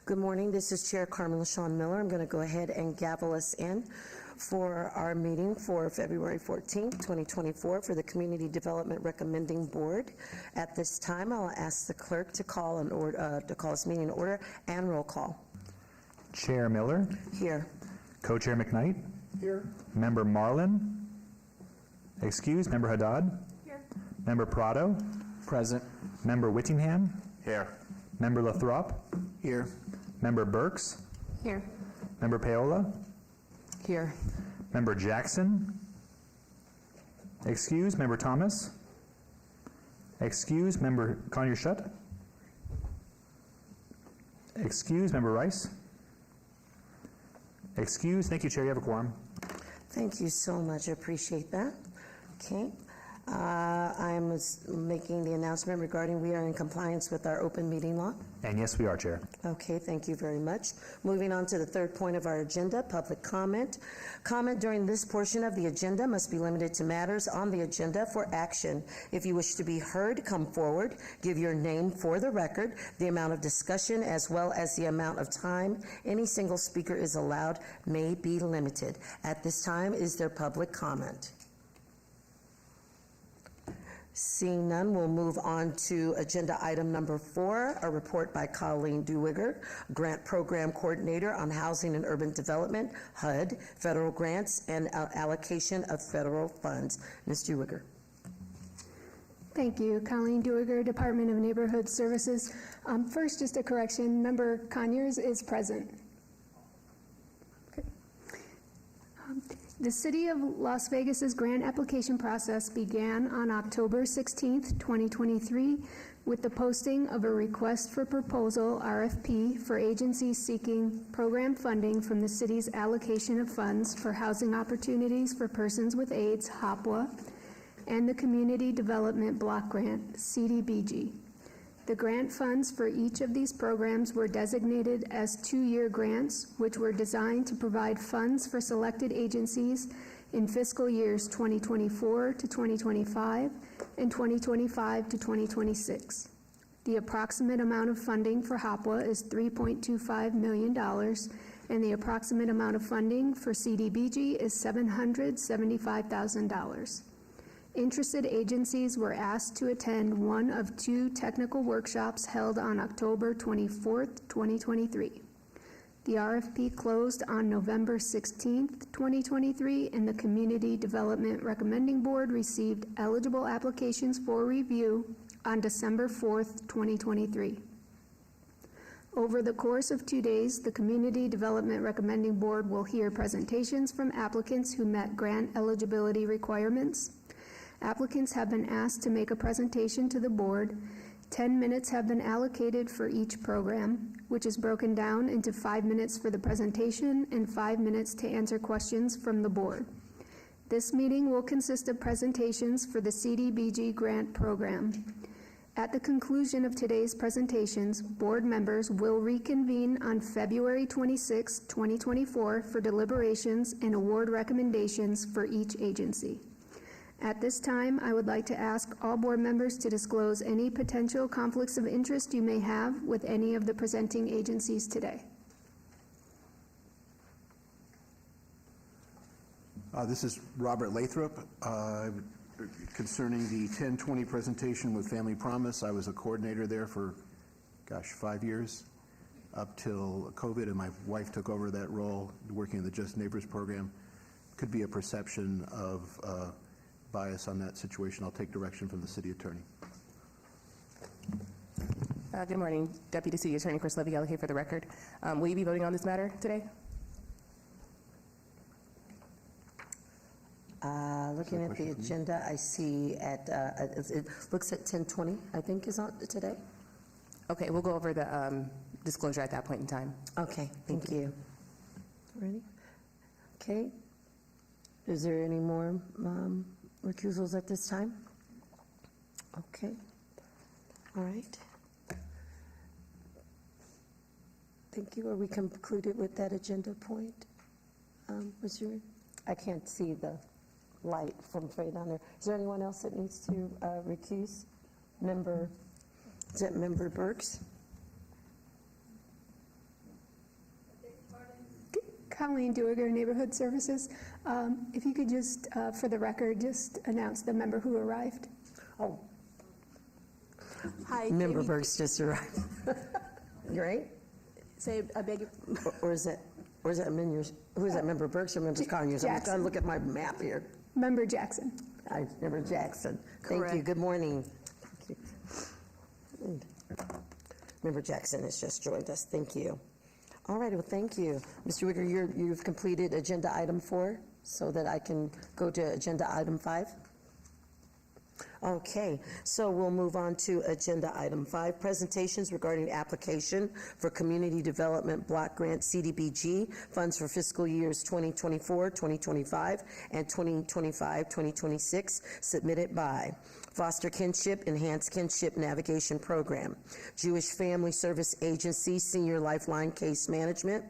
Good morning. This is Chair Carmen LaShawn Miller. I'm going to go ahead and gavel us in for our meeting for February 14th, 2024 for the Community Development Recommending Board. At this time, I'll ask the clerk to call this meeting in order and roll call. Chair Miller. Here. Co-Chair McKnight. Here. Member Marlin. Excused. Member Haddad. Here. Member Prado. Present. Member Whittingham. Here. Member Lathrop. Here. Member Burks. Here. Member Paola. Here. Member Jackson. Excused. Member Thomas. Excused. Member Conyer-Schutt. Excused. Member Rice. Excused. Thank you, Chair. You have a quorum. Thank you so much. I appreciate that. Okay. I'm making the announcement regarding we are in compliance with our open meeting law. And yes, we are, Chair. Okay, thank you very much. Moving on to the third point of our agenda, public comment. Comment during this portion of the agenda must be limited to matters on the agenda for action. If you wish to be heard, come forward, give your name for the record, the amount of discussion, as well as the amount of time any single speaker is allowed may be limited. At this time, is there public comment? Seeing none, we'll move on to agenda item number 4, a report by Colleen Duiger, Grant Program Coordinator on Housing and Urban Development, HUD, Federal Grants, and Allocation of Federal Funds. Ms. Duiger. Thank you. Colleen Duiger, Department of Neighborhood Services. First, just a correction. Member Conyers is present. Okay. The City of Las Vegas's grant application process began on October 16th, 2023, with the posting of a request for proposal, RFP, for agencies seeking program funding from the city's allocation of funds for housing opportunities for persons with AIDS, HOPWA, and the Community Development Block Grant, CDBG. The grant funds for each of these programs were designated as 2-year grants, which were designed to provide funds for selected agencies in fiscal years 2024 to 2025 and 2025 to 2026. The approximate amount of funding for HOPWA is $3.25 million, and the approximate amount of funding for CDBG is $775,000. Interested agencies were asked to attend one of 2 technical workshops held on October 24th, 2023. The RFP closed on November 16th, 2023, and the Community Development Recommending Board received eligible applications for review on December 4th, 2023. Over the course of 2 days, the Community Development Recommending Board will hear presentations from applicants who met grant eligibility requirements. Applicants have been asked to make a presentation to the board. 10 minutes have been allocated for each program, which is broken down into 5 minutes for the presentation and 5 minutes to answer questions from the board. This meeting will consist of presentations for the CDBG grant program. At the conclusion of today's presentations, board members will reconvene on February 26, 2024 for deliberations and award recommendations for each agency. At this time, I would like to ask all board members to disclose any potential conflicts of interest you may have with any of the presenting agencies today. This is Robert Lathrop. Concerning the 1020 presentation with Family Promise, I was a coordinator there for, 5 years, up till COVID, and my wife took over that role, working in the Just Neighbors program. Could be a perception of bias on that situation. I'll take direction from the city attorney. Good morning, Deputy City Attorney Chris Levy, allocate for the record. Will you be voting on this matter today? Looking at the agenda, I see it looks at 10:20, I think, is on today. Okay, we'll go over the disclosure at that point in time. Okay, thank you. Ready? Okay. Is there any more recusals at this time? Okay. All right. Thank you. Are we concluded with that agenda point? I can't see the light from way down there. Is there anyone else that needs to recuse Member, is that Member Burks? Colleen Duiger, Neighborhood Services. If you could just, for the record, just announce the member who arrived. Oh, Hi, Member Jamie. Burks just arrived. Right? Say, I beg your, Or is that who is that, Member Burks or Member Conyers? I'm just trying to look at my map here. Member Jackson. Member Jackson. Thank you. Correct. Good morning. Member Jackson has just joined us. Thank you. All right, well, thank you. Mr. Wigger, you've completed agenda item 4, so that I can go to agenda item 5? Okay, so we'll move on to agenda item 5, presentations regarding application for Community Development Block Grant CDBG funds for fiscal years 2024, 2025, and 2025, 2026, submitted by Foster Kinship Enhanced Kinship Navigation Program, Jewish Family Service Agency Senior Lifeline Case Management,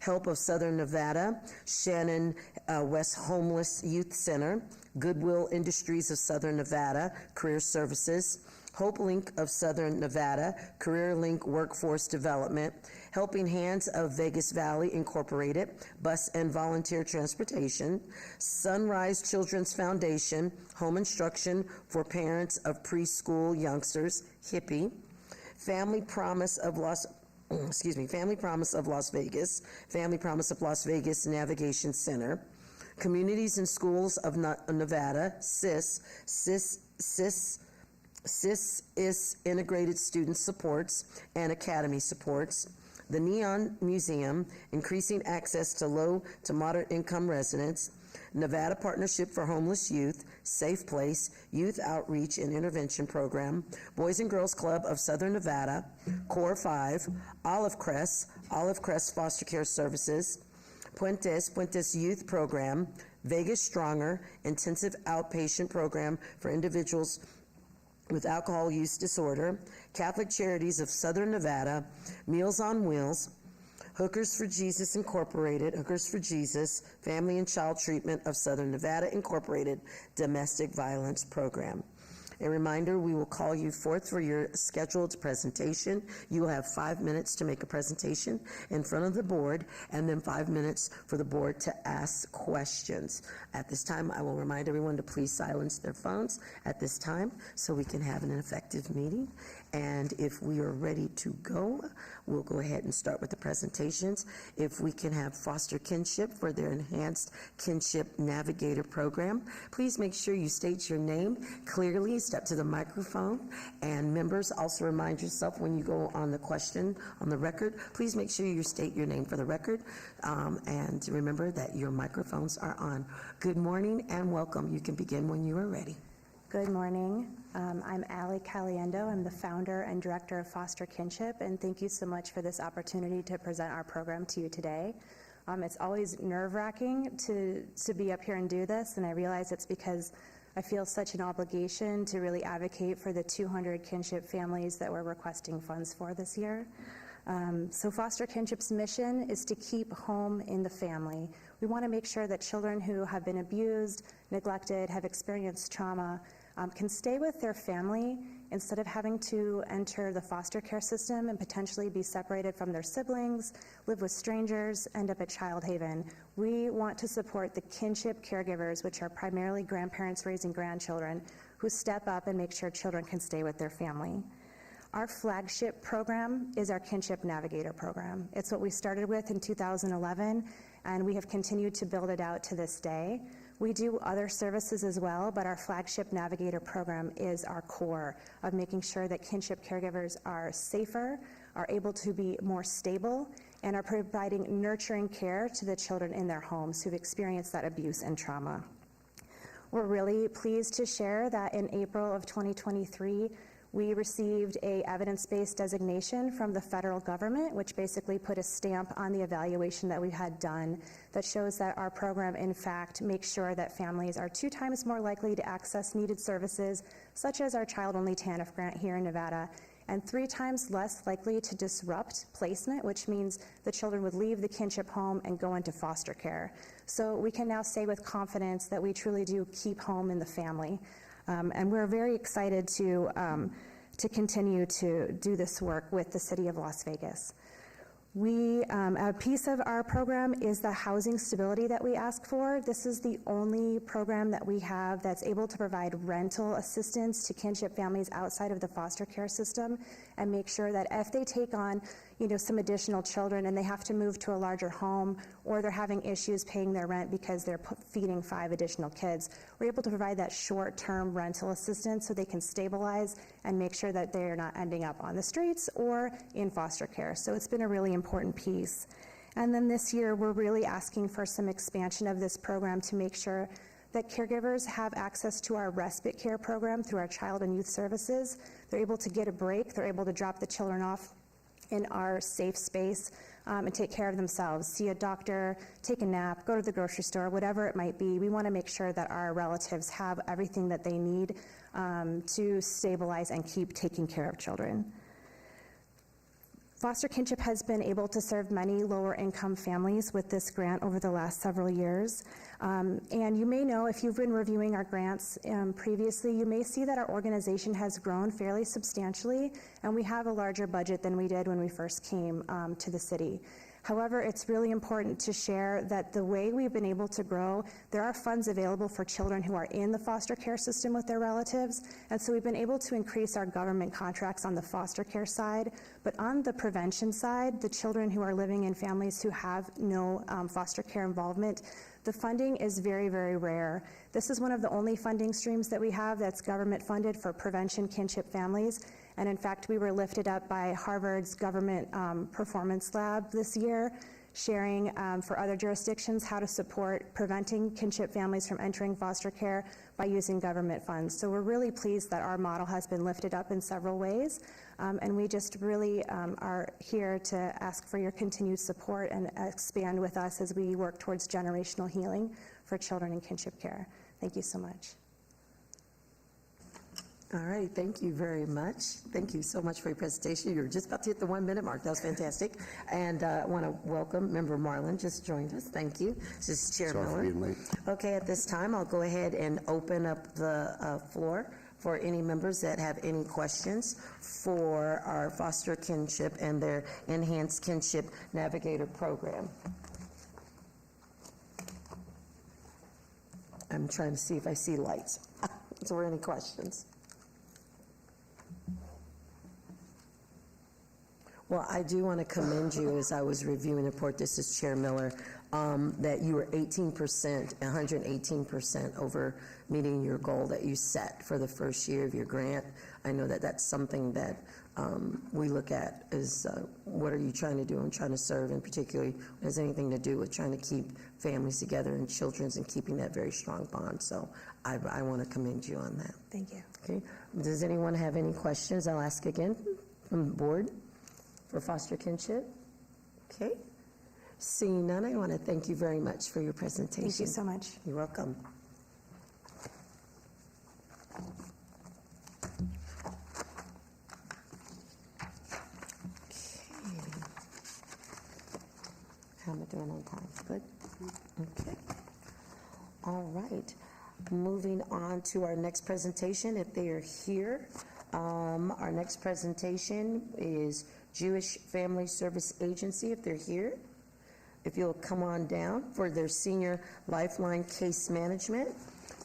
Help of Southern Nevada, Shannon West Homeless Youth Center, Goodwill Industries of Southern Nevada, Career Services, Hope Link of Southern Nevada, Career Link Workforce Development, Helping Hands of Vegas Valley Incorporated, Bus and Volunteer Transportation, Sunrise Children's Foundation, Home Instruction for Parents of Preschool Youngsters, HIPPY, Family Promise of Las Vegas, Family Promise of Las Vegas Navigation Center, Communities and Schools of Nevada, CIS Integrated Student Supports and Academy Supports, the Neon Museum, Increasing Access to Low to Moderate Income Residents, Nevada Partnership for Homeless Youth, Safe Place, Youth Outreach and Intervention Program, Boys and Girls Club of Southern Nevada, Core 5, Olive Crest Foster Care Services, Puentes Youth Program, Vegas Stronger, Intensive Outpatient Program for Individuals with Alcohol Use Disorder, Catholic Charities of Southern Nevada, Meals on Wheels, Hookers for Jesus Incorporated, Hookers for Jesus, Family and Child Treatment of Southern Nevada Incorporated, Domestic Violence Program. A reminder, we will call you forth for your scheduled presentation. You will have 5 minutes to make a presentation in front of the board, and then 5 minutes for the board to ask questions. At this time, I will remind everyone to please silence their phones at this time so we can have an effective meeting. And if we are ready to go, we'll go ahead and start with the presentations. If we can have Foster Kinship for their Enhanced Kinship Navigator Program, please make sure you state your name clearly, step to the microphone, and members, also remind yourself when you go on the question on the record, please make sure you state your name for the record, and remember that your microphones are on. Good morning and welcome. You can begin when you are ready. Good morning. I'm Allie Caliendo. I'm the founder and director of Foster Kinship, and thank you so much for this opportunity to present our program to you today. It's always nerve-wracking to be up here and do this, and I realize it's because I feel such an obligation to really advocate for the 200 kinship families that we're requesting funds for this year. So Foster Kinship's mission is to keep home in the family. We want to make sure that children who have been abused, neglected, have experienced trauma, can stay with their family instead of having to enter the foster care system and potentially be separated from their siblings, live with strangers, end up at Child Haven. We want to support the kinship caregivers, which are primarily grandparents raising grandchildren, who step up and make sure children can stay with their family. Our flagship program is our Kinship Navigator program. It's what we started with in 2011, and we have continued to build it out to this day. We do other services as well, but our flagship Navigator program is our core of making sure that kinship caregivers are safer, are able to be more stable, and are providing nurturing care to the children in their homes who've experienced that abuse and trauma. We're really pleased to share that in April of 2023, we received a evidence-based designation from the federal government, which basically put a stamp on the evaluation that we had done that shows that our program, in fact, makes sure that families are 2 times more likely to access needed services, such as our child-only TANF grant here in Nevada, and 3 times less likely to disrupt placement, which means the children would leave the kinship home and go into foster care. So we can now say with confidence that we truly do keep home in the family. And we're very excited to to continue to do this work with the City of Las Vegas. A piece of our program is the housing stability that we ask for. This is the only program that we have that's able to provide rental assistance to kinship families outside of the foster care system and make sure that if they take on, some additional children and they have to move to a larger home, or they're having issues paying their rent because they're feeding 5 additional kids, we're able to provide that short-term rental assistance so they can stabilize and make sure that they're not ending up on the streets or in foster care. So it's been a really important piece. And then this year, we're really asking for some expansion of this program to make sure that caregivers have access to our respite care program through our child and youth services. They're able to get a break. They're able to drop the children off in our safe space and take care of themselves, see a doctor, take a nap, go to the grocery store, whatever it might be. We want to make sure that our relatives have everything that they need to stabilize and keep taking care of children. Foster kinship has been able to serve many lower-income families with this grant over the last several years. And you may know, if you've been reviewing our grants previously, you may see that our organization has grown fairly substantially, and we have a larger budget than we did when we first came to the city. However, it's really important to share that the way we've been able to grow, there are funds available for children who are in the foster care system with their relatives, and so we've been able to increase our government contracts on the foster care side, but on the prevention side, the children who are living in families who have no foster care involvement, the funding is very, very rare. This is one of the only funding streams that we have that's government funded for prevention kinship families. And in fact, we were lifted up by Harvard's Government Performance Lab this year, sharing for other jurisdictions how to support preventing kinship families from entering foster care by using government funds. So we're really pleased that our model has been lifted up in several ways. And we just really are here to ask for your continued support and expand with us as we work towards generational healing for children in kinship care. Thank you so much. All right, thank you very much. Thank you so much for your presentation. You were just about to hit the 1-minute mark. That was fantastic. And I want to welcome Member Marlin, just joined us. Thank you. This is Chair Miller. Sorry for being late. Okay, at this time, I'll go ahead and open up the floor for any members that have any questions for our foster kinship and their enhanced kinship navigator program. I'm trying to see if I see lights. So are any questions? Well, I do want to commend you, as I was reviewing the report, this is Chair Miller, that you were 18%, 118% over meeting your goal that you set for the first year of your grant. I know that that's something that we look at is what are you trying to do and trying to serve, and particularly has anything to do with trying to keep families together and children's and keeping that very strong bond. So I want to commend you on that. Thank you. Okay. Does anyone have any questions? I'll ask again from the board for foster kinship. Okay. Seeing none, I want to thank you very much for your presentation. Thank you so much. You're welcome. How am I doing on time? Good? Okay. All right. Moving on to our next presentation, if they are here. Our next presentation is Jewish Family Service Agency, if they're here. If you'll come on down for their Senior Lifeline Case Management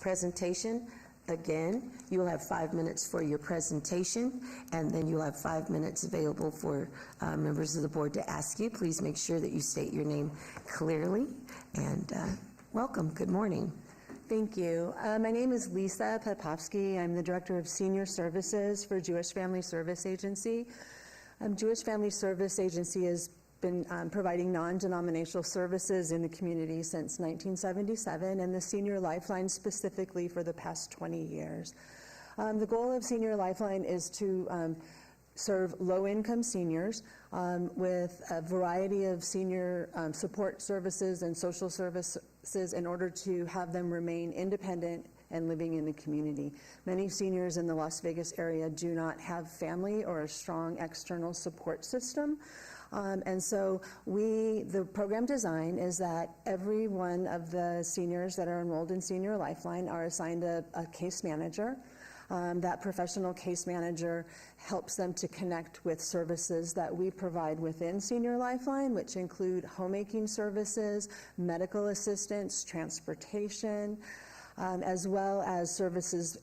presentation. Again, you'll have 5 minutes for your presentation, and then you'll have 5 minutes available for members of the board to ask you. Please make sure that you state your name clearly, and welcome. Good morning. Thank you. My name is Lisa Popovsky. I'm the Director of Senior Services for Jewish Family Service Agency. Jewish Family Service Agency has been providing non-denominational services in the community since 1977, and the Senior Lifeline specifically for the past 20 years. The goal of Senior Lifeline is to serve low-income seniors with a variety of senior support services and social services in order to have them remain independent and living in the community. Many seniors in the Las Vegas area do not have family or a strong external support system. And so the program design is that every one of the seniors that are enrolled in Senior Lifeline are assigned a case manager. That professional case manager helps them to connect with services that we provide within Senior Lifeline, which include homemaking services, medical assistance, transportation, as well as services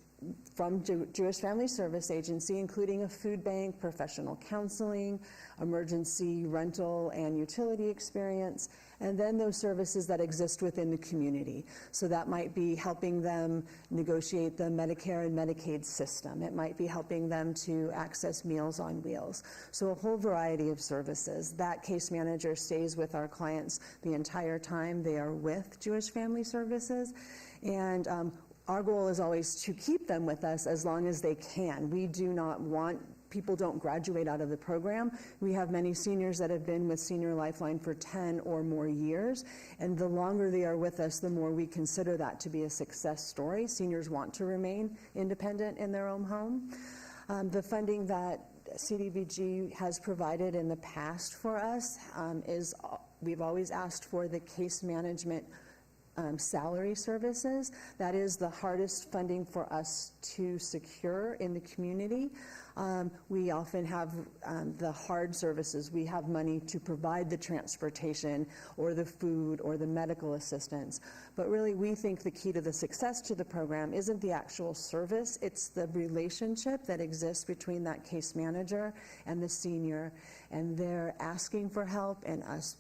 from Jewish Family Service Agency, including a food bank, professional counseling, emergency rental and utility experience, and then those services that exist within the community. So that might be helping them negotiate the Medicare and Medicaid system. It might be helping them to access Meals on Wheels. So a whole variety of services. That case manager stays with our clients the entire time they are with Jewish Family Services. And our goal is always to keep them with us as long as they can. We do not want, people don't graduate out of the program. We have many seniors that have been with Senior Lifeline for 10 or more years, and the longer they are with us, the more we consider that to be a success story. Seniors want to remain independent in their own home. The funding that CDBG has provided in the past for us is, we've always asked for the case management salary services. That is the hardest funding for us to secure in the community. We often have the hard services. We have money to provide the transportation or the food or the medical assistance. But really, we think the key to the success to the program isn't the actual service, it's the relationship that exists between that case manager and the senior, and they're asking for help and us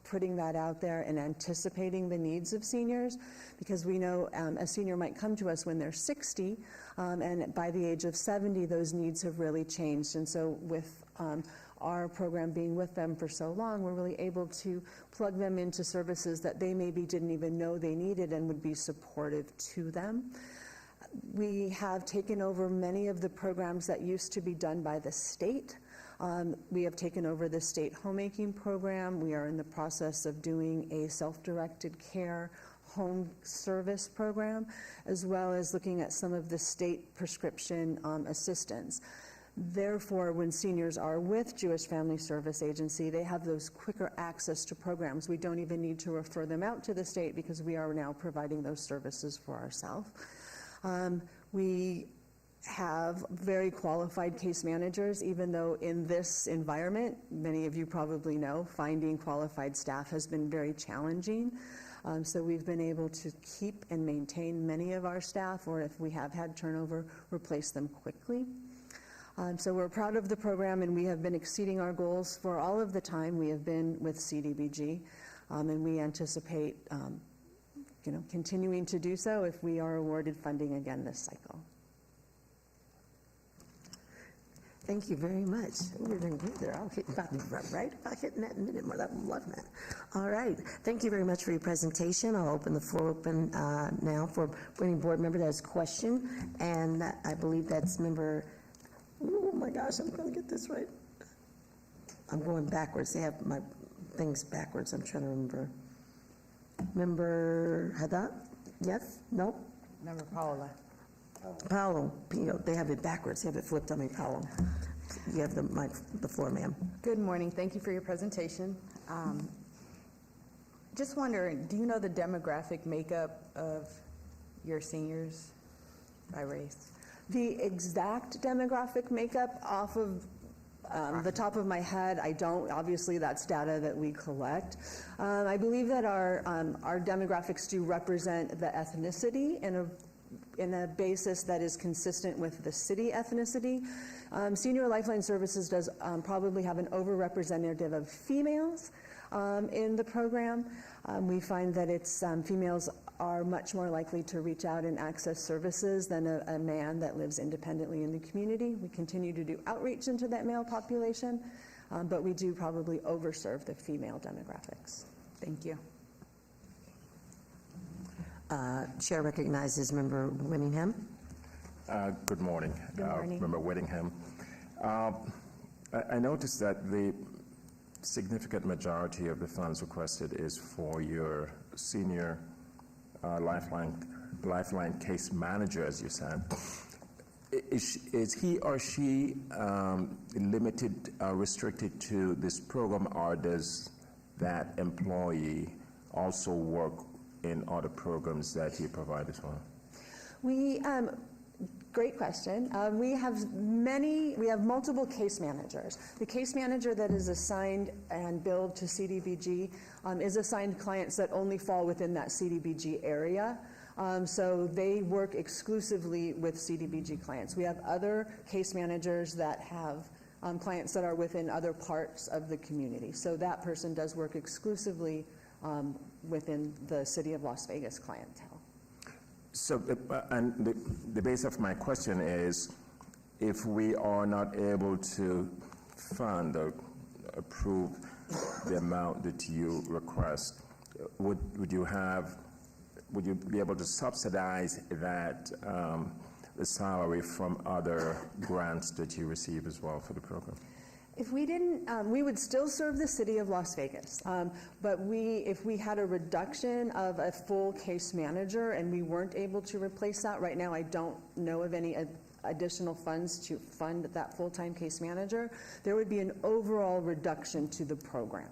putting that out there and anticipating the needs of seniors, because we know a senior might come to us when they're 60, and by the age of 70, those needs have really changed. And so with our program being with them for so long, we're really able to plug them into services that they maybe didn't even know they needed and would be supportive to them. We have taken over many of the programs that used to be done by the state. We have taken over the state homemaking program. We are in the process of doing a self-directed care home service program, as well as looking at some of the state prescription assistance. Therefore, when seniors are with Jewish Family Service Agency, they have those quicker access to programs. We don't even need to refer them out to the state because we are now providing those services for ourselves. We have very qualified case managers, even though in this environment, many of you probably know, finding qualified staff has been very challenging. So we've been able to keep and maintain many of our staff, or if we have had turnover, replace them quickly. So we're proud of the program, and we have been exceeding our goals for all of the time we have been with CDBG, and we anticipate continuing to do so if we are awarded funding again this cycle. Thank you very much. We're doing good there. I'll hit about right about hitting that minute more. I'm loving that. All right. Thank you very much for your presentation. I'll open the floor open now for any board member that has a question, and I believe that's member. Oh my gosh, I'm going to get this right. I'm going backwards. They have my things backwards. I'm trying to remember. Member Haddad? Yes? No? Member Paola. Paolo, they have it backwards. They have it flipped on me, Paolo. You have the floor, ma'am. Good morning. Thank you for your presentation. Just wondering, do you know the demographic makeup of your seniors by race? The exact demographic makeup off of the top of my head, I don't. Obviously, that's data that we collect. I believe that our demographics do represent the ethnicity in a basis that is consistent with the city ethnicity. Senior Lifeline Services does probably have an overrepresentative of females in the program. We find that it's females are much more likely to reach out and access services than a man that lives independently in the community. We continue to do outreach into that male population, but we do probably overserve the female demographics. Thank you. Chair recognizes Member Whittingham. Good morning. Good morning. Member Whittingham. I noticed that the significant majority of the funds requested is for your senior Lifeline case manager, as you said. Is he or she limited, restricted to this program, or does that employee also work in other programs that you provide as well? Great question. We have multiple case managers. The case manager that is assigned and billed to CDBG is assigned clients that only fall within that CDBG area. So they work exclusively with CDBG clients. We have other case managers that have clients that are within other parts of the community. So that person does work exclusively within the City of Las Vegas clientele. So, and the base of my question is, if we are not able to fund or approve the amount that you request, would you be able to subsidize that the salary from other grants that you receive as well for the program? If we didn't, we would still serve the City of Las Vegas, but if we had a reduction of a full case manager and we weren't able to replace that, right now I don't know of any additional funds to fund that full-time case manager, there would be an overall reduction to the program.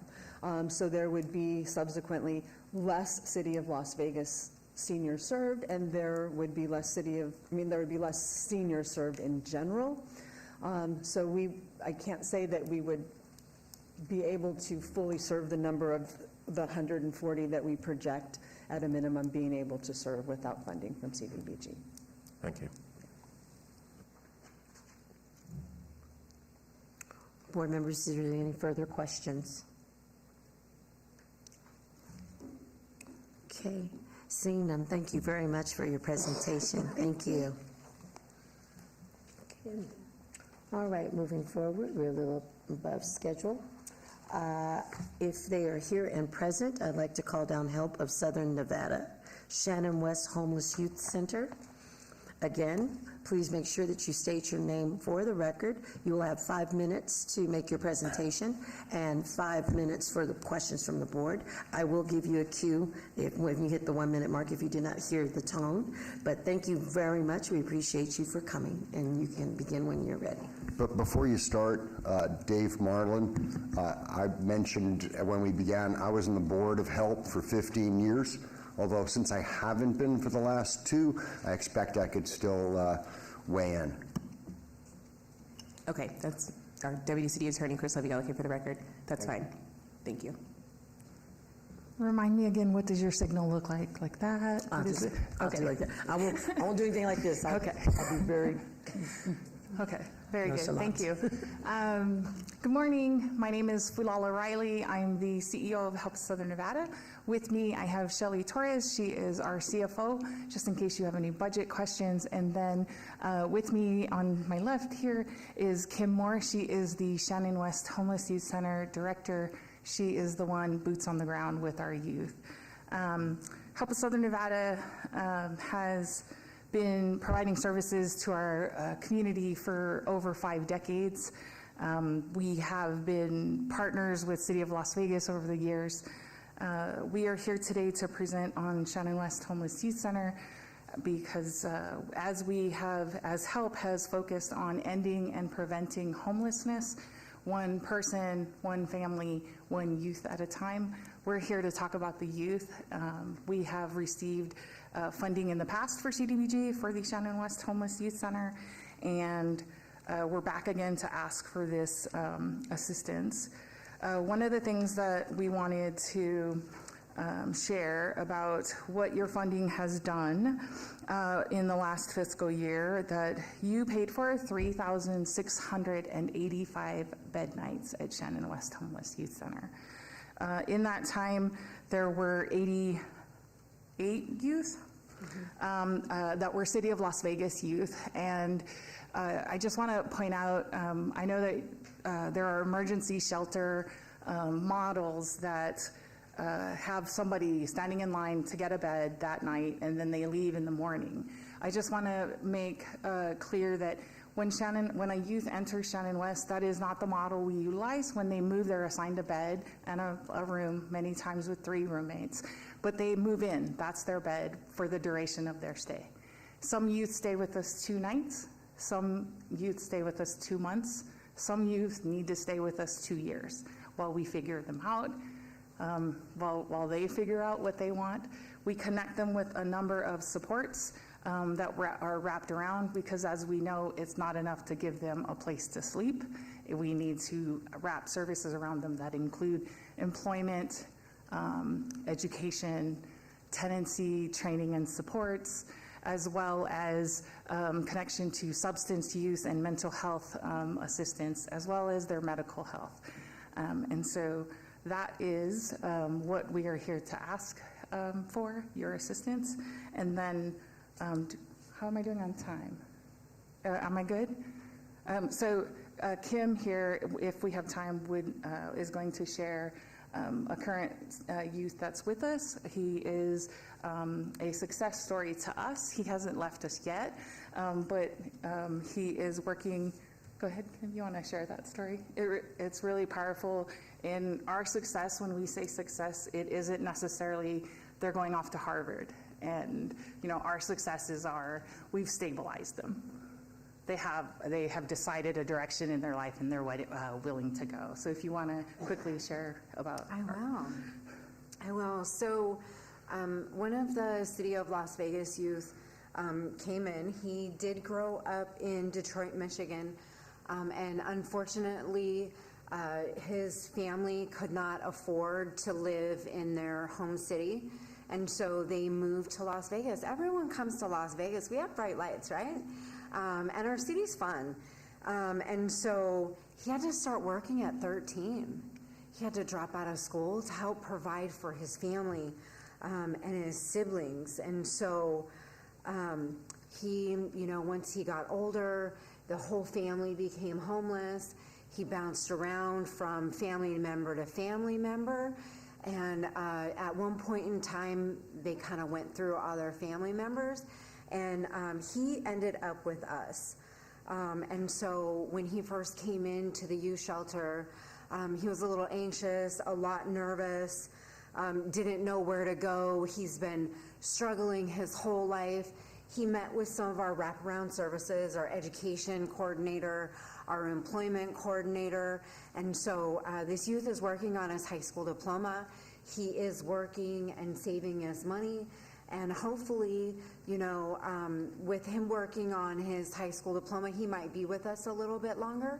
So there would be subsequently less City of Las Vegas seniors served, and there would be less seniors served in general. So I can't say that we would be able to fully serve the number of the 140 that we project at a minimum being able to serve without funding from CDBG. Thank you. Board members, is there any further questions? Okay, seeing none, thank you very much for your presentation. Thank you. Okay. All right, moving forward, we're a little above schedule. If they are here and present, I'd like to call down help of Southern Nevada, Shannon West Homeless Youth Center. Again, please make sure that you state your name for the record. You will have 5 minutes to make your presentation and 5 minutes for the questions from the board. I will give you a cue when you hit the 1 minute mark if you did not hear the tone. But thank you very much. We appreciate you for coming, and you can begin when you're ready. But before you start, Dave Marlin, I mentioned when we began, I was on the Board of Health for 15 years. Although since I haven't been for the last 2, I expect I could still weigh in. Okay, that's our Deputy City Attorney, Chris Levy Gallagher, for the record. That's fine. Thank you. Remind me again, what does your signal look like? Like that? I'll do like that. I won't do anything like this. Okay. I'll be very... Okay, very No good. salons. Thank you. Good morning. My name is Fulala Riley. I'm the CEO of Help Southern Nevada. With me, I have Shelly Torres. She is our CFO, just in case you have any budget questions. And then with me on my left here is Kim Moore. She is the Shannon West Homeless Youth Center Director. She is the one boots on the ground with our youth. Help of Southern Nevada has been providing services to our community for over 5 decades. We have been partners with City of Las Vegas over the years. We are here today to present on Shannon West Homeless Youth Center because as HELP has focused on ending and preventing homelessness, one person, one family, one youth at a time, we're here to talk about the youth. We have received funding in the past for CDBG for the Shannon West Homeless Youth Center, and we're back again to ask for this assistance. One of the things that we wanted to share about what your funding has done in the last fiscal year, that you paid for 3,685 bed nights at Shannon West Homeless Youth Center. In that time, there were 88 youth that were City of Las Vegas youth, and I just want to point out, I know that there are emergency shelter models that have somebody standing in line to get a bed that night and then they leave in the morning. I just want to make clear that when a youth enters Shannon West, that is not the model we utilize. When they move, they're assigned a bed and a room, many times with 3 roommates. But they move in, that's their bed for the duration of their stay. Some youth stay with us 2 nights, some youth stay with us 2 months, some youth need to stay with us 2 years while we figure them out, while they figure out what they want. We connect them with a number of supports. that are wrapped around, because as we know, it's not enough to give them a place to sleep. We need to wrap services around them that include employment, education, tenancy, training and supports, as well as connection to substance use and mental health assistance, as well as their medical health. And so that is what we are here to ask for, your assistance. And then, how am I doing on time? Am I good? So Kim here, if we have time, is going to share a current youth that's with us. He is a success story to us. He hasn't left us yet, but he is working. Go ahead, Kim, you want to share that story? It's really powerful. In our success, when we say success, it isn't necessarily they're going off to Harvard. And, our successes are we've stabilized them. They have decided a direction in their life and they're willing to go. So if you want to quickly share about. I will. So one of the City of Las Vegas youth came in. He did grow up in Detroit, Michigan, and unfortunately his family could not afford to live in their home city, and so they moved to Las Vegas. Everyone comes to Las Vegas. We have bright lights, right? And our city's fun. And so he had to start working at 13. He had to drop out of school to help provide for his family and his siblings. And so he, once he got older, the whole family became homeless. He bounced around from family member to family member. And at one point in time, they kind of went through all their family members. And he ended up with us. And so when he first came into the youth shelter, he was a little anxious, a lot nervous, didn't know where to go. He's been struggling his whole life. He met with some of our wraparound services, our education coordinator, our employment coordinator. And so this youth is working on his high school diploma. He is working and saving his money. And hopefully, with him working on his high school diploma, he might be with us a little bit longer.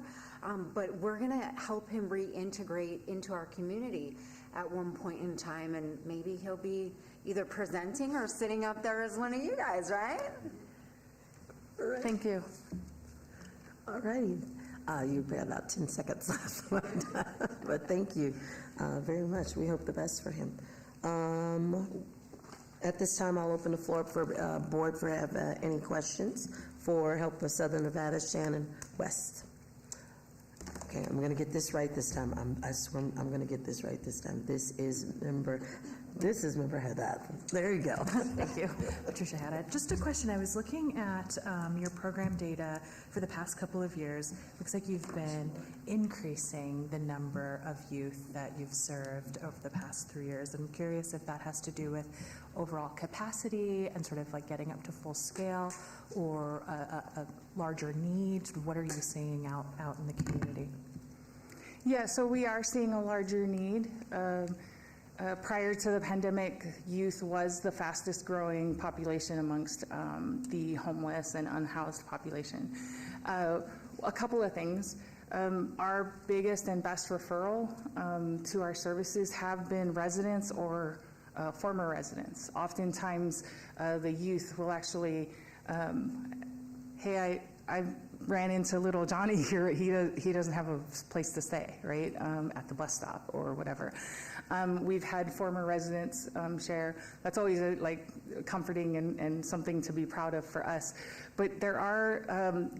But we're going to help him reintegrate into our community at one point in time. And maybe he'll be either presenting or sitting up there as one of you guys, right? Thank you. All righty. You've got about 10 seconds left. But thank you very much. We hope the best for him. At this time, I'll open the floor for board for any questions for Help of Southern Nevada, Shannon West. Okay, I'm going to get this right this time. I swear I'm going to get this right this time. This is member Haddad. There you go. Thank you. Patricia Haddad. Just a question. I was looking at your program data for the past couple of years. Looks like you've been increasing the number of youth that you've served over the past 3 years. I'm curious if that has to do with overall capacity and sort of like getting up to full scale, or a larger need. What are you seeing out in the community? Yeah, so we are seeing a larger need. Prior to the pandemic, youth was the fastest growing population amongst the homeless and unhoused population. A couple of things. Our biggest and best referral to our services have been residents or former residents. Oftentimes, the youth will actually, hey, I ran into little Johnny here. He doesn't have a place to stay, right, at the bus stop or whatever. We've had former residents share. That's always comforting and something to be proud of for us. But there are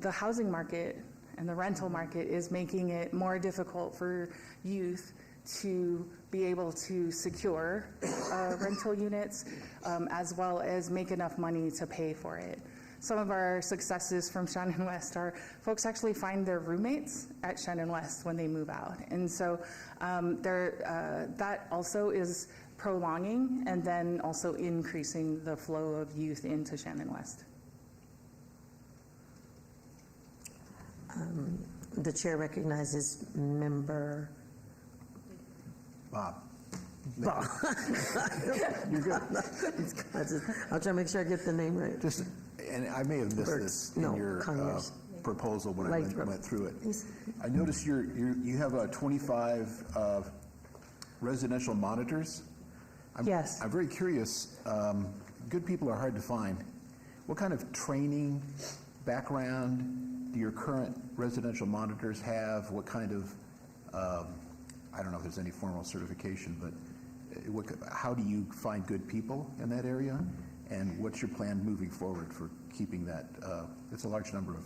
the housing market and the rental market is making it more difficult for youth to be able to secure rental units, as well as make enough money to pay for it. Some of our successes from Shannon West are folks actually find their roommates at Shannon West when they move out. And so that also is prolonging and then also increasing the flow of youth into Shannon West. The chair recognizes member Bob. You're good. I'll try to make sure I get the name right. Just And I may have missed this in your proposal when I went through it. I noticed you have 25 residential monitors. Yes. I'm very curious. Good people are hard to find. What kind of training, background do your current residential monitors have? What kind of, I don't know if there's any formal certification, but how do you find good people in that area? And what's your plan moving forward for keeping that? It's a large number of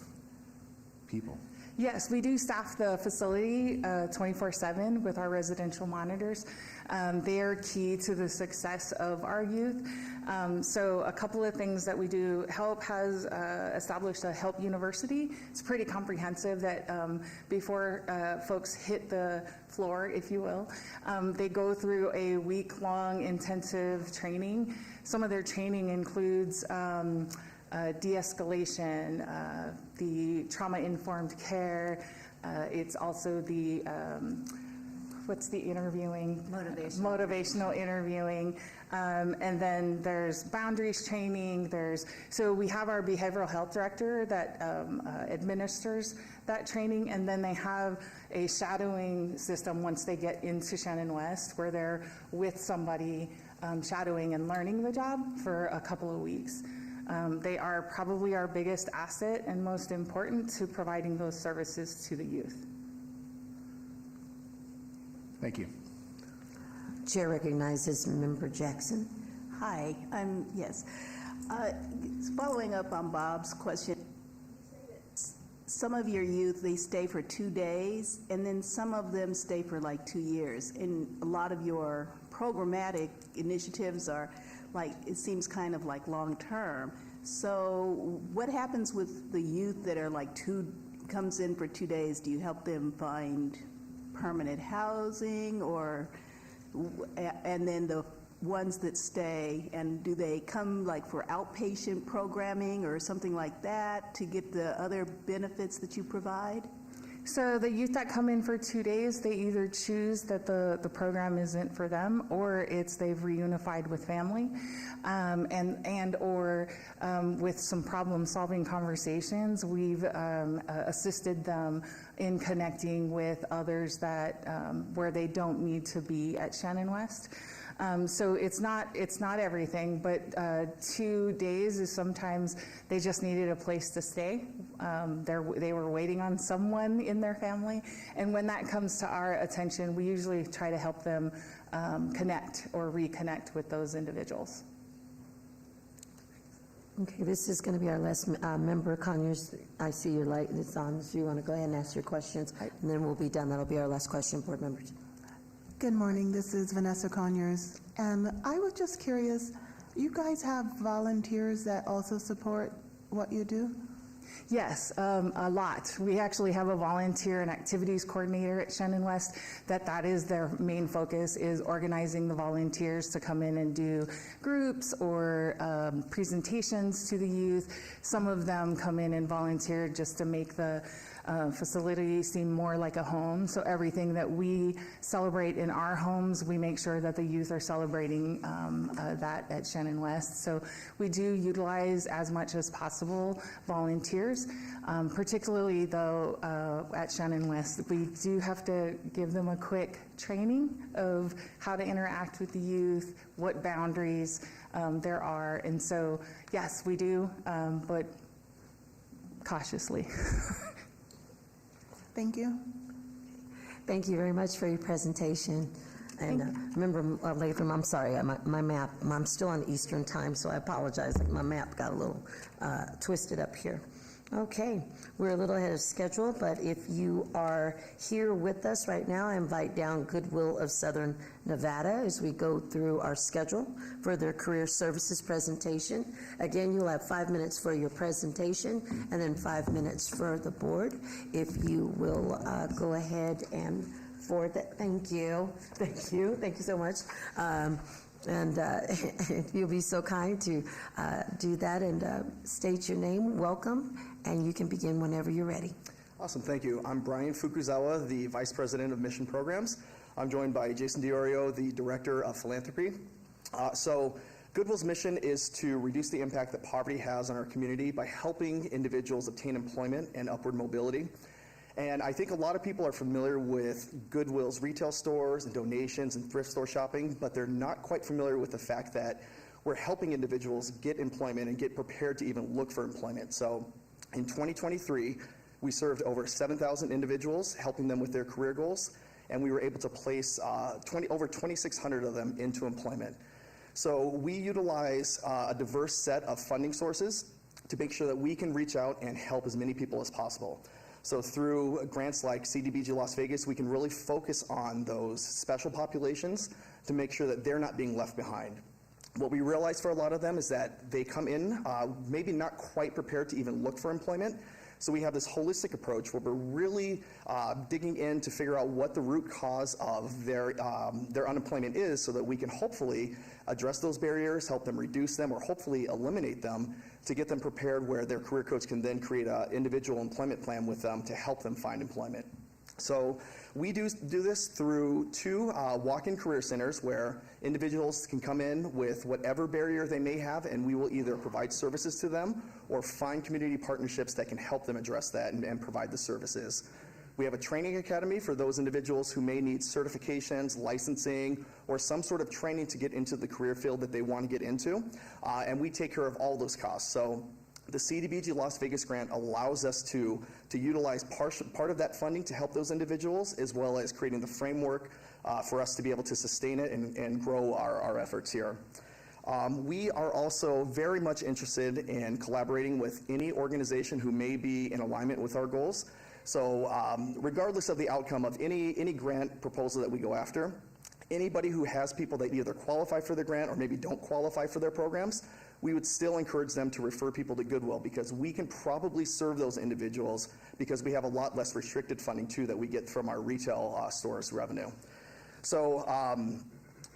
people. Yes, we do staff the facility 24/7 with our residential monitors. They are key to the success of our youth. So a couple of things that we do. HELP has established a HELP University. It's pretty comprehensive that before folks hit the floor, if you will, they go through a week-long intensive training. Some of their training includes de-escalation, the trauma-informed care. It's also the, what's the interviewing? Motivational interviewing. And then there's boundaries training. So we have our behavioral health director that administers that training, and then they have a shadowing system once they get into Shannon West where they're with somebody shadowing and learning the job for a couple of weeks. They are probably our biggest asset and most important to providing those services to the youth. Thank you. Chair recognizes Member Jackson. Hi, yes. Following up on Bob's question, some of your youth, they stay for 2 days, and then some of them stay for like 2 years. And a lot of your programmatic initiatives are like, it seems kind of like long-term. So what happens with the youth that are like comes in for 2 days? Do you help them find permanent housing, or, and then the ones that stay, and do they come like for outpatient programming or something like that to get the other benefits that you provide? So the youth that come in for 2 days, they either choose that the program isn't for them, or they've reunified with family, or with some problem-solving conversations, we've assisted them in connecting with others that where they don't need to be at Shannon West. So it's not everything, but 2 days is sometimes they just needed a place to stay. They were waiting on someone in their family, and when that comes to our attention, we usually try to help them connect or reconnect with those individuals. Okay, this is going to be our last member. Conyers, I see your light is on, so you want to go ahead and ask your questions, and then we'll be done. That'll be our last question, board members. Good morning, this is Vanessa Conyers, and I was just curious, you guys have volunteers that also support what you do? Yes, a lot. We actually have a volunteer and activities coordinator at Shannon West that is their main focus, is organizing the volunteers to come in and do groups or presentations to the youth. Some of them come in and volunteer just to make the facility seem more like a home. So everything that we celebrate in our homes, we make sure that the youth are celebrating that at Shannon West. So we do utilize as much as possible volunteers, particularly though at Shannon West, we do have to give them a quick training of how to interact with the youth, what boundaries there are. And so, yes, we do, but cautiously. Thank you. Thank you very much for your presentation. And remember, Latham, I'm sorry, my map, I'm still on Eastern time, so I apologize. My map got a little twisted up here. Okay, we're a little ahead of schedule, but if you are here with us right now, I invite down Goodwill of Southern Nevada as we go through our schedule for their career services presentation. Again, you'll have 5 minutes for your presentation and then 5 minutes for the board. If you will go ahead and forward that. Thank you. Thank you. Thank you so much. And if you'll be so kind to do that and state your name, welcome, and you can begin whenever you're ready. Awesome, thank you. I'm Brian Fukuzawa, the Vice President of Mission Programs. I'm joined by Jason DiOrio, the Director of Philanthropy. So Goodwill's mission is to reduce the impact that poverty has on our community by helping individuals obtain employment and upward mobility. And I think a lot of people are familiar with Goodwill's retail stores and donations and thrift store shopping, but they're not quite familiar with the fact that we're helping individuals get employment and get prepared to even look for employment. So in 2023, we served over 7,000 individuals, helping them with their career goals, and we were able to place over 2,600 of them into employment. So we utilize a diverse set of funding sources to make sure that we can reach out and help as many people as possible. So through grants like CDBG Las Vegas, we can really focus on those special populations to make sure that they're not being left behind. What we realize for a lot of them is that they come in maybe not quite prepared to even look for employment. So we have this holistic approach where we're really digging in to figure out what the root cause of their unemployment is, so that we can hopefully address those barriers, help them reduce them, or hopefully eliminate them to get them prepared where their career coach can then create an individual employment plan with them to help them find employment. So we do this through two walk-in career centers where individuals can come in with whatever barrier they may have, and we will either provide services to them or find community partnerships that can help them address that and provide the services. We have a training academy for those individuals who may need certifications, licensing, or some sort of training to get into the career field that they want to get into, and we take care of all those costs. So the CDBG Las Vegas grant allows us to utilize part of that funding to help those individuals, as well as creating the framework for us to be able to sustain it and grow our efforts here. We are also very much interested in collaborating with any organization who may be in alignment with our goals. So regardless of the outcome of any grant proposal that we go after, anybody who has people that either qualify for the grant or maybe don't qualify for their programs, we would still encourage them to refer people to Goodwill, because we can probably serve those individuals because we have a lot less restricted funding too that we get from our retail stores revenue. So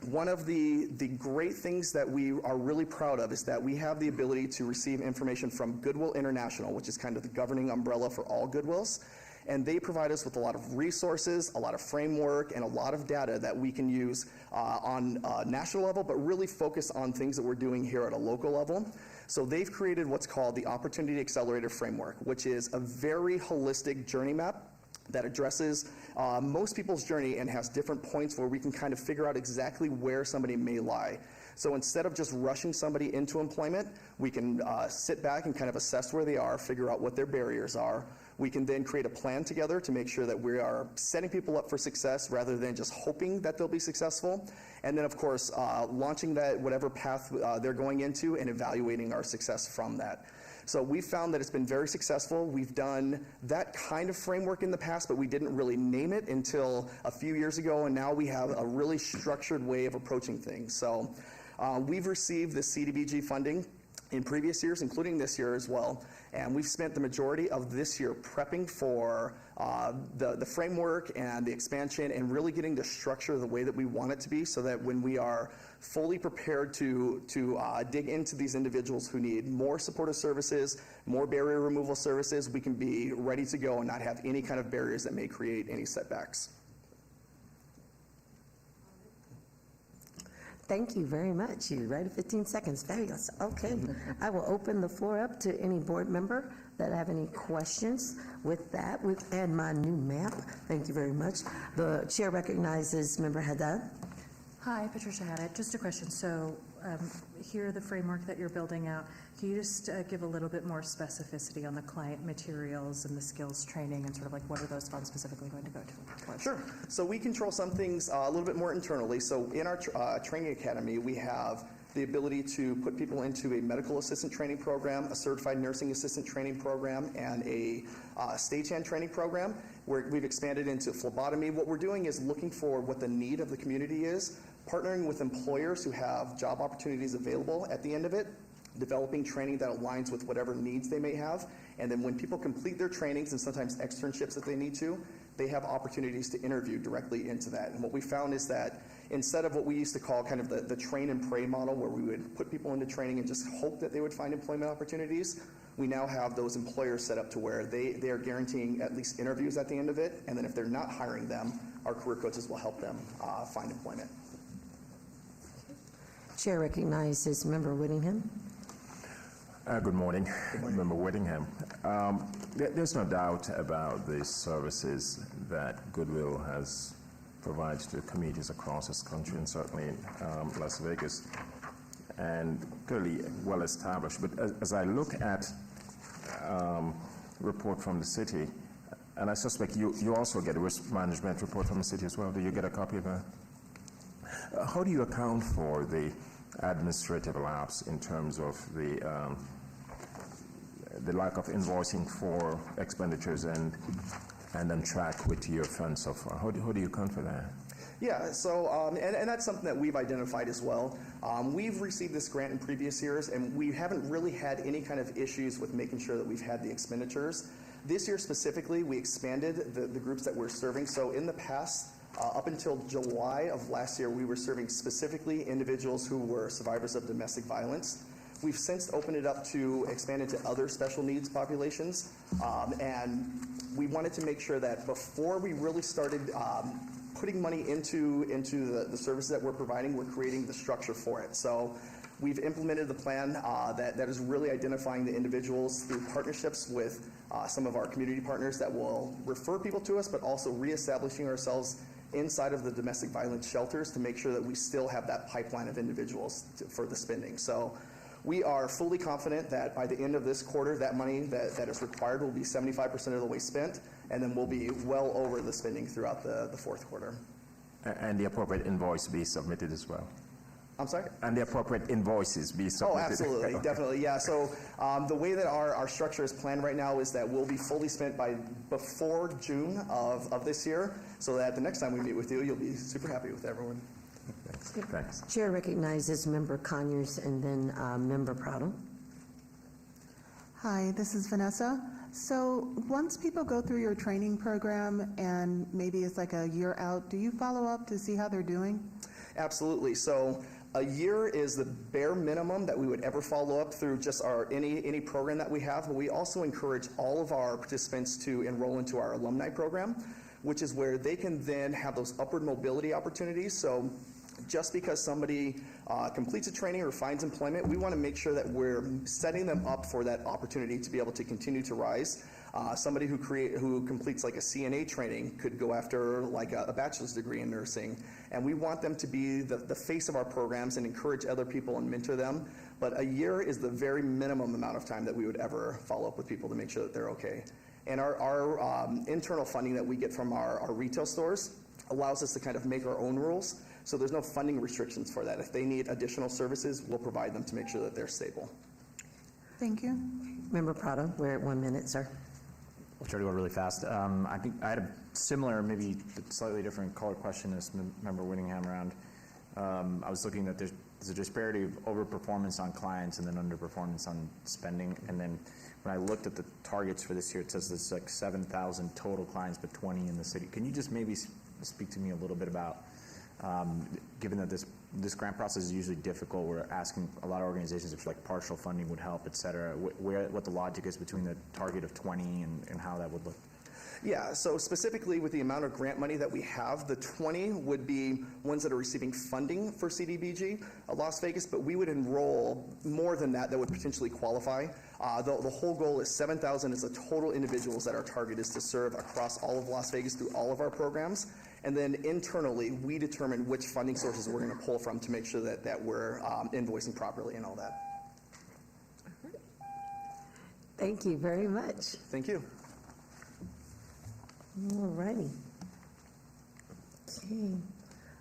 one of the great things that we are really proud of is that we have the ability to receive information from Goodwill International, which is kind of the governing umbrella for all Goodwills. And they provide us with a lot of resources, a lot of framework, and a lot of data that we can use on a national level, but really focus on things that we're doing here at a local level. So they've created what's called the Opportunity Accelerator Framework, which is a very holistic journey map that addresses most people's journey and has different points where we can kind of figure out exactly where somebody may lie. So instead of just rushing somebody into employment, we can sit back and kind of assess where they are, figure out what their barriers are. We can then create a plan together to make sure that we are setting people up for success rather than just hoping that they'll be successful. And then, of course, launching that whatever path they're going into and evaluating our success from that. So we've found that it's been very successful. We've done that kind of framework in the past, but we didn't really name it until a few years ago, and now we have a really structured way of approaching things. So we've received the CDBG funding in previous years, including this year as well, and we've spent the majority of this year prepping for the framework and the expansion and really getting the structure the way that we want it to be, so that when we are fully prepared to dig into these individuals who need more supportive services, more barrier removal services, we can be ready to go and not have any kind of barriers that may create any setbacks. Thank you very much. You right at 15 seconds. Fabulous. Okay. I will open the floor up to any board member that have any questions. With that, and my new map. Thank you very much. The chair recognizes Member Haddad. Hi, Patricia Haddad. Just a question. So here, the framework that you're building out, can you just give a little bit more specificity on the client materials and the skills training and sort of like what are those funds specifically going to go to? Sure. So we control some things a little bit more internally. So in our training academy, we have the ability to put people into a medical assistant training program, a certified nursing assistant training program, and a stagehand training program, where we've expanded into phlebotomy. What we're doing is looking for what the need of the community is, partnering with employers who have job opportunities available at the end of it, developing training that aligns with whatever needs they may have, and then when people complete their trainings and sometimes externships that they need to, they have opportunities to interview directly into that. And what we found is that instead of what we used to call kind of the train and pray model, where we would put people into training and just hope that they would find employment opportunities, we now have those employers set up to where they are guaranteeing at least interviews at the end of it, and then if they're not hiring them, our career coaches will help them find employment. Chair recognizes Member Whittingham. Good morning, Member Whittingham. There's no doubt about the services that Goodwill has provided to communities across this country and certainly Las Vegas, and clearly well established. But as I look at report from the city, and I suspect you also get a risk management report from the city as well. Do you get a copy of that? How do you account for the administrative lapse in terms of the lack of invoicing for expenditures and on track with your funds so far? How do you account for that? Yeah, so, and that's something that we've identified as well. We've received this grant in previous years, and we haven't really had any kind of issues with making sure that we've had the expenditures. This year specifically, we expanded the groups that we're serving. So in the past, up until July of last year, we were serving specifically individuals who were survivors of domestic violence. We've since opened it up to expand into other special needs populations, and we wanted to make sure that before we really started putting money into the services that we're providing, we're creating the structure for it. So we've implemented the plan that is really identifying the individuals through partnerships with some of our community partners that will refer people to us, but also reestablishing ourselves inside of the domestic violence shelters to make sure that we still have that pipeline of individuals for the spending. So we are fully confident that by the end of this quarter, that money that is required will be 75% of the way spent, and then we'll be well over the spending throughout the fourth quarter. And the appropriate invoice be submitted as well? I'm sorry? And the appropriate invoices be submitted? Oh, absolutely, Okay. definitely, yeah. So the way that our structure is planned right now is that we'll be fully spent before June of this year, so that the next time we meet with you, you'll be super happy with everyone. Thanks. Chair recognizes Member Conyers and then Member Prado. Hi, this is Vanessa. So once people go through your training program and maybe it's like a year out, do you follow up to see how they're doing? Absolutely. So a year is the bare minimum that we would ever follow up through just any program that we have, but we also encourage all of our participants to enroll into our alumni program, which is where they can then have those upward mobility opportunities. So just because somebody completes a training or finds employment, we want to make sure that we're setting them up for that opportunity to be able to continue to rise. Somebody who completes like a CNA training could go after like a bachelor's degree in nursing, and we want them to be the face of our programs and encourage other people and mentor them. But a year is the very minimum amount of time that we would ever follow up with people to make sure that they're okay. And our internal funding that we get from our retail stores allows us to kind of make our own rules. So there's no funding restrictions for that. If they need additional services, we'll provide them to make sure that they're stable. Thank you. Member Prado, we're at 1 minute, sir. I'll try to go really fast. I think I had a similar, maybe slightly different color question as Member Whittingham around. I was looking that there's a disparity of overperformance on clients and then underperformance on spending. And then when I looked at the targets for this year, it says there's like 7,000 total clients, but 20 in the city. Can you just maybe speak to me a little bit about, given that this grant process is usually difficult, we're asking a lot of organizations if like partial funding would help, et cetera, what the logic is between the target of 20 and how that would look? Yeah, so specifically with the amount of grant money that we have, the 20 would be ones that are receiving funding for CDBG Las Vegas, but we would enroll more than that would potentially qualify. The whole goal is 7,000 is the total individuals that our target is to serve across all of Las Vegas through all of our programs. And then internally, we determine which funding sources we're going to pull from to make sure that we're invoicing properly and all that. Thank you very much. Thank you. All righty. Okay.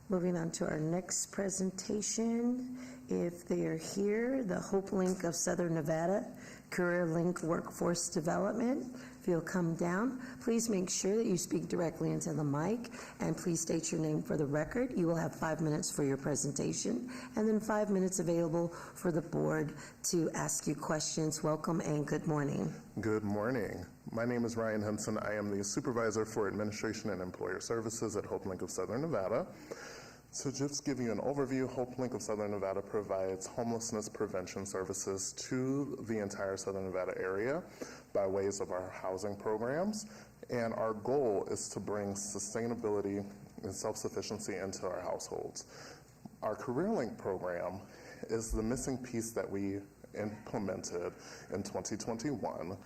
Moving on to our next presentation. If they're here, the Hope Link of Southern Nevada, Career Link Workforce Development. If you'll come down, please make sure that you speak directly into the mic and please state your name for the record. You will have 5 minutes for your presentation and then 5 minutes available for the board to ask you questions. Welcome and good morning. Good morning. My name is Ryan Henson. I am the Supervisor for Administration and Employer Services at Hope Link of Southern Nevada. So just give you an overview, Hope Link of Southern Nevada provides homelessness prevention services to the entire Southern Nevada area by ways of our housing programs. And our goal is to bring sustainability and self-sufficiency into our households. Our Career Link program is the missing piece that we implemented in 2021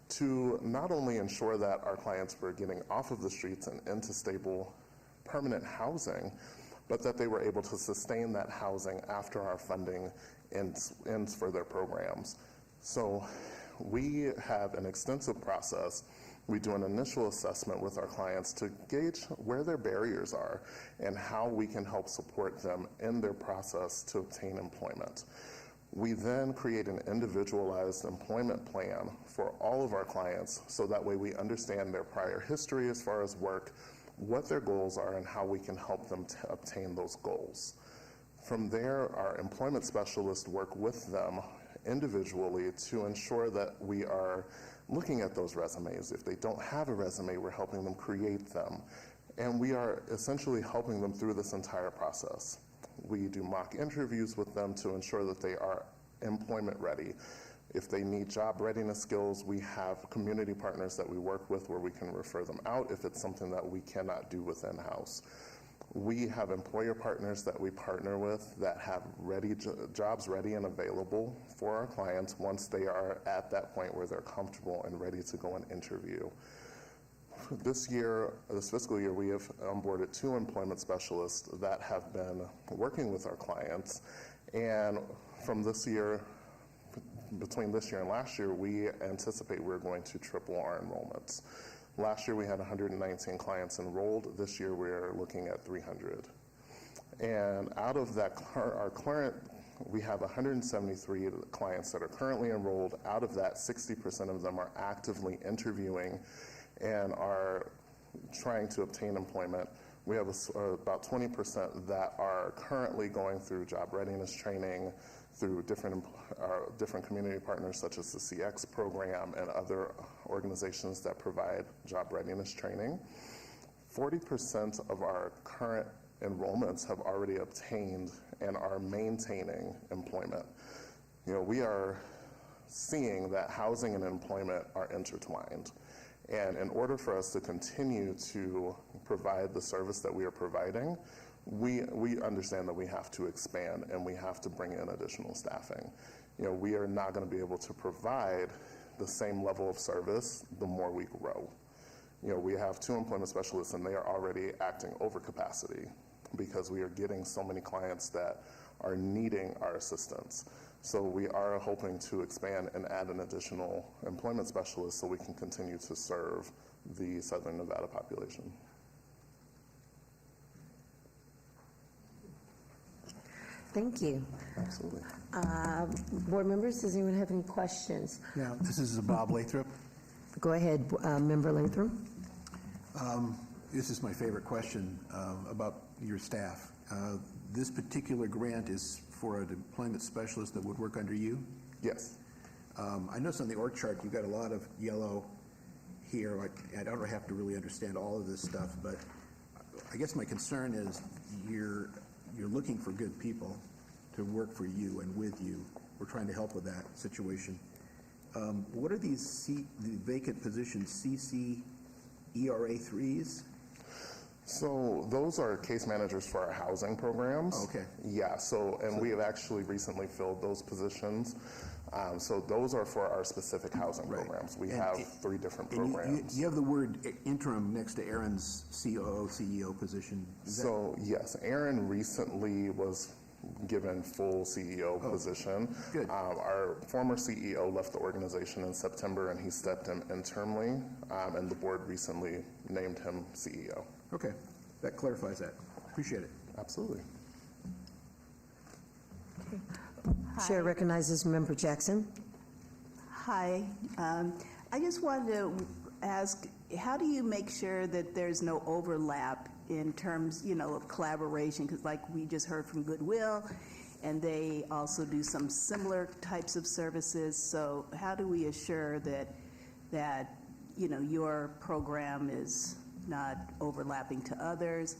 to not only ensure that our clients were getting off of the streets and into stable, permanent housing, but that they were able to sustain that housing after our funding ends for their programs. So we have an extensive process. We do an initial assessment with our clients to gauge where their barriers are and how we can help support them in their process to obtain employment. We then create an individualized employment plan for all of our clients so that way we understand their prior history as far as work, what their goals are, and how we can help them to obtain those goals. From there, our employment specialists work with them individually to ensure that we are looking at those resumes. If they don't have a resume, we're helping them create them. And we are essentially helping them through this entire process. We do mock interviews with them to ensure that they are employment ready. If they need job readiness skills, we have community partners that we work with where we can refer them out if it's something that we cannot do within house. We have employer partners that we partner with that have jobs ready and available for our clients once they are at that point where they're comfortable and ready to go and interview. This fiscal year, we have onboarded 2 employment specialists that have been working with our clients. And from this year, between this year and last year, we anticipate we're going to triple our enrollments. Last year, we had 119 clients enrolled. This year, we're looking at 300. And out of that, we have 173 clients that are currently enrolled. Out of that, 60% of them are actively interviewing and are trying to obtain employment. We have about 20% that are currently going through job readiness training through different community partners such as the CX program and other organizations that provide job readiness training. 40% of our current enrollments have already obtained and are maintaining employment. We are seeing that housing and employment are intertwined. And in order for us to continue to provide the service that we are providing, we understand that we have to expand and we have to bring in additional staffing. We are not going to be able to provide the same level of service the more we grow. We have 2 employment specialists and they are already acting over capacity because we are getting so many clients that are needing our assistance. So we are hoping to expand and add an additional employment specialist so we can continue to serve the Southern Nevada population. Thank you. Absolutely. Board members, does anyone have any questions? Now, this is Bob Lathrop. Go ahead, Member Lathrop. This is my favorite question about your staff. This particular grant is for an employment specialist that would work under you? Yes. I noticed on the org chart you've got a lot of yellow here. I don't have to really understand all of this stuff, but I guess my concern is you're looking for good people to work for you and with you. We're trying to help with that situation. What are the vacant positions, CC ERA 3s? So those are case managers for our housing programs. Okay. Yeah, and we have actually recently filled those positions. So those are for our specific housing programs. We have 3 different programs. You have the word interim next to Aaron's COO, CEO position. Yes, Aaron recently was given full CEO position. Good. Our former CEO left the organization in September and he stepped in internally, and the board recently named him CEO. Okay, that clarifies that. Appreciate it. Absolutely. Okay. Chair recognizes Member Jackson. Hi. I just wanted to ask, how do you make sure that there's no overlap in terms, of collaboration? Because like we just heard from Goodwill, and they also do some similar types of services. So how do we assure that your program is not overlapping to others?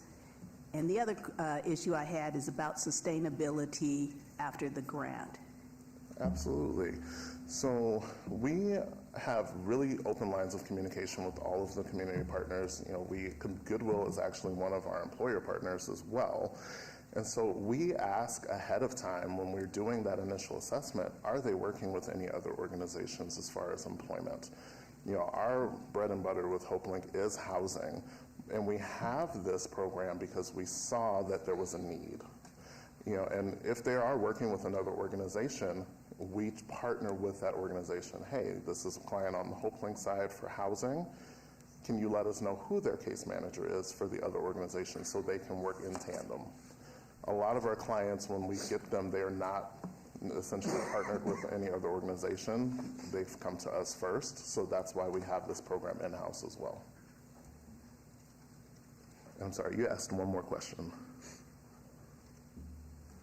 And the other issue I had is about sustainability after the grant. Absolutely. So we have really open lines of communication with all of the community partners. Goodwill is actually one of our employer partners as well. And so we ask ahead of time when we're doing that initial assessment, are they working with any other organizations as far as employment? You know, our bread and butter with HopeLink is housing, and we have this program because we saw that there was a need. You know, and if they are working with another organization, we partner with that organization. Hey, this is a client on the HopeLink side for housing. Can you let us know who their case manager is for the other organization so they can work in tandem? A lot of our clients, when we get them, they are not essentially partnered with any other organization. They've come to us first, so that's why we have this program in-house as well. I'm sorry, you asked one more question.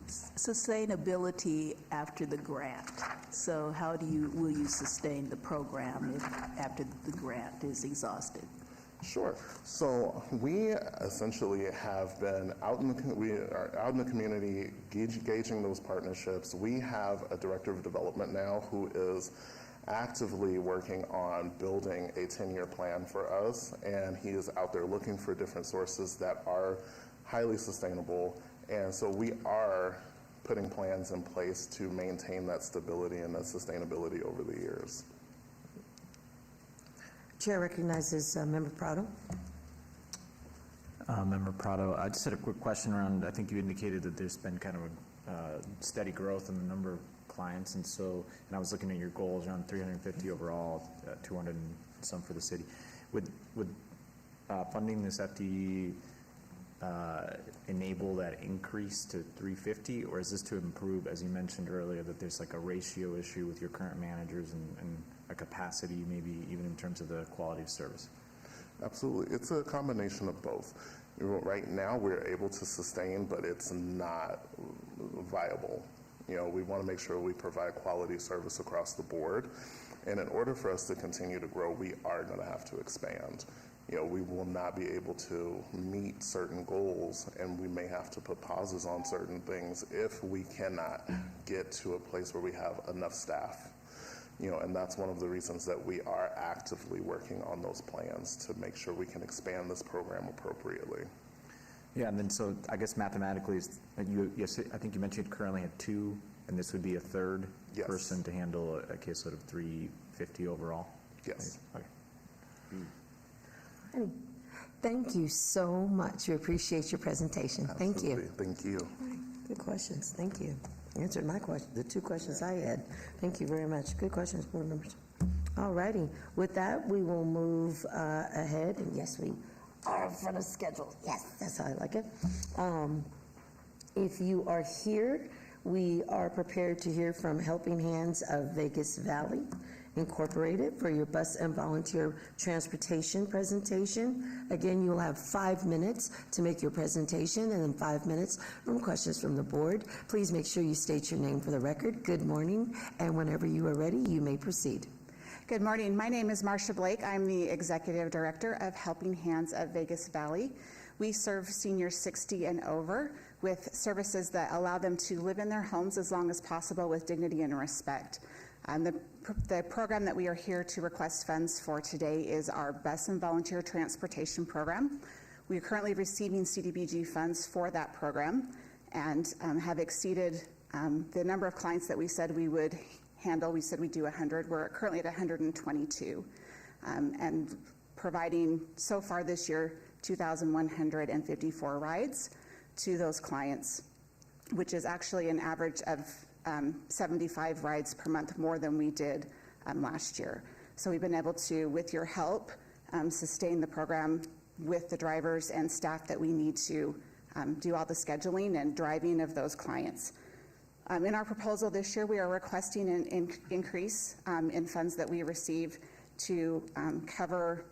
Sustainability after the grant. So how will you sustain the program after the grant is exhausted? Sure. So we essentially have been we are out in the community gauging those partnerships. We have a director of development now who is actively working on building a 10-year plan for us, and he is out there looking for different sources that are highly sustainable. And so we are putting plans in place to maintain that stability and that sustainability over the years. Chair recognizes Member Prado. Member Prado, I just had a quick question around, I think you indicated that there's been kind of a steady growth in the number of clients, and I was looking at your goals around 350 overall, 200 and some for the city. Would funding this FTE enable that increase to 350, or is this to improve, as you mentioned earlier, that there's like a ratio issue with your current managers and a capacity, maybe even in terms of the quality of service? Absolutely. It's a combination of both. Right now, we're able to sustain, but it's not viable. You know, we want to make sure we provide quality service across the board. And in order for us to continue to grow, we are going to have to expand. You know, we will not be able to meet certain goals, and we may have to put pauses on certain things if we cannot get to a place where we have enough staff. You know, and that's one of the reasons that we are actively working on those plans to make sure we can expand this program appropriately. Yeah, and then so I guess mathematically, yes, I think you mentioned currently had 2, and this would be a third person to handle a caseload of 350 overall? Yes. Okay. Thank you so much. We appreciate your presentation. Absolutely. Thank you. Thank you. Good questions. Thank you. Answered my question, the 2 questions I had. Thank you very much. Good questions, board members. All righty. With that, we will move ahead. And yes, we are in front of schedule. Yes, that's how I like it. If you are here, we are prepared to hear from Helping Hands of Vegas Valley Incorporated for your bus and volunteer transportation presentation. Again, you will have 5 minutes to make your presentation and then 5 minutes from questions from the board. Please make sure you state your name for the record. Good morning, and whenever you are ready, you may proceed. Good morning. My name is Marcia Blake. I'm the Executive Director of Helping Hands of Vegas Valley. We serve seniors 60 and over with services that allow them to live in their homes as long as possible with dignity and respect. The program that we are here to request funds for today is our Bus and Volunteer Transportation Program. We are currently receiving CDBG funds for that program and have exceeded the number of clients that we said we would handle. We said we'd do 100. We're currently at 122 and providing so far this year 2,154 rides to those clients, which is actually an average of 75 rides per month more than we did last year. So we've been able to, with your help, sustain the program with the drivers and staff that we need to do all the scheduling and driving of those clients. In our proposal this year, we are requesting an increase in funds that we receive to cover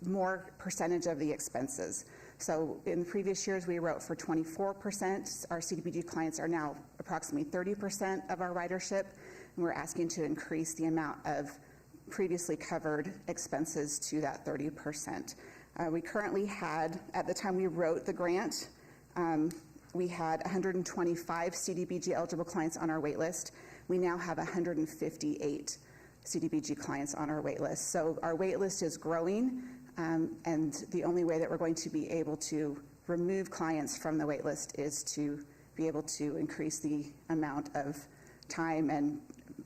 more percentage of the expenses. So in previous years, we wrote for 24%. Our CDBG clients are now approximately 30% of our ridership, and we're asking to increase the amount of previously covered expenses to that 30%. We currently had, at the time we wrote the grant, we had 125 CDBG eligible clients on our wait list. We now have 158 CDBG clients on our wait list. So our wait list is growing, and the only way that we're going to be able to remove clients from the wait list is to be able to increase the amount of time and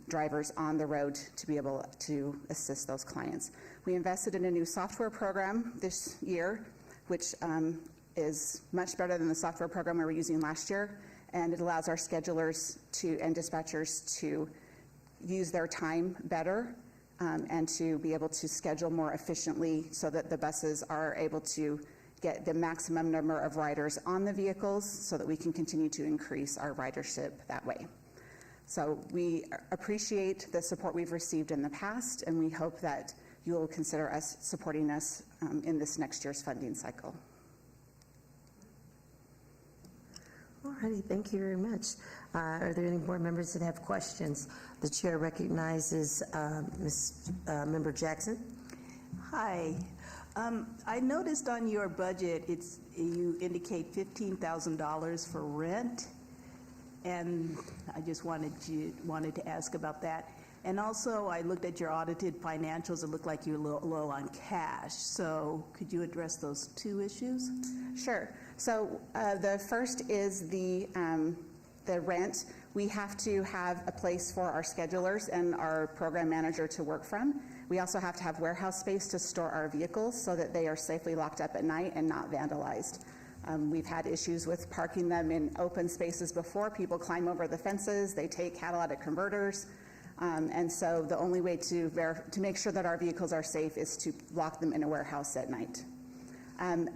drivers on the road to be able to assist those clients. We invested in a new software program this year, which is much better than the software program we were using last year, and it allows our schedulers and dispatchers to use their time better and to be able to schedule more efficiently so that the buses are able to get the maximum number of riders on the vehicles so that we can continue to increase our ridership that way. So we appreciate the support we've received in the past, and we hope that you will consider us supporting us in this next year's funding cycle. All righty, thank you very much. Are there any board members that have questions? The chair recognizes Member Jackson. Hi. I noticed on your budget, you indicate $15,000 for rent, and I just wanted to ask about that. And also, I looked at your audited financials. It looked like you're low on cash. So could you address those two issues? Sure. So the first is the rent. We have to have a place for our schedulers and our program manager to work from. We also have to have warehouse space to store our vehicles so that they are safely locked up at night and not vandalized. We've had issues with parking them in open spaces before. People climb over the fences, they take catalytic converters, and so the only way to make sure that our vehicles are safe is to lock them in a warehouse at night.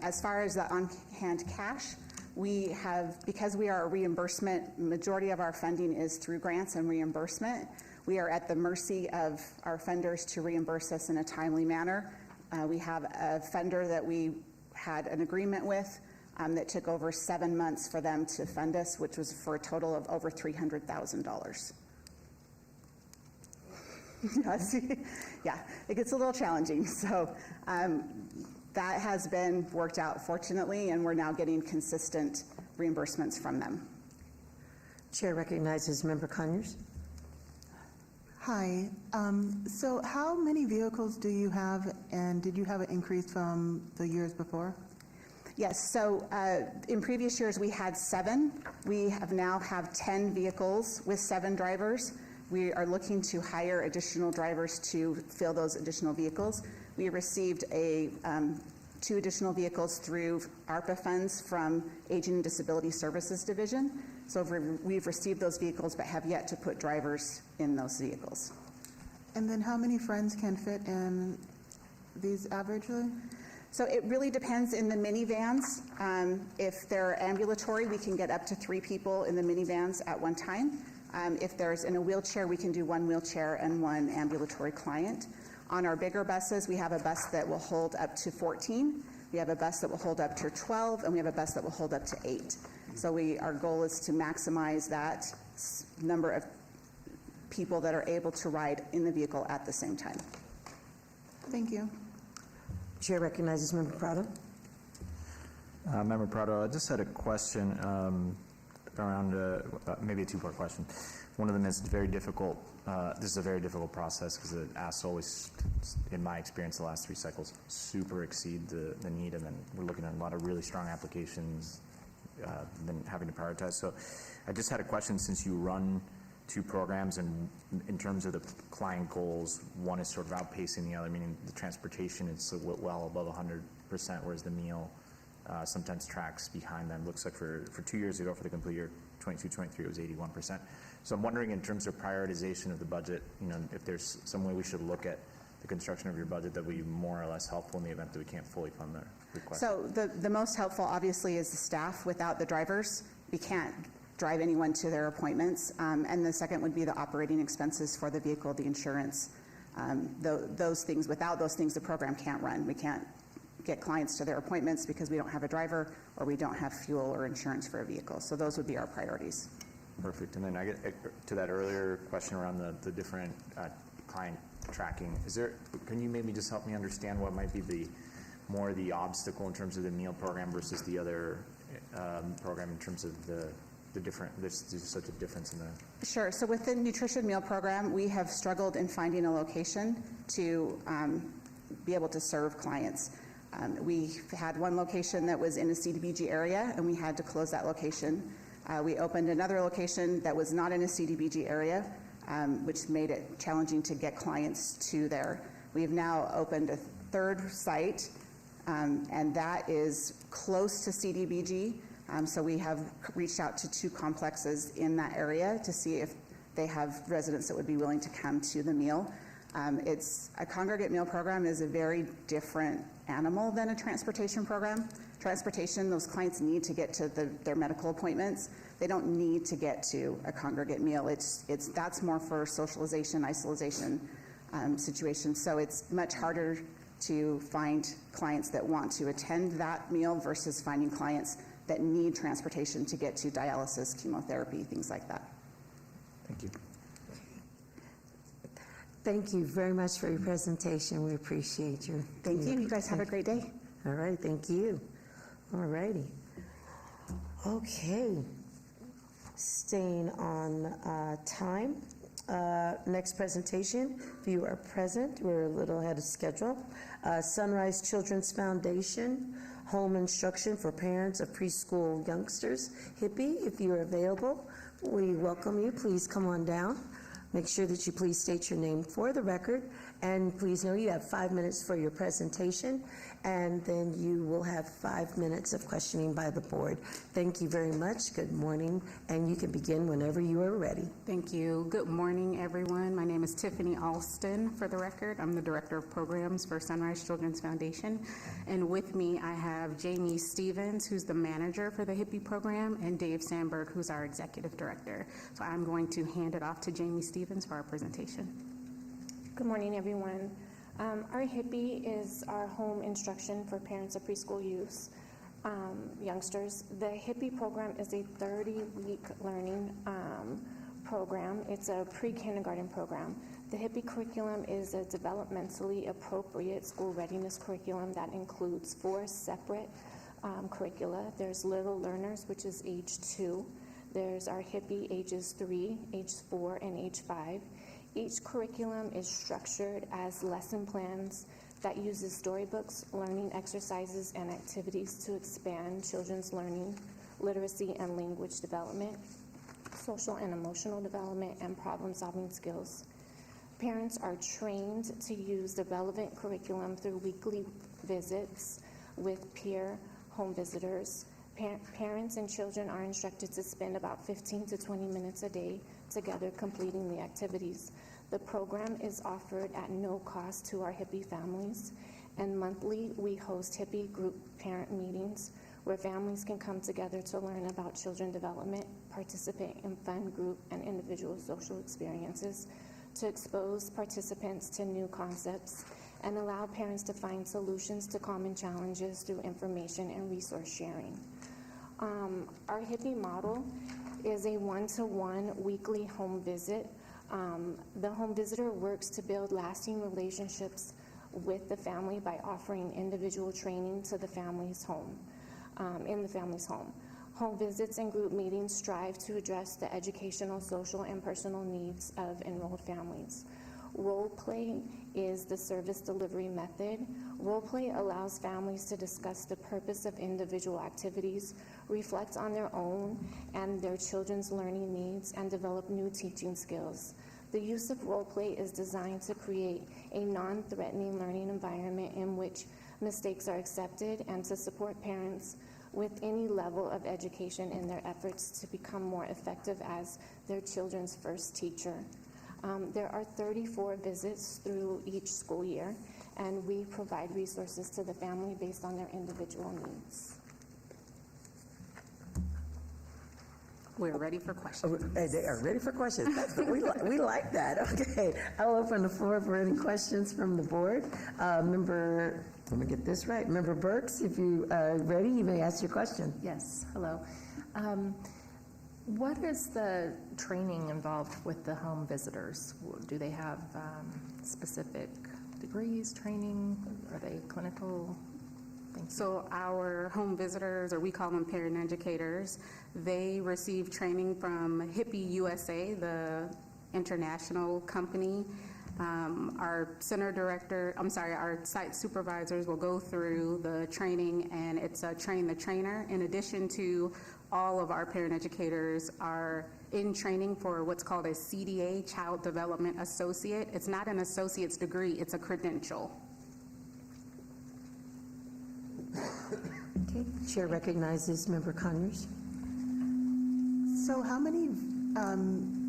As far as the on-hand cash, we have, because we are a reimbursement, majority of our funding is through grants and reimbursement. We are at the mercy of our funders to reimburse us in a timely manner. We have a funder that we had an agreement with that took over 7 months for them to fund us, which was for a total of over $300,000. Yeah, it gets a little challenging. So that has been worked out fortunately, and we're now getting consistent reimbursements from them. Chair recognizes Member Conyers. Hi. So how many vehicles do you have, and did you have an increase from the years before? Yes, so in previous years we had 7. We now have 10 vehicles with 7 drivers. We are looking to hire additional drivers to fill those additional vehicles. We received 2 additional vehicles through ARPA funds from Aging and Disability Services Division. So we've received those vehicles but have yet to put drivers in those vehicles. And then how many friends can fit in these averagely? So it really depends in the minivans. If they're ambulatory, we can get up to 3 people in the minivans at one time. If there's in a wheelchair, we can do 1 wheelchair and 1 ambulatory client. On our bigger buses, we have a bus that will hold up to 14. We have a bus that will hold up to 12, and we have a bus that will hold up to 8. So our goal is to maximize that number of people that are able to ride in the vehicle at the same time. Thank you. Chair recognizes Member Prado. Member Prado, I just had a question around maybe a 2-part question. One of them is very difficult. This is a very difficult process because it asks always, in my experience, the last 3 cycles super exceed the need, and then we're looking at a lot of really strong applications, then having to prioritize. So I just had a question, since you run 2 programs, and in terms of the client goals, one is sort of outpacing the other, meaning the transportation is well above 100%, whereas the meal sometimes tracks behind them. Looks like for 2 years ago, for the complete year 22-23, it was 81%. So I'm wondering, in terms of prioritization of the budget, if there's some way we should look at the construction of your budget that would be more or less helpful in the event that we can't fully fund the request. So the most helpful, obviously, is the staff. Without the drivers, we can't drive anyone to their appointments. And the second would be the operating expenses for the vehicle, the insurance, those things. Without those things, the program can't run. We can't get clients to their appointments because we don't have a driver or we don't have fuel or insurance for a vehicle. So those would be our priorities. Perfect. And then I get to that earlier question around the different client tracking. Can you maybe just help me understand what might be the obstacle in terms of the meal program versus the other program in terms of the different, there's such a difference in the... Sure. So with the nutrition meal program, we have struggled in finding a location to be able to serve clients. We had one location that was in a CDBG area, and we had to close that location. We opened another location that was not in a CDBG area, which made it challenging to get clients to there. We have now opened a third site, and that is close to CDBG. So we have reached out to 2 complexes in that area to see if they have residents that would be willing to come to the meal. It's a congregate meal program is a very different animal than a transportation program. Transportation, those clients need to get to their medical appointments. They don't need to get to a congregate meal. That's more for socialization, isolation situations. So it's much harder to find clients that want to attend that meal versus finding clients that need transportation to get to dialysis, chemotherapy, things like that. Thank you. Thank you very much for your presentation. We appreciate your. Thank you. You guys have a great day. All right. Thank you. All righty. Okay. Staying on time. Next presentation, if you are present, we're a little ahead of schedule. Sunrise Children's Foundation, Home Instruction for Parents of Preschool Youngsters. Hippie, if you're available, we welcome you. Please come on down. Make sure that you please state your name for the record, and please know you have 5 minutes for your presentation, and then you will have 5 minutes of questioning by the board. Thank you very much. Good morning, and you can begin whenever you are ready. Thank you. Good morning, everyone. My name is Tiffany Alston, for the record. I'm the Director of Programs for Sunrise Children's Foundation, and with me I have Jamie Stevens, who's the manager for the Hippie program, and Dave Sandberg, who's our Executive Director. So I'm going to hand it off to Jamie Stevens for our presentation. Good morning, everyone. Our Hippie is our home instruction for parents of preschool youngsters. The Hippie program is a 30-week learning program. It's a pre-kindergarten program. The Hippie curriculum is a developmentally appropriate school readiness curriculum that includes 4 separate curricula. There's Little Learners, which is age 2. There's our Hippie ages 3, age 4, and age 5. Each curriculum is structured as lesson plans that uses storybooks, learning exercises, and activities to expand children's learning, literacy and language development, social and emotional development, and problem-solving skills. Parents are trained to use the relevant curriculum through weekly visits with peer home visitors. Parents and children are instructed to spend about 15 to 20 minutes a day together completing the activities. The program is offered at no cost to our Hippie families, and monthly we host Hippie group parent meetings where families can come together to learn about children development, participate in fun group and individual social experiences, to expose participants to new concepts, and allow parents to find solutions to common challenges through information and resource sharing. Our Hippie model is a one-to-one weekly home visit. The home visitor works to build lasting relationships with the family by offering individual training to the family's home, in the family's home. Home visits and group meetings strive to address the educational, social, and personal needs of enrolled families. Role play is the service delivery method. Role play allows families to discuss the purpose of individual activities, reflect on their own and their children's learning needs, and develop new teaching skills. The use of role play is designed to create a non-threatening learning environment in which mistakes are accepted and to support parents with any level of education in their efforts to become more effective as their children's first teacher. There are 34 visits through each school year, and we provide resources to the family based on their individual needs. We're ready for questions. They are ready for questions. We like that. Okay, I'll open the floor for any questions from the board. Member, let me get this right. Member Burks, if you are ready, you may ask your question. Yes, hello. What is the training involved with the home visitors? Do they have specific degrees, training? Are they clinical? So our home visitors, or we call them parent educators, they receive training from Hippie USA, the international company. Our our site supervisors will go through the training, and it's a train the trainer. In addition to all of our parent educators are in training for what's called a CDA, Child Development Associate. It's not an associate's degree, it's a credential. Okay, Chair recognizes Member Conyers. So how many,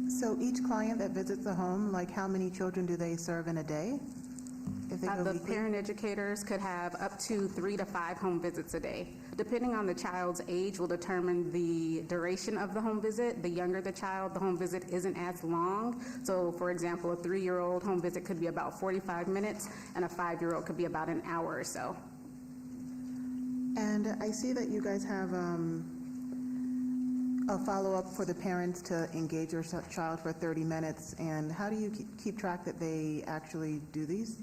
so each client that visits the home, like how many children do they serve in a day? If they go The weekly? parent educators could have up to 3 to 5 home visits a day. Depending on the child's age will determine the duration of the home visit. The younger the child, the home visit isn't as long. So for example, a 3-year-old home visit could be about 45 minutes, and a 5-year-old could be about an hour or so. And I see that you guys have a follow-up for the parents to engage their child for 30 minutes. And how do you keep track that they actually do these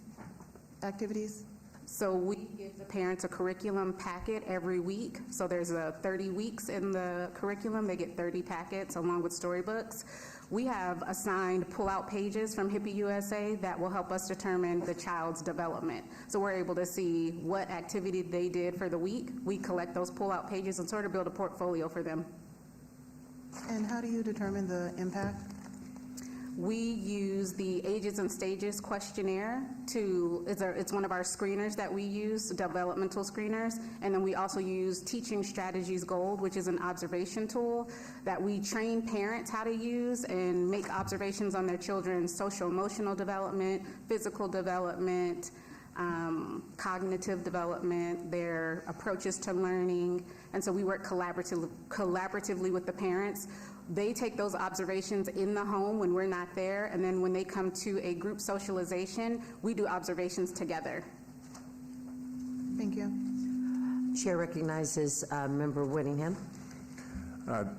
activities? So we give the parents a curriculum packet every week. So there's 30 weeks in the curriculum. They get 30 packets along with storybooks. We have assigned pull-out pages from Hippie USA that will help us determine the child's development. So we're able to see what activity they did for the week. We collect those pull-out pages and sort of build a portfolio for them. And how do you determine the impact? We use the Ages and Stages questionnaire it's one of our screeners that we use, developmental screeners, and then we also use Teaching Strategies Gold, which is an observation tool that we train parents how to use and make observations on their children's social emotional development, physical development, cognitive development, their approaches to learning, and so we work collaboratively with the parents. They take those observations in the home when we're not there, and then when they come to a group socialization, we do observations together. Thank you. Chair recognizes Member Whittingham.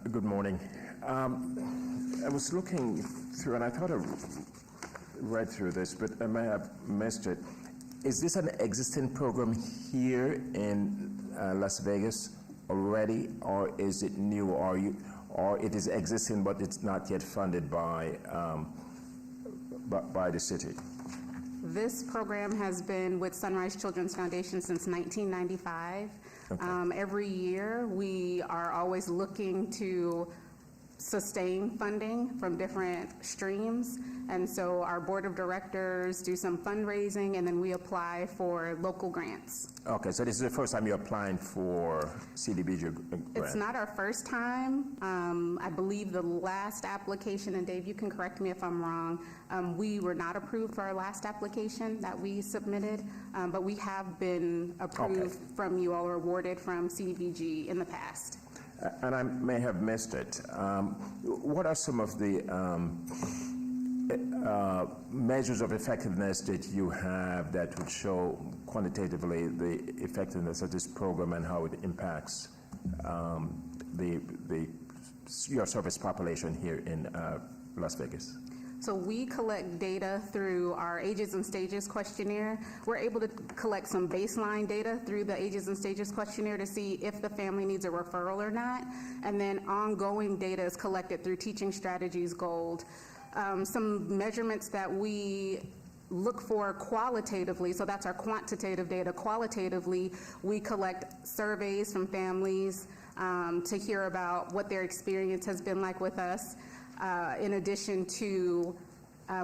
Good morning. I was looking through, and I thought I read through this, but I may have missed it. Is this an existing program here in Las Vegas already, or is it new? Or it is existing, but it's not yet funded by the city? This program has been with Sunrise Children's Foundation since 1995. Okay. Every year, we are always looking to sustain funding from different streams. And so our board of directors do some fundraising, and then we apply for local grants. Okay, so this is the first time you're applying for CDBG grant? It's not our first time. I believe the last application, and Dave, you can correct me if I'm wrong, we were not approved for our last application that we submitted, but we have been approved from you all, or awarded from CDBG in the past. And I may have missed it. What are some of the measures of effectiveness that you have that would show quantitatively the effectiveness of this program and how it impacts your service population here in Las Vegas? So we collect data through our Ages and Stages questionnaire. We're able to collect some baseline data through the Ages and Stages questionnaire to see if the family needs a referral or not. And then ongoing data is collected through Teaching Strategies Gold. Some measurements that we look for qualitatively, so that's our quantitative data. Qualitatively, we collect surveys from families to hear about what their experience has been like with us. In addition to,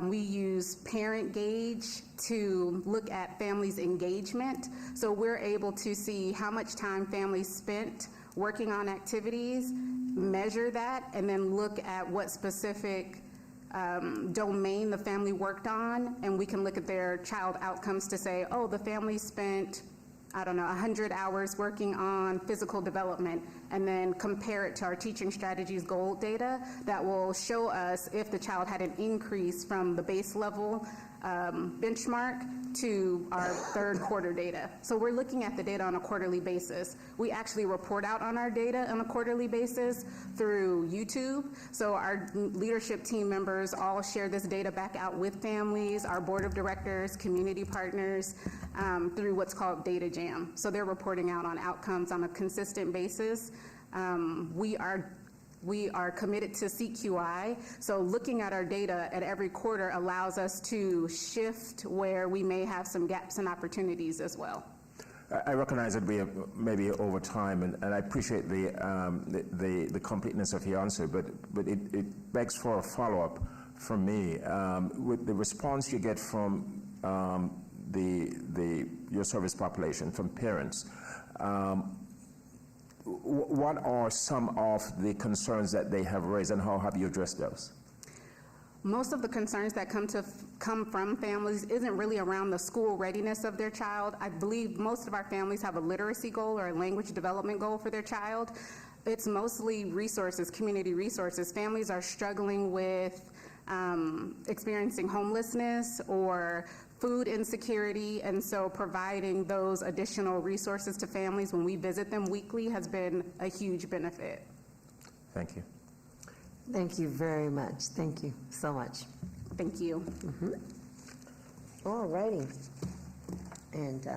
we use Parent Gauge to look at families' engagement. So we're able to see how much time families spent working on activities, measure that, and then look at what specific domain the family worked on, and we can look at their child outcomes to say, oh, the family spent, 100 hours working on physical development, and then compare it to our Teaching Strategies Gold data that will show us if the child had an increase from the base level benchmark to our third quarter data. So we're looking at the data on a quarterly basis. We actually report out on our data on a quarterly basis through YouTube. So our leadership team members all share this data back out with families, our board of directors, community partners, through what's called Data Jam. So they're reporting out on outcomes on a consistent basis. We are We are committed to CQI, so looking at our data at every quarter allows us to shift where we may have some gaps and opportunities as well. I recognize that we have maybe over time, and I appreciate the completeness of your answer, but it begs for a follow-up from me. With the response you get from your service population, from parents, what are some of the concerns that they have raised, and how have you addressed those? Most of the concerns that come from families isn't really around the school readiness of their child. I believe most of our families have a literacy goal or a language development goal for their child. It's mostly resources, community resources. Families are struggling with experiencing homelessness or food insecurity, and so providing those additional resources to families when we visit them weekly has been a huge benefit. Thank you. Thank you very much. Thank you so much. Thank you. All righty. And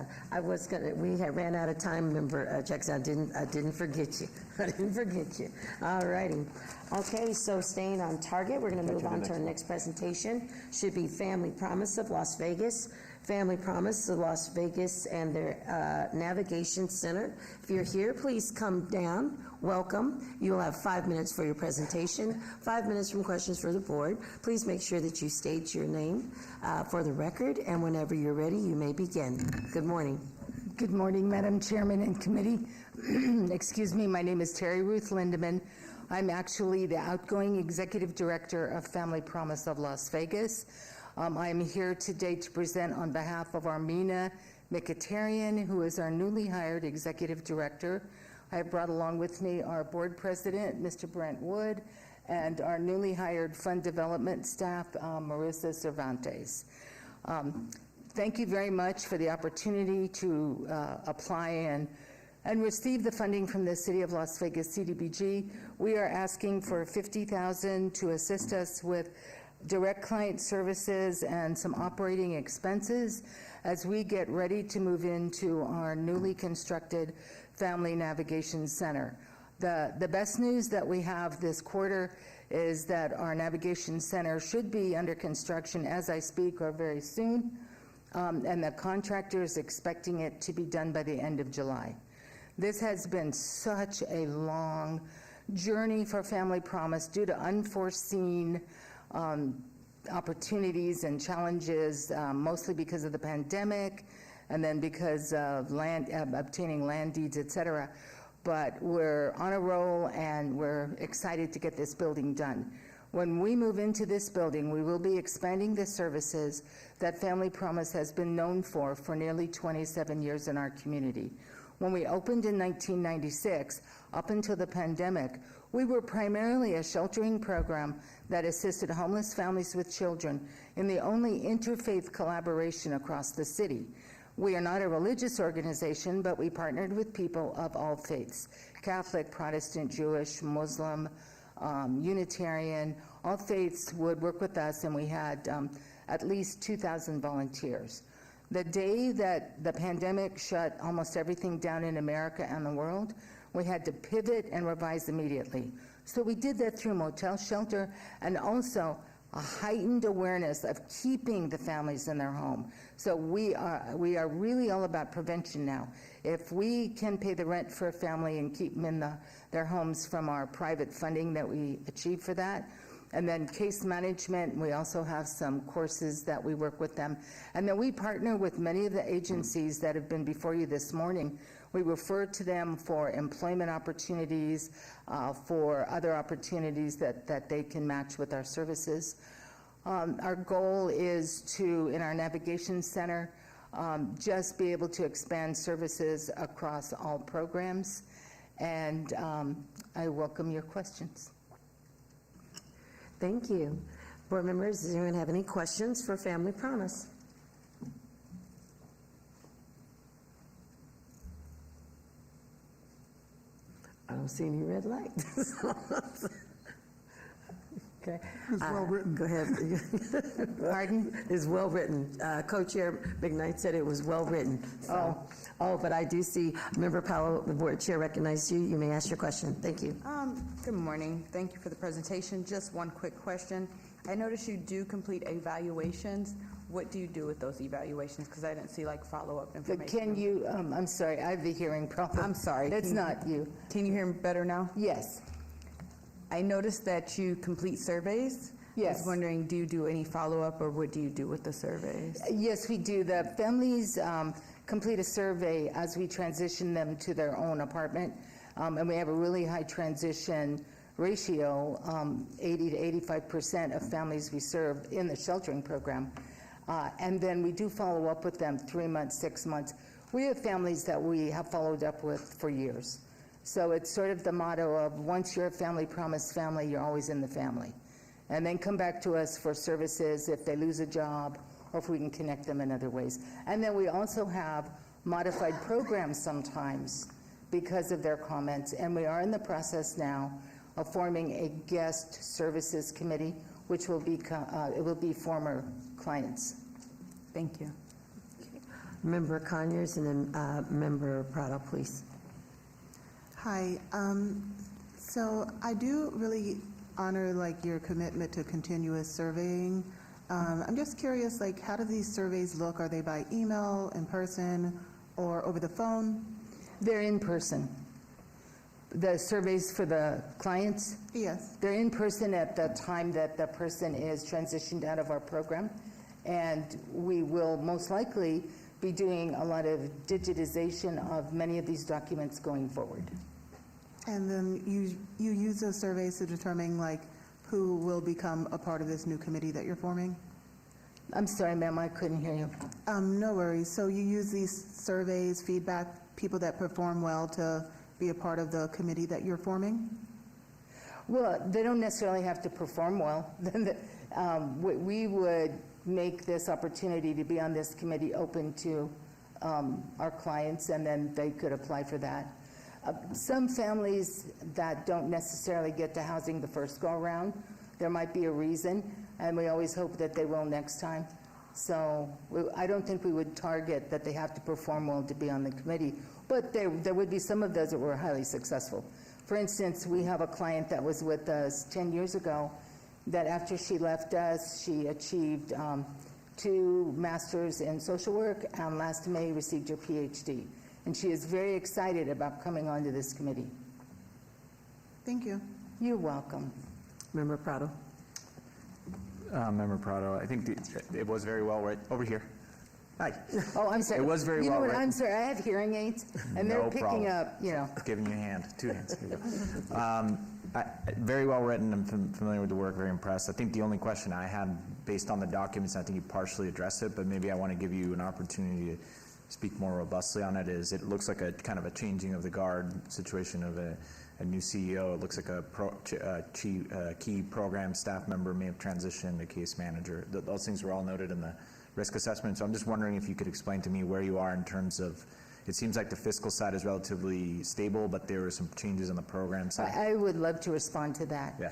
we had ran out of time, Member Jackson. I didn't forget you. I didn't forget you. All righty. Okay, so staying on target, we're going to move on to our next presentation. Should be Family Promise of Las Vegas. Family Promise of Las Vegas and their Navigation Center. If you're here, please come down. Welcome. You will have 5 minutes for your presentation, 5 minutes from questions for the board. Please make sure that you state your name for the record, and whenever you're ready, you may begin. Good morning. Good morning, Madam Chairman and committee. Excuse me, my name is Terry Ruth Lindeman. I'm actually the outgoing Executive Director of Family Promise of Las Vegas. I am here today to present on behalf of Armina Mkhitaryan, who is our newly hired Executive Director. I have brought along with me our Board President, Mr. Brent Wood, and our newly hired Fund Development staff, Marissa Cervantes. Thank you very much for the opportunity to apply and receive the funding from the City of Las Vegas CDBG. We are asking for $50,000 to assist us with direct client services and some operating expenses as we get ready to move into our newly constructed Family Navigation Center. The best news that we have this quarter is that our Navigation Center should be under construction as I speak or very soon, and the contractor is expecting it to be done by the end of July. This has been such a long journey for Family Promise due to unforeseen opportunities and challenges, mostly because of the pandemic and then because of obtaining land deeds, et cetera. But we're on a roll and we're excited to get this building done. When we move into this building, we will be expanding the services that Family Promise has been known for nearly 27 years in our community. When we opened in 1996, up until the pandemic, we were primarily a sheltering program that assisted homeless families with children in the only interfaith collaboration across the city. We are not a religious organization, but we partnered with people of all faiths, Catholic, Protestant, Jewish, Muslim, Unitarian. All faiths would work with us, and we had at least 2,000 volunteers. The day that the pandemic shut almost everything down in America and the world, we had to pivot and revise immediately. So we did that through motel shelter and also a heightened awareness of keeping the families in their home. So we are really all about prevention now. If we can pay the rent for a family and keep them in their homes from our private funding that we achieve for that, and then case management, we also have some courses that we work with them. And then we partner with many of the agencies that have been before you this morning. We refer to them for employment opportunities, for other opportunities that they can match with our services. Our goal is to, in our Navigation Center, just be able to expand services across all programs. And I welcome your questions. Thank you. Board members, does anyone have any questions for Family Promise? I don't see any red lights. Okay. It's well written. Go ahead. Pardon? It's well written. Co-Chair McKnight said it was well written. So. Oh, but I do see Member Powell, the Board Chair, recognized you. You may ask your question. Thank you. Good morning. Thank you for the presentation. Just one quick question. I noticed you do complete evaluations. What do you do with those evaluations? Because I didn't see like follow-up information. Can you, I'm sorry, I have the hearing problem. I'm sorry. That's not you. Can you hear me better now? Yes. I noticed that you complete surveys. Yes. I was wondering, do you do any follow-up, or what do you do with the surveys? Yes, we do. The families complete a survey as we transition them to their own apartment, and we have a really high transition ratio, 80 to 85% of families we serve in the sheltering program. And then we do follow up with them 3 months, 6 months. We have families that we have followed up with for years. So it's sort of the motto of once you're a family promise family, you're always in the family. And then come back to us for services if they lose a job or if we can connect them in other ways. And then we also have modified programs sometimes because of their comments. And we are in the process now of forming a guest services committee, which will be, it will be former clients. Thank you. Member Conyers and then Member Prado, please. Hi. So I do really honor like your commitment to continuous surveying. I'm just curious, like, how do these surveys look? Are they by email, in person, or over the phone? They're in person. The surveys for the clients? Yes. They're in person at the time that the person is transitioned out of our program. And we will most likely be doing a lot of digitization of many of these documents going forward. And then you use those surveys to determine like who will become a part of this new committee that you're forming? I'm sorry, ma'am, I couldn't hear you. No worries. So you use these surveys, feedback, people that perform well to be a part of the committee that you're forming? Well, they don't necessarily have to perform well. We would make this opportunity to be on this committee open to our clients, and then they could apply for that. Some families that don't necessarily get to housing the first go-around, there might be a reason, and we always hope that they will next time. So I don't think we would target that they have to perform well to be on the committee, but there would be some of those that were highly successful. For instance, we have a client that was with us 10 years ago that after she left us, she achieved 2 masters in social work, and last May received her PhD. And she is very excited about coming onto this committee. Thank you. You're welcome. Member Prado. Member Prado, I think it was very well written. Over here. Hi. Oh, I'm sorry. It was very you well know what, written. I'm sorry, I have hearing aids, and they're No picking problem. up, you know. Giving you a hand, 2 hands. Here you go. Very well written. I'm familiar with the work, very impressed. I think the only question I had, based on the documents, I think you partially addressed it, but maybe I want to give you an opportunity to speak more robustly on it, is it looks like a kind of a changing of the guard situation of a new CEO. It looks like a key program staff member may have transitioned to case manager. Those things were all noted in the risk assessment. So I'm just wondering if you could explain to me where you are in terms of, it seems like the fiscal side is relatively stable, but there are some changes on the program side. I would love to respond to that. Yeah.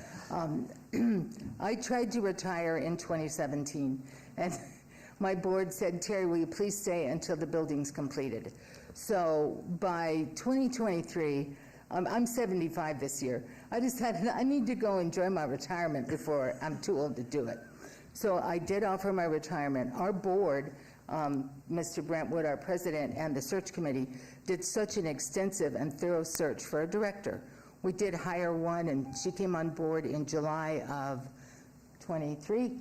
I tried to retire in 2017, and my board said, Terry, will you please stay until the building's completed? So by 2023, I'm 75 this year. I decided I need to go enjoy my retirement before I'm too old to do it. So I did offer my retirement. Our board, Mr. Brentwood, our president, and the search committee did such an extensive and thorough search for a director. We did hire one, and she came on board in July of 23.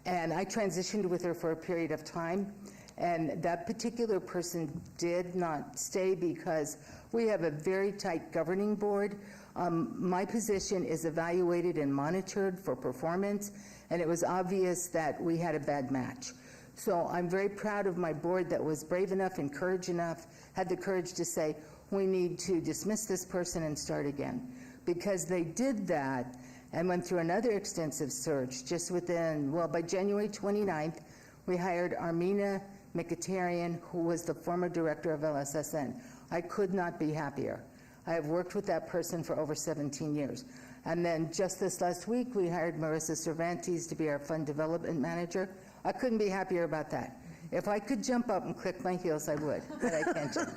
And I transitioned with her for a period of time, and that particular person did not stay because we have a very tight governing board. My position is evaluated and monitored for performance, and it was obvious that we had a bad match. So I'm very proud of my board that was brave enough and courage enough, had the courage to say, we need to dismiss this person and start again. Because they did that and went through another extensive search just within, well, by January 29th, we hired Armina Mkhitaryan, who was the former director of LSSN. I could not be happier. I have worked with that person for over 17 years. And then just this last week, we hired Marissa Cervantes to be our fund development manager. I couldn't be happier about that. If I could jump up and click my heels, I would, but I can't jump.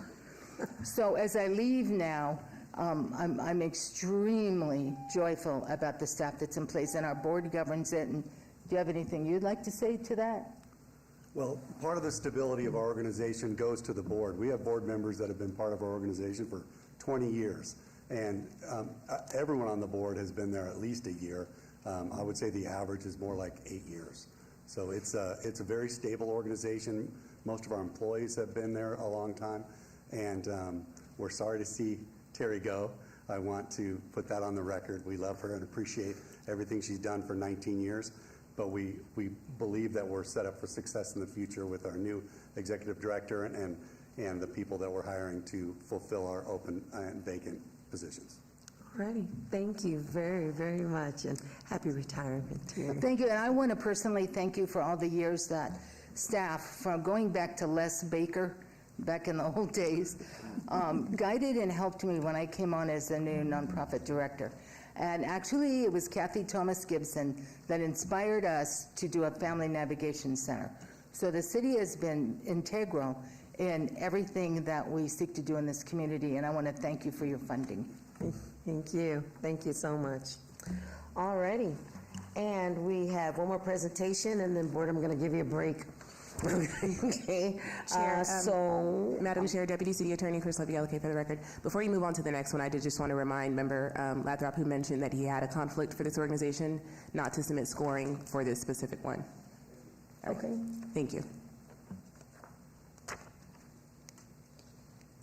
So as I leave now, I'm extremely joyful about the staff that's in place, and our board governs it. And do you have anything you'd like to say to that? Well, part of the stability of our organization goes to the board. We have board members that have been part of our organization for 20 years, and everyone on the board has been there at least a year. I would say the average is more like 8 years. So it's a very stable organization. Most of our employees have been there a long time, and we're sorry to see Terry go. I want to put that on the record. We love her and appreciate everything she's done for 19 years. But we believe that we're set up for success in the future with our new executive director and the people that we're hiring to fulfill our open and vacant positions. Alrighty, thank you very, very much, and happy retirement to you. Thank you, and I want to personally thank you for all the years that staff, from going back to Les Baker, back in the old days, guided and helped me when I came on as the new nonprofit director. And actually, it was Kathy Thomas Gibson that inspired us to do a family navigation center. So the city has been integral in everything that we seek to do in this community, and I want to thank you for your funding. Thank you. Thank you so much. All righty. And we have one more presentation, and then, board, I'm going to give you a break. Okay. Chair, Madam Chair, Deputy City Attorney Chris Levy, LK for the record. Before you move on to the next one, I did just want to remind Member Lathrop, who mentioned that he had a conflict for this organization, not to submit scoring for this specific one. Okay. Thank you.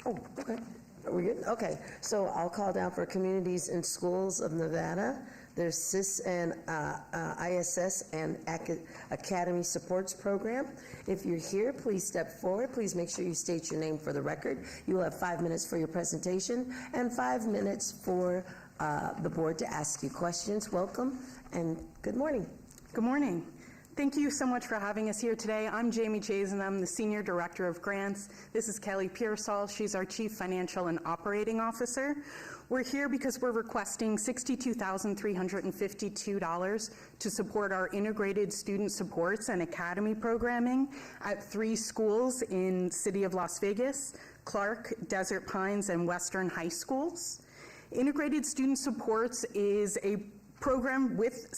Oh, okay. Are we good? Okay. So I'll call down for Communities and Schools of Nevada. There's CIS and ISS and Academy Supports Program. If you're here, please step forward. Please make sure you state your name for the record. You will have 5 minutes for your presentation and 5 minutes for the board to ask you questions. Welcome and good morning. Good morning. Thank you so much for having us here today. I'm Jamie Chazen. I'm the Senior Director of Grants. This is Kelly Pearsall. She's our Chief Financial and Operating Officer. We're here because we're requesting $62,352 to support our integrated student supports and academy programming at 3 schools in City of Las Vegas, Clark, Desert Pines, and Western High Schools. Integrated Student Supports is a program with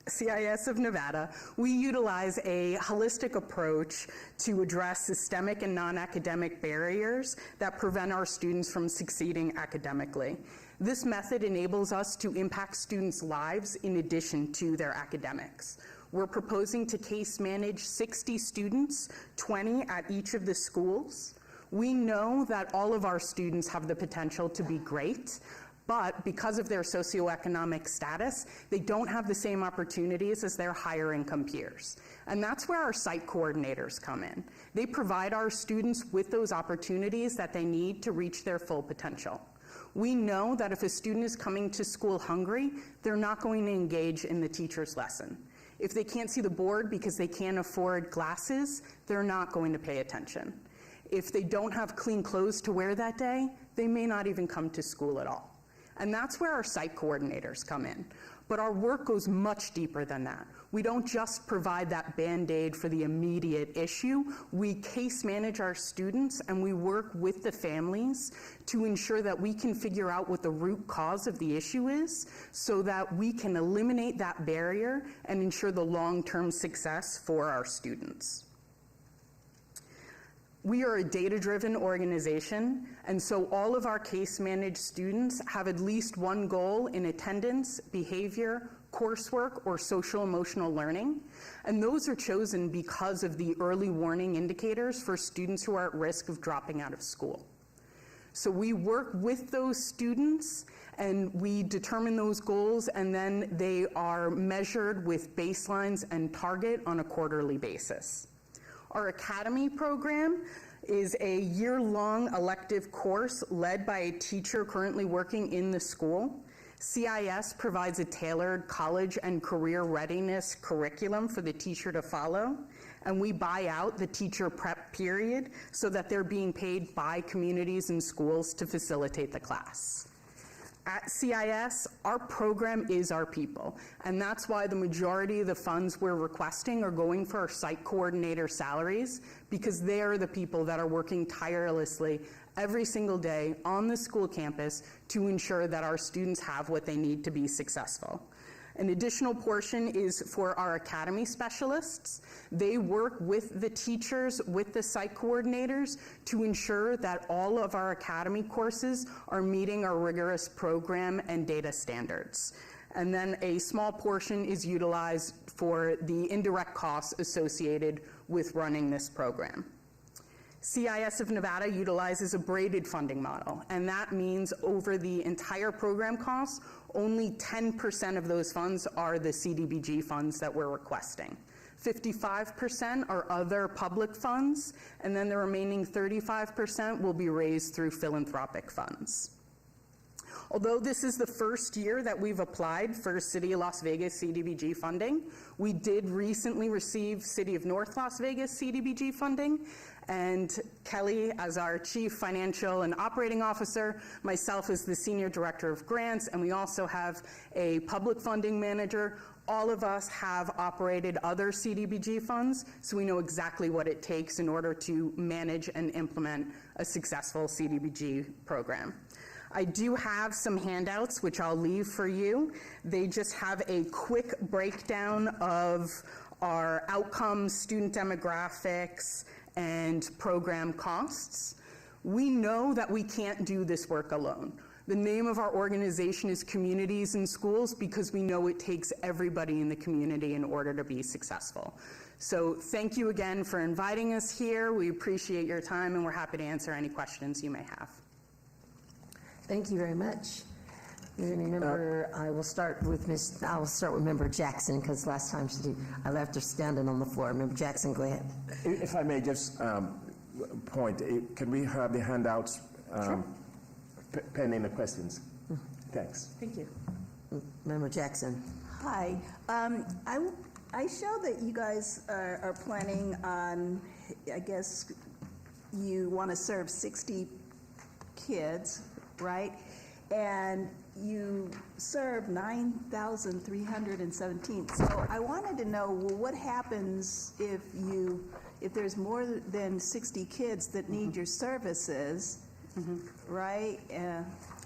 CIS of Nevada. We utilize a holistic approach to address systemic and non-academic barriers that prevent our students from succeeding academically. This method enables us to impact students' lives in addition to their academics. We're proposing to case manage 60 students, 20 at each of the schools. We know that all of our students have the potential to be great, but because of their socioeconomic status, they don't have the same opportunities as their higher income peers. And that's where our site coordinators come in. They provide our students with those opportunities that they need to reach their full potential. We know that if a student is coming to school hungry, they're not going to engage in the teacher's lesson. If they can't see the board because they can't afford glasses, they're not going to pay attention. If they don't have clean clothes to wear that day, they may not even come to school at all. And that's where our site coordinators come in. But our work goes much deeper than that. We don't just provide that Band-Aid for the immediate issue. We case manage our students and we work with the families to ensure that we can figure out what the root cause of the issue is so that we can eliminate that barrier and ensure the long-term success for our students. We are a data-driven organization, and so all of our case-managed students have at least one goal in attendance, behavior, coursework, or social-emotional learning, and those are chosen because of the early warning indicators for students who are at risk of dropping out of school. So we work with those students, and we determine those goals, and then they are measured with baselines and target on a quarterly basis. Our Academy program is a year-long elective course led by a teacher currently working in the school. CIS provides a tailored college and career readiness curriculum for the teacher to follow, and we buy out the teacher prep period so that they're being paid by communities and schools to facilitate the class. At CIS, our program is our people, and that's why the majority of the funds we're requesting are going for our site coordinator salaries, because they're the people that are working tirelessly every single day on the school campus to ensure that our students have what they need to be successful. An additional portion is for our academy specialists. They work with the teachers, with the site coordinators, to ensure that all of our academy courses are meeting our rigorous program and data standards. And then a small portion is utilized for the indirect costs associated with running this program. CIS of Nevada utilizes a braided funding model, and that means over the entire program costs, only 10% of those funds are the CDBG funds that we're requesting. 55% are other public funds, and then the remaining 35% will be raised through philanthropic funds. Although this is the first year that we've applied for City of Las Vegas CDBG funding, we did recently receive City of North Las Vegas CDBG funding, and Kelly, as our Chief Financial and Operating Officer, myself as the Senior Director of Grants, and we also have a Public Funding Manager. All of us have operated other CDBG funds, so we know exactly what it takes in order to manage and implement a successful CDBG program. I do have some handouts, which I'll leave for you. They just have a quick breakdown of our outcomes, student demographics, and program costs. We know that we can't do this work alone. The name of our organization is Communities in Schools because we know it takes everybody in the community in order to be successful. So thank you again for inviting us here. We appreciate your time, and we're happy to answer any questions you may have. Thank you very much. Member, I will start with Member Jackson, because last time I left her standing on the floor. Member Jackson, go ahead. If I may just point, can we have the handouts pending the questions? Thanks. Thank you. Member Jackson. Hi. I show that you guys are planning on, I guess, you want to serve 60 kids, right? And you serve 9,317. So I wanted to know, well, what happens if there's more than 60 kids that need your services, right?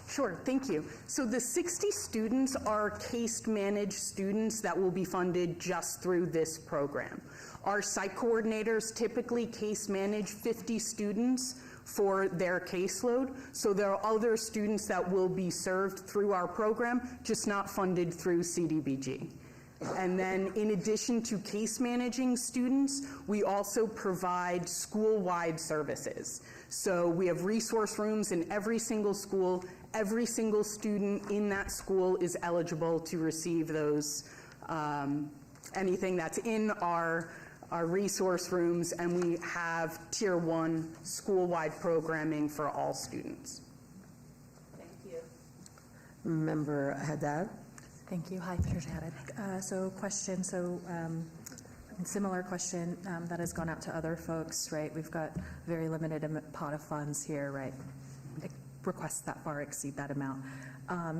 Sure, thank you. So the 60 students are case-managed students that will be funded just through this program. Our site coordinators typically case-manage 50 students for their caseload, so there are other students that will be served through our program, just not funded through CDBG. And then in addition to case managing students, we also provide school-wide services. So we have resource rooms in every single school. Every single student in that school is eligible to receive those, anything that's in our resource rooms, and we have Tier 1 school-wide programming for all students. Thank you. Member Haddad. Thank you. Hi, Patricia Haddad. Similar question that has gone out to other folks, right? We've got very limited pot of funds here, right? Requests that far exceed that amount.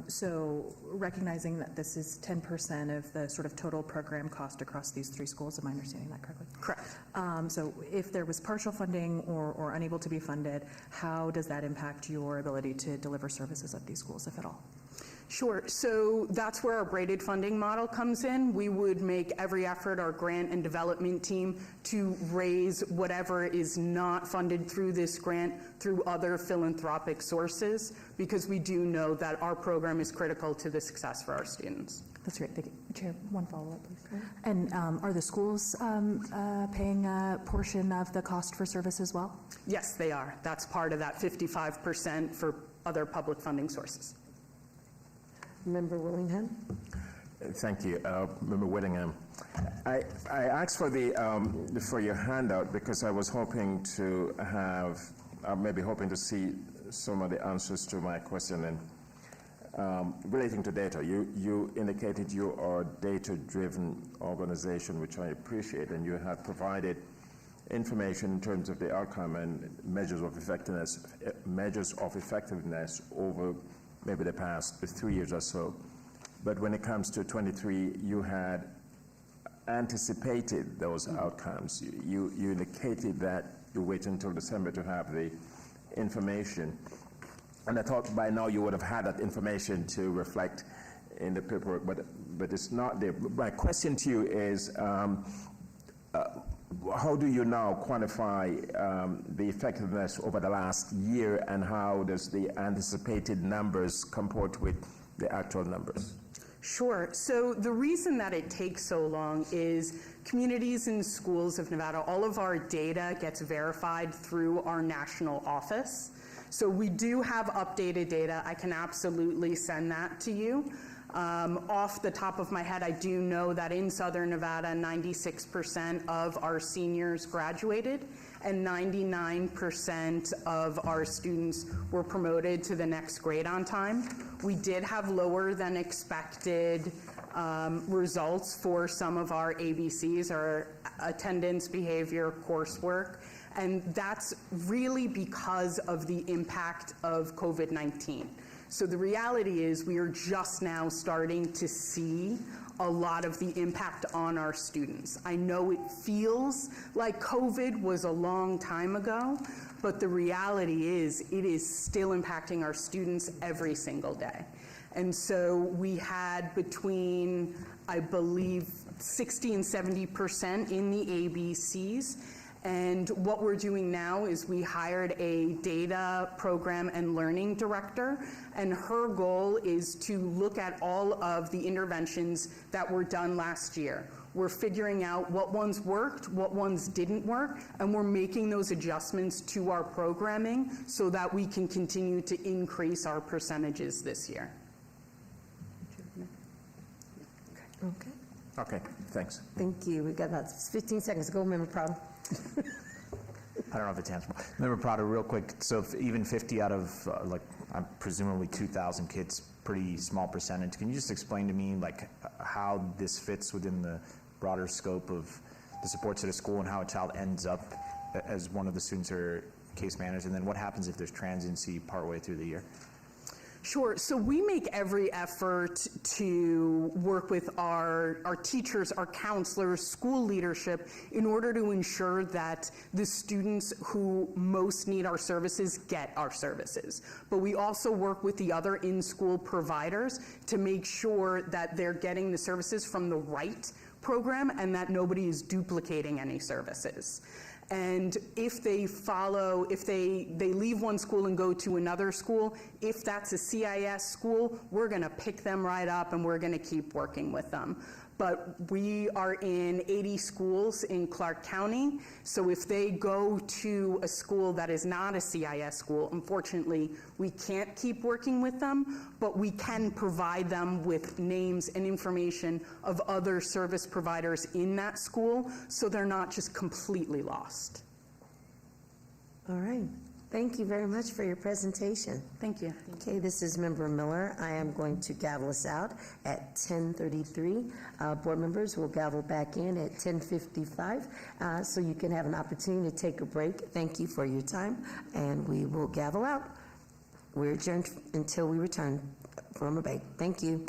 So recognizing that this is 10% of the sort of total program cost across these 3 schools, am I understanding that correctly? Correct. So if there was partial funding or unable to be funded, how does that impact your ability to deliver services at these schools, if at all? Sure. So that's where our braided funding model comes in. We would make every effort, our grant and development team, to raise whatever is not funded through this grant through other philanthropic sources, because we do know that our program is critical to the success for our students. That's great. Thank you. Chair, one follow-up, please. And are the schools paying a portion of the cost for service as well? Yes, they are. That's part of that 55% for other public funding sources. Member Willingham. Thank you, Member Whittingham. I asked for for your handout because I was hoping to have, maybe hoping to see some of the answers to my question. And relating to data, you indicated you are a data-driven organization, which I appreciate, and you have provided information in terms of the outcome and measures of effectiveness over maybe the past 3 years or so. But when it comes to 23, you had anticipated those outcomes. You indicated that you wait until December to have the information. And I thought by now you would have had that information to reflect in the paperwork, but it's not there. My question to you is, how do you now quantify the effectiveness over the last year, and how does the anticipated numbers comport with the actual numbers? Sure. So the reason that it takes so long is Communities and Schools of Nevada, all of our data gets verified through our national office. So we do have updated data. I can absolutely send that to you. Off the top of my head, I do know that in Southern Nevada, 96% of our seniors graduated, and 99% of our students were promoted to the next grade on time. We did have lower than expected results for some of our ABCs, our attendance, behavior, coursework, and that's really because of the impact of COVID-19. So the reality is we are just now starting to see a lot of the impact on our students. I know it feels like COVID was a long time ago, but the reality is it is still impacting our students every single day. And so we had between, I believe, 60 and 70% in the ABCs. And what we're doing now is we hired a data program and learning director, and her goal is to look at all of the interventions that were done last year. We're figuring out what ones worked, what ones didn't work, and we're making those adjustments to our programming so that we can continue to increase our percentages this year. Okay. Okay, thanks. Thank you. We've got about 15 seconds. Go, Member Prado. I don't know if it's answerable. Member Prado, real quick, so if even 50 out of, presumably 2,000 kids, pretty small percentage, can you just explain to me, like, how this fits within the broader scope of the supports at a school and how a child ends up as one of the students or case managed, and then what happens if there's transiency partway through the year? Sure. So we make every effort to work with our teachers, our counselors, school leadership in order to ensure that the students who most need our services get our services. But we also work with the other in-school providers to make sure that they're getting the services from the right program and that nobody is duplicating any services. And if they leave one school and go to another school, if that's a CIS school, we're going to pick them right up and we're going to keep working with them. But we are in 80 schools in Clark County, so if they go to a school that is not a CIS school, unfortunately, we can't keep working with them, but we can provide them with names and information of other service providers in that school, so they're not just completely lost. All right. Thank you very much for your presentation. Thank you. Okay, this is Member Miller. I am going to gavel us out at 10:33. Board members will gavel back in at 10:55, so you can have an opportunity to take a break. Thank you for your time, and we will gavel out. We're adjourned until we return from a break. Thank you.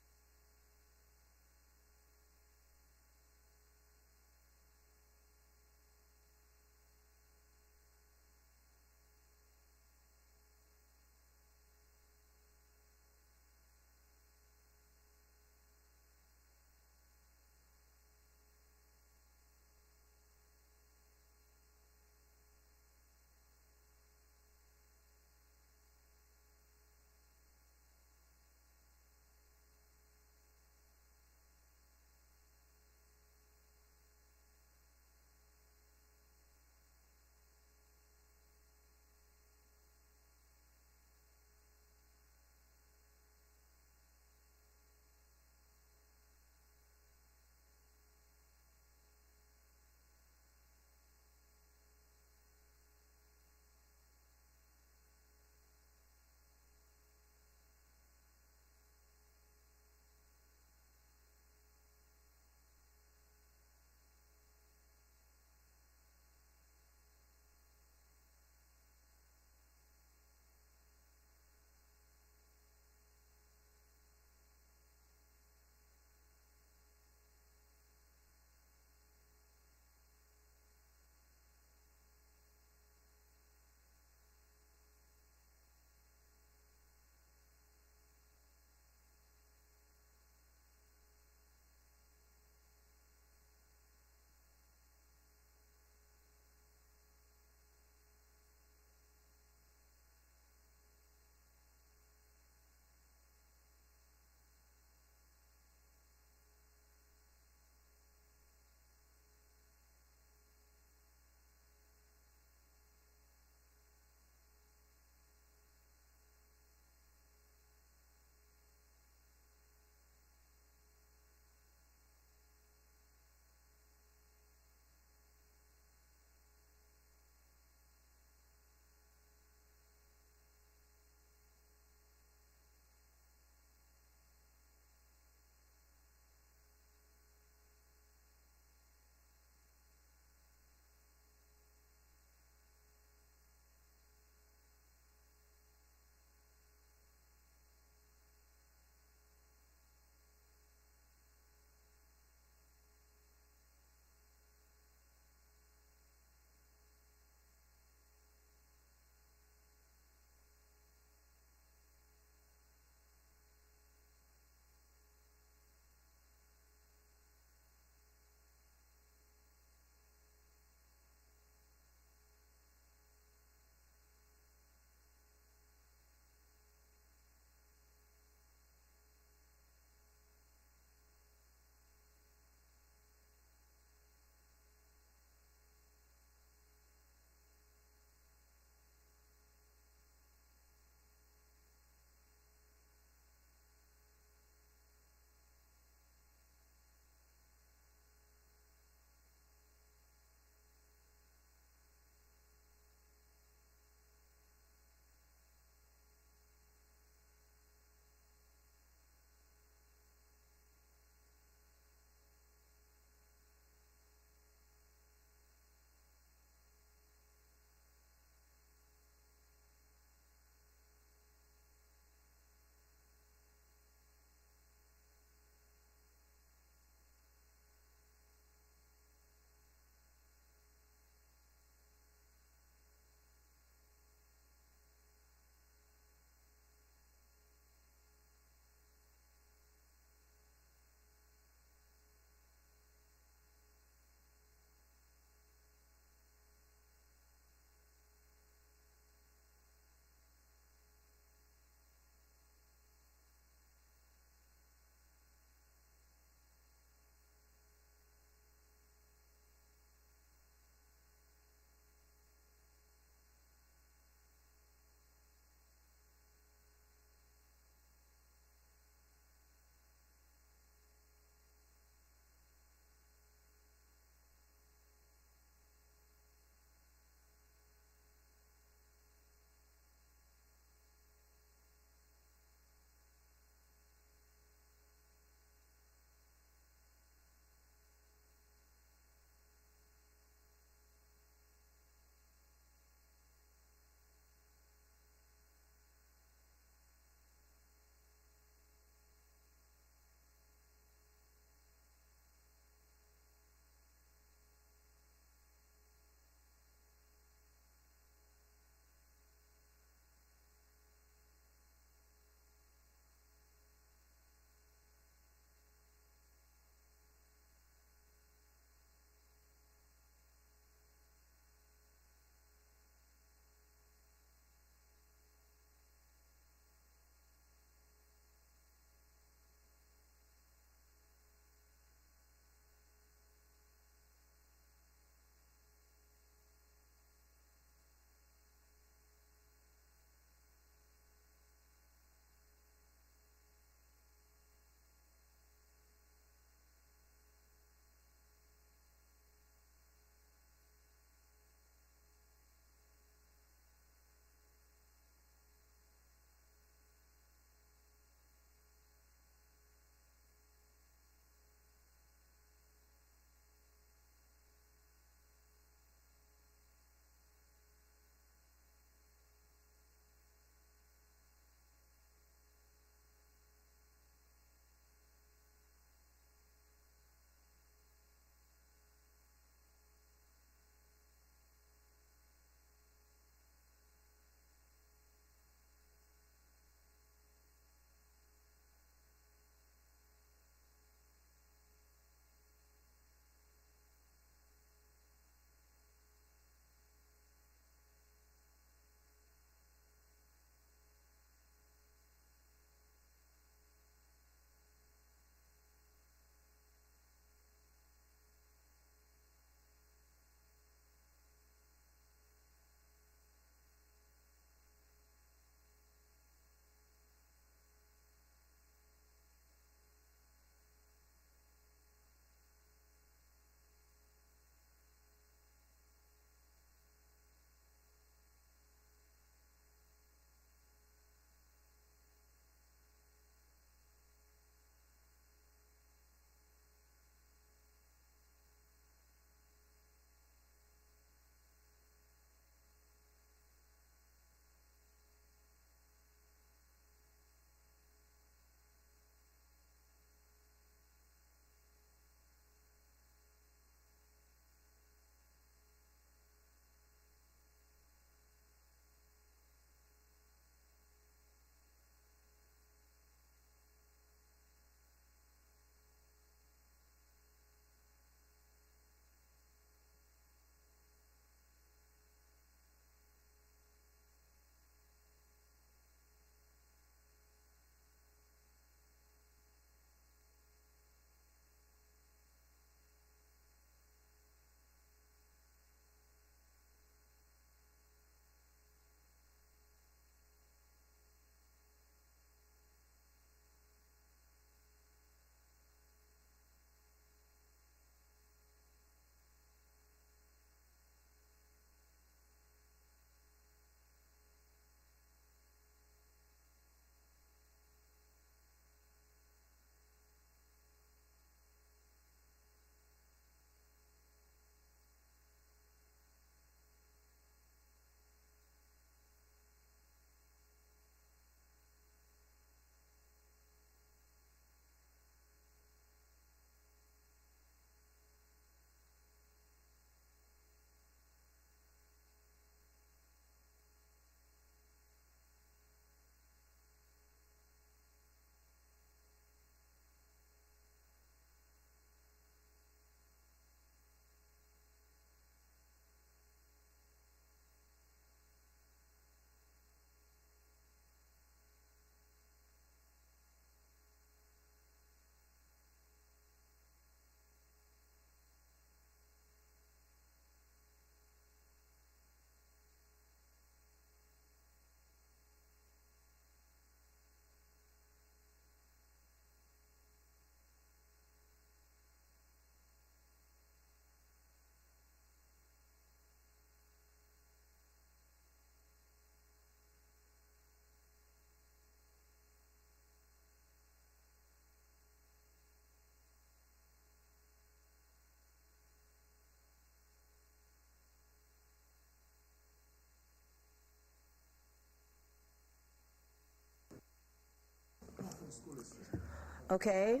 Okay,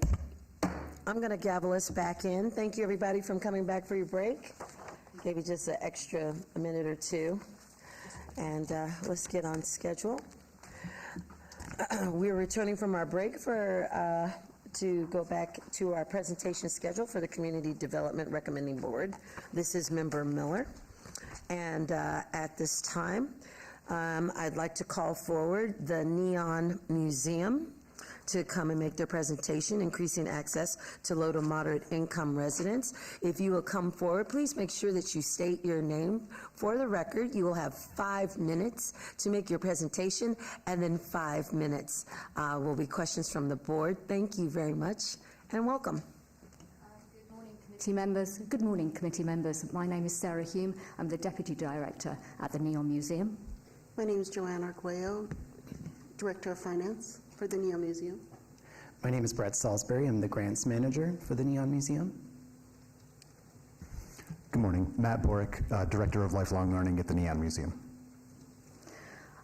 I'm going to gavel us back in. Thank you, everybody, for coming back for your break. Maybe just an extra minute or two. And let's get on schedule. We're returning from our break to go back to our presentation schedule for the Community Development Recommending Board. This is Member Miller. And at this time, I'd like to call forward the Neon Museum to come and make their presentation, increasing access to low to moderate income residents. If you will come forward, please make sure that you state your name for the record. You will have 5 minutes to make your presentation, and then 5 minutes will be questions from the board. Thank you very much, and welcome. Good morning, committee members. My name is Sarah Hume. I'm the Deputy Director at the Neon Museum. My name is Joanne Arguello, Director of Finance for the Neon Museum. My name is Brett Salisbury. I'm the Grants Manager for the Neon Museum. Good morning. Matt Borick, Director of Lifelong Learning at the Neon Museum.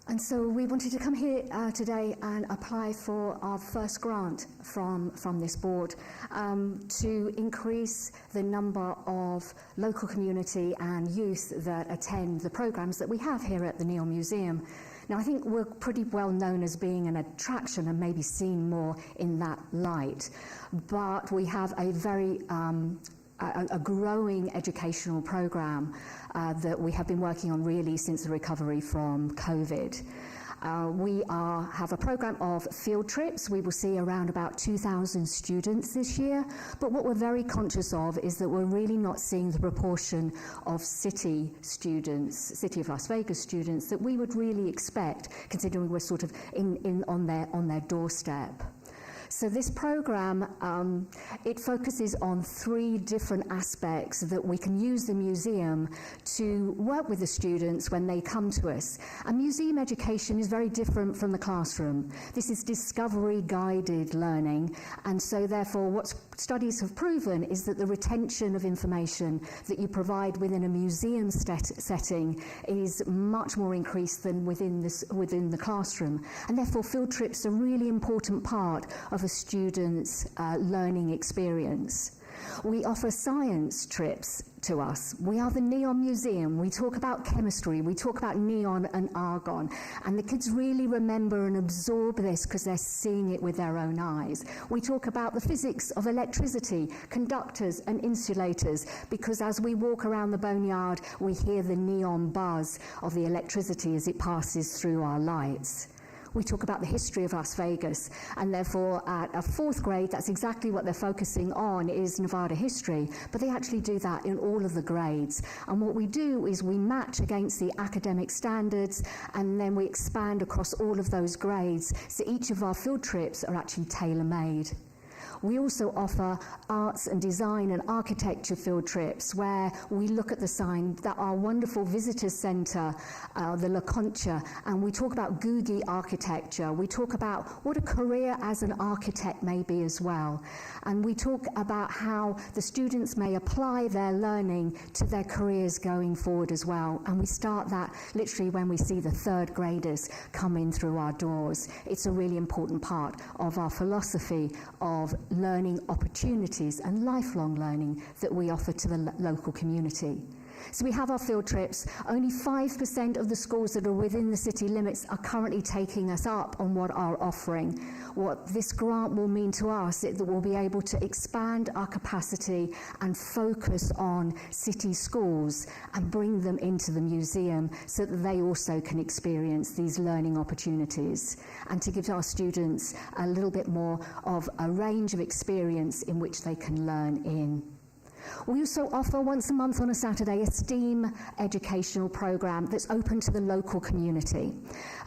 And so we wanted to come here today and apply for our first grant from this board to increase the number of local community and youth that attend the programs that we have here at the Neon Museum. Now, I think we're pretty well known as being an attraction and maybe seen more in that light, but we have a very a growing educational program that we have been working on really since the recovery from COVID. We have a program of field trips. We will see around about 2,000 students this year, but what we're very conscious of is that we're really not seeing the proportion of city students, City of Las Vegas students, that we would really expect, considering we're sort of on their doorstep. So this program, it focuses on 3 different aspects that we can use the museum to work with the students when they come to us. And museum education is very different from the classroom. This is discovery-guided learning, and so therefore what studies have proven is that the retention of information that you provide within a museum setting is much more increased than within the classroom. And therefore field trips are a really important part of a student's learning experience. We offer science trips to us. We are the Neon Museum. We talk about chemistry. We talk about neon and argon. And the kids really remember and absorb this because they're seeing it with their own eyes. We talk about the physics of electricity, conductors and insulators, because as we walk around the boneyard, we hear the neon buzz of the electricity as it passes through our lights. We talk about the history of Las Vegas, and therefore at a 4th grade, that's exactly what they're focusing on, is Nevada history, but they actually do that in all of the grades. And what we do is we match against the academic standards, and then we expand across all of those grades, so each of our field trips are actually tailor-made. We also offer arts and design and architecture field trips where we look at the sign that our wonderful visitor centre, the La Concha, and we talk about Googie architecture. We talk about what a career as an architect may be as well. And we talk about how the students may apply their learning to their careers going forward as well. And we start that literally when we see the 3rd graders come in through our doors. It's a really important part of our philosophy of learning opportunities and lifelong learning that we offer to the local community. So we have our field trips. Only 5% of the schools that are within the city limits are currently taking us up on what our offering. What this grant will mean to us is that we'll be able to expand our capacity and focus on city schools and bring them into the museum so that they also can experience these learning opportunities, and to give our students a little bit more of a range of experience in which they can learn in. We also offer once a month on a Saturday a STEAM educational program that's open to the local community.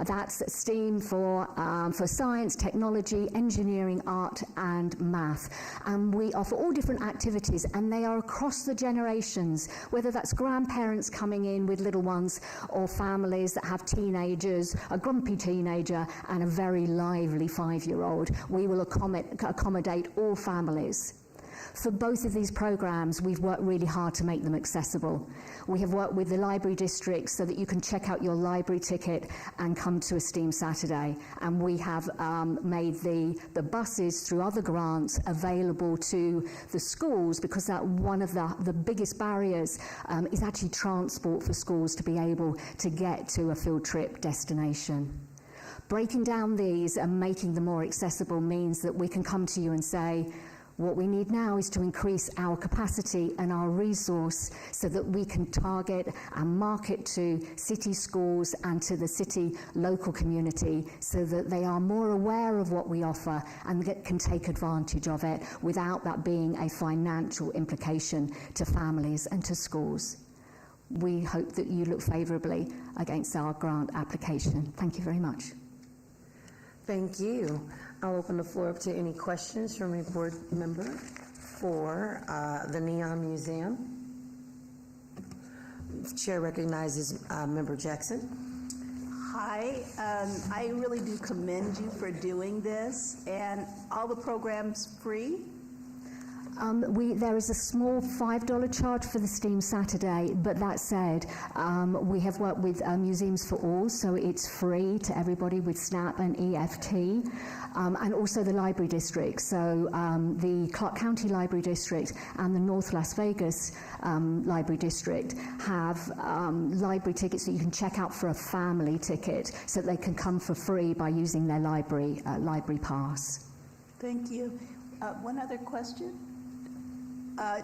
That's STEAM for science, technology, engineering, art and math. And we offer all different activities, and they are across the generations, whether that's grandparents coming in with little ones or families that have teenagers, a grumpy teenager and a very lively 5-year-old. We will accommodate all families. For both of these programs, we've worked really hard to make them accessible. We have worked with the library districts so that you can check out your library ticket and come to a STEAM Saturday. And we have made the buses through other grants available to the schools, because that one of the biggest barriers is actually transport for schools to be able to get to a field trip destination. Breaking down these and making them more accessible means that we can come to you and say, what we need now is to increase our capacity and our resource so that we can target and market to city schools and to the city local community so that they are more aware of what we offer and can take advantage of it without that being a financial implication to families and to schools. We hope that you look favourably against our grant application. Thank you very much. Thank you. I'll open the floor up to any questions from a board member for the Neon Museum. Chair recognizes Member Jackson. Hi, I really do commend you for doing this, and all the programs free? There is a small $5 charge for the STEAM Saturday, but that said, we have worked with Museums for All, so it's free to everybody with SNAP and EFT, and also the library district. So the Clark County Library District and the North Las Vegas Library District have library tickets that you can check out for a family ticket so that they can come for free by using their library pass. Thank you. One other question.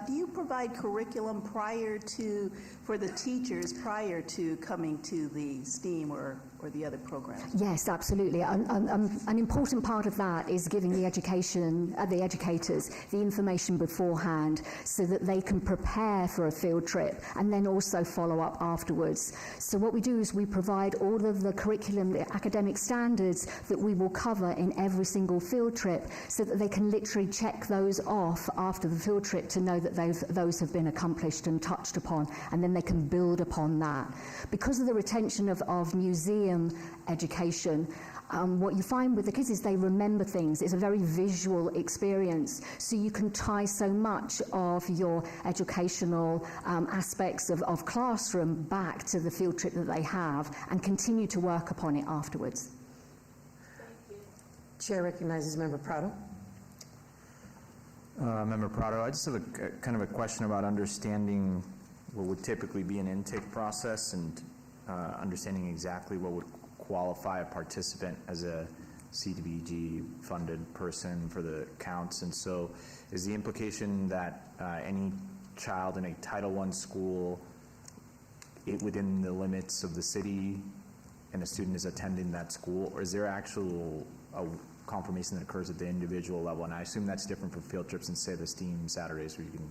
Do you provide curriculum for the teachers prior to coming to the STEAM or the other programs? Yes, absolutely. An important part of that is giving the educators the information beforehand so that they can prepare for a field trip and then also follow up afterwards. So what we do is we provide all of the curriculum, the academic standards that we will cover in every single field trip so that they can literally check those off after the field trip to know that those have been accomplished and touched upon, and then they can build upon that. Because of the retention of museum education, what you find with the kids is they remember things. It's a very visual experience, so you can tie so much of your educational aspects of classroom back to the field trip that they have and continue to work upon it afterwards. Chair recognizes Member Prado. Member Prado, I just have a kind of a question about understanding what would typically be an intake process and understanding exactly what would qualify a participant as a CDBG funded person for the counts. And so is the implication that any child in a Title I school within the limits of the city and a student is attending that school, or is there actual confirmation that occurs at the individual level? And I assume that's different for field trips and say the STEAM Saturdays where you can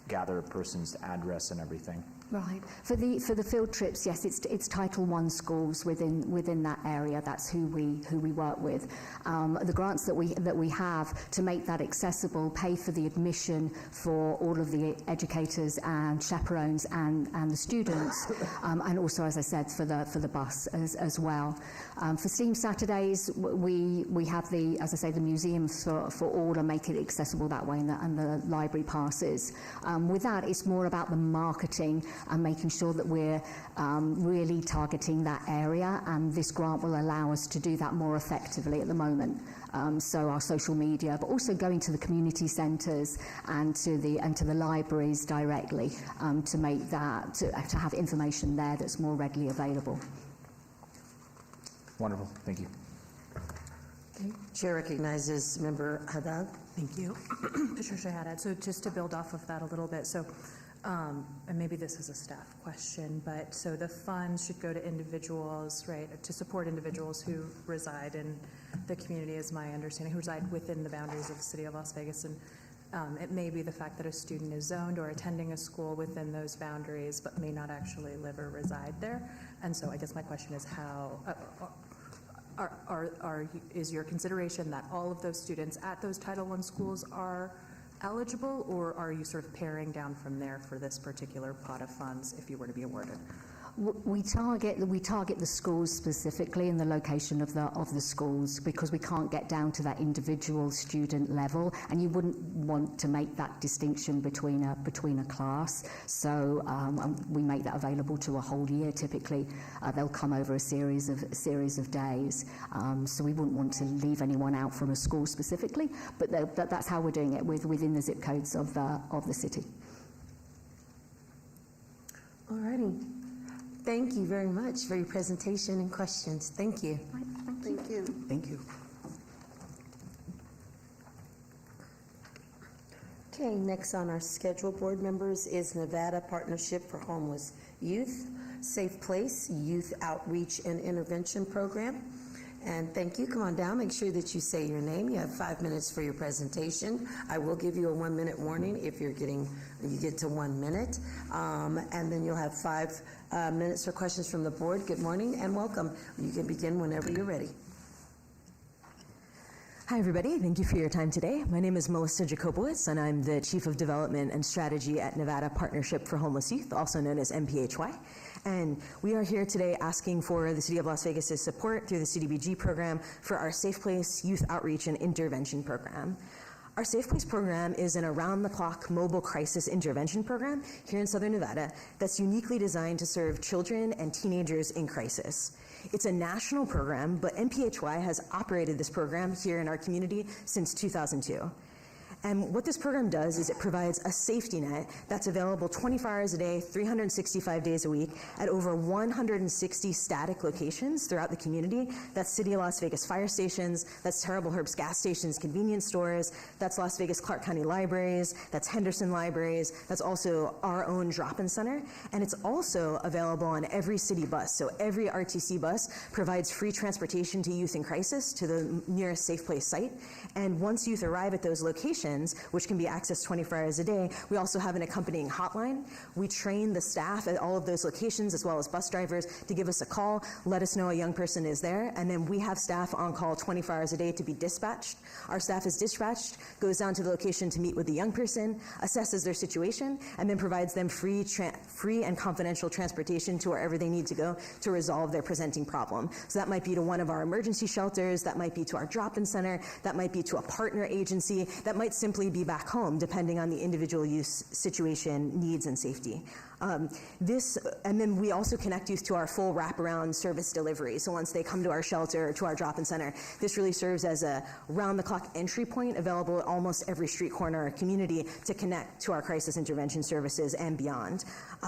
gather a person's address and everything. Right. For the field trips, yes, it's Title I schools within that area. That's who we work with. The grants that we have to make that accessible pay for the admission for all of the educators and chaperones and the students, and also, as I said, for the bus as well. For STEAM Saturdays, we have as I say, the museums for all and make it accessible that way, and the library passes. With that, it's more about the marketing and making sure that we're really targeting that area, and this grant will allow us to do that more effectively at the moment. So our social media, but also going to the community centres and to the libraries directly to make that to have information there that's more readily available. Wonderful, thank you. Okay. Chair recognizes Member Haddad. Thank you. Patricia Haddad. So just to build off of that a little bit, so and maybe this is a staff question, but so the funds should go to individuals, right, to support individuals who reside in the community, is my understanding, who reside within the boundaries of the city of Las Vegas. And it may be the fact that a student is zoned or attending a school within those boundaries, but may not actually live or reside there. And so I guess my question is how, is your consideration that all of those students at those Title I schools are eligible, or are you sort of paring down from there for this particular pot of funds if you were to be awarded? We target the schools specifically and the location of the schools, because we can't get down to that individual student level, and you wouldn't want to make that distinction between a class. So we make that available to a whole year. Typically, they'll come over a series of days. So we wouldn't want to leave anyone out from a school specifically, but that's how we're doing it within the zip codes of the city. All righty. Thank you very much for your presentation and questions. Thank you. Thank you. Thank you. Okay, next on our schedule, board members, is Nevada Partnership for Homeless Youth, Safe Place Youth Outreach and Intervention Program. And thank you. Come on down. Make sure that you say your name. You have 5 minutes for your presentation. I will give you a 1-minute warning if you get to 1 minute. And then you'll have 5 minutes for questions from the board. Good morning and welcome. You can begin whenever you're ready. Hi, everybody. Thank you for your time today. My name is Melissa Jacobowitz, and I'm the Chief of Development and Strategy at Nevada Partnership for Homeless Youth, also known as MPHY. And we are here today asking for the City of Las Vegas's support through the CDBG program for our Safe Place Youth Outreach and Intervention Program. Our Safe Place program is an around-the-clock mobile crisis intervention program here in Southern Nevada that's uniquely designed to serve children and teenagers in crisis. It's a national program, but MPHY has operated this program here in our community since 2002. And what this program does is it provides a safety net that's available 24 hours a day, 365 days a week at over 160 static locations throughout the community. That's City of Las Vegas fire stations, that's Terrible Herbs gas stations, convenience stores, that's Las Vegas Clark County libraries, that's Henderson libraries, that's also our own drop-in center. And it's also available on every city bus. So every RTC bus provides free transportation to youth in crisis to the nearest Safe Place site. And once youth arrive at those locations, which can be accessed 24 hours a day, we also have an accompanying hotline. We train the staff at all of those locations, as well as bus drivers, to give us a call, let us know a young person is there, and then we have staff on call 24 hours a day to be dispatched. Our staff is dispatched, goes down to the location to meet with the young person, assesses their situation, and then provides them free and confidential transportation to wherever they need to go to resolve their presenting problem. So that might be to one of our emergency shelters, that might be to our drop-in center, that might be to a partner agency, that might simply be back home, depending on the individual youth situation, needs, and safety. And then we also connect youth to our full wraparound service delivery. So once they come to our shelter or to our drop-in center, this really serves as a round-the-clock entry point available at almost every street corner of our community to connect to our crisis intervention services and beyond.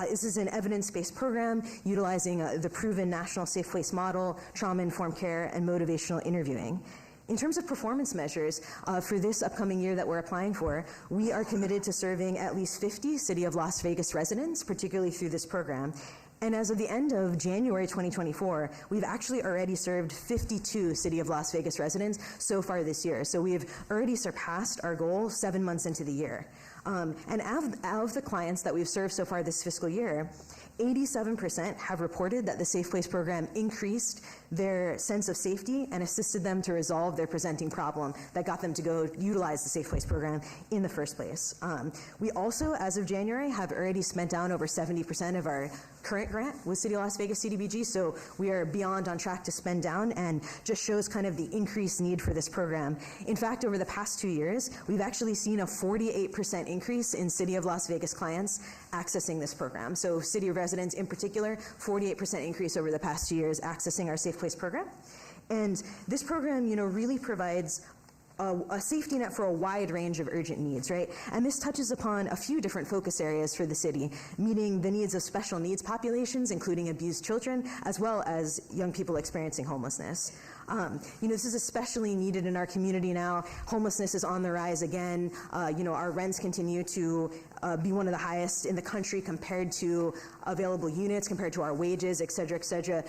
This is an evidence-based program utilizing the proven National Safe Place model, trauma-informed care, and motivational interviewing. In terms of performance measures, for this upcoming year that we're applying for, we are committed to serving at least 50 City of Las Vegas residents, particularly through this program. And as of the end of January 2024, we've actually already served 52 City of Las Vegas residents so far this year. So we have already surpassed our goal 7 months into the year. And out of the clients that we've served so far this fiscal year, 87% have reported that the Safe Place program increased their sense of safety and assisted them to resolve their presenting problem that got them to go utilize the Safe Place program in the first place. We also, as of January, have already spent down over 70% of our current grant with City of Las Vegas CDBG, so we are beyond on track to spend down, and just shows kind of the increased need for this program. In fact, over the past 2 years, we've actually seen a 48% increase in City of Las Vegas clients accessing this program. So City residents in particular, 48% increase over the past 2 years accessing our Safe Place program. And this program, really provides a safety net for a wide range of urgent needs, right? And this touches upon a few different focus areas for the city, meeting the needs of special needs populations, including abused children, as well as young people experiencing homelessness. This is especially needed in our community now. Homelessness is on the rise again. Our rents continue to be one of the highest in the country compared to available units, compared to our wages, et cetera, et cetera.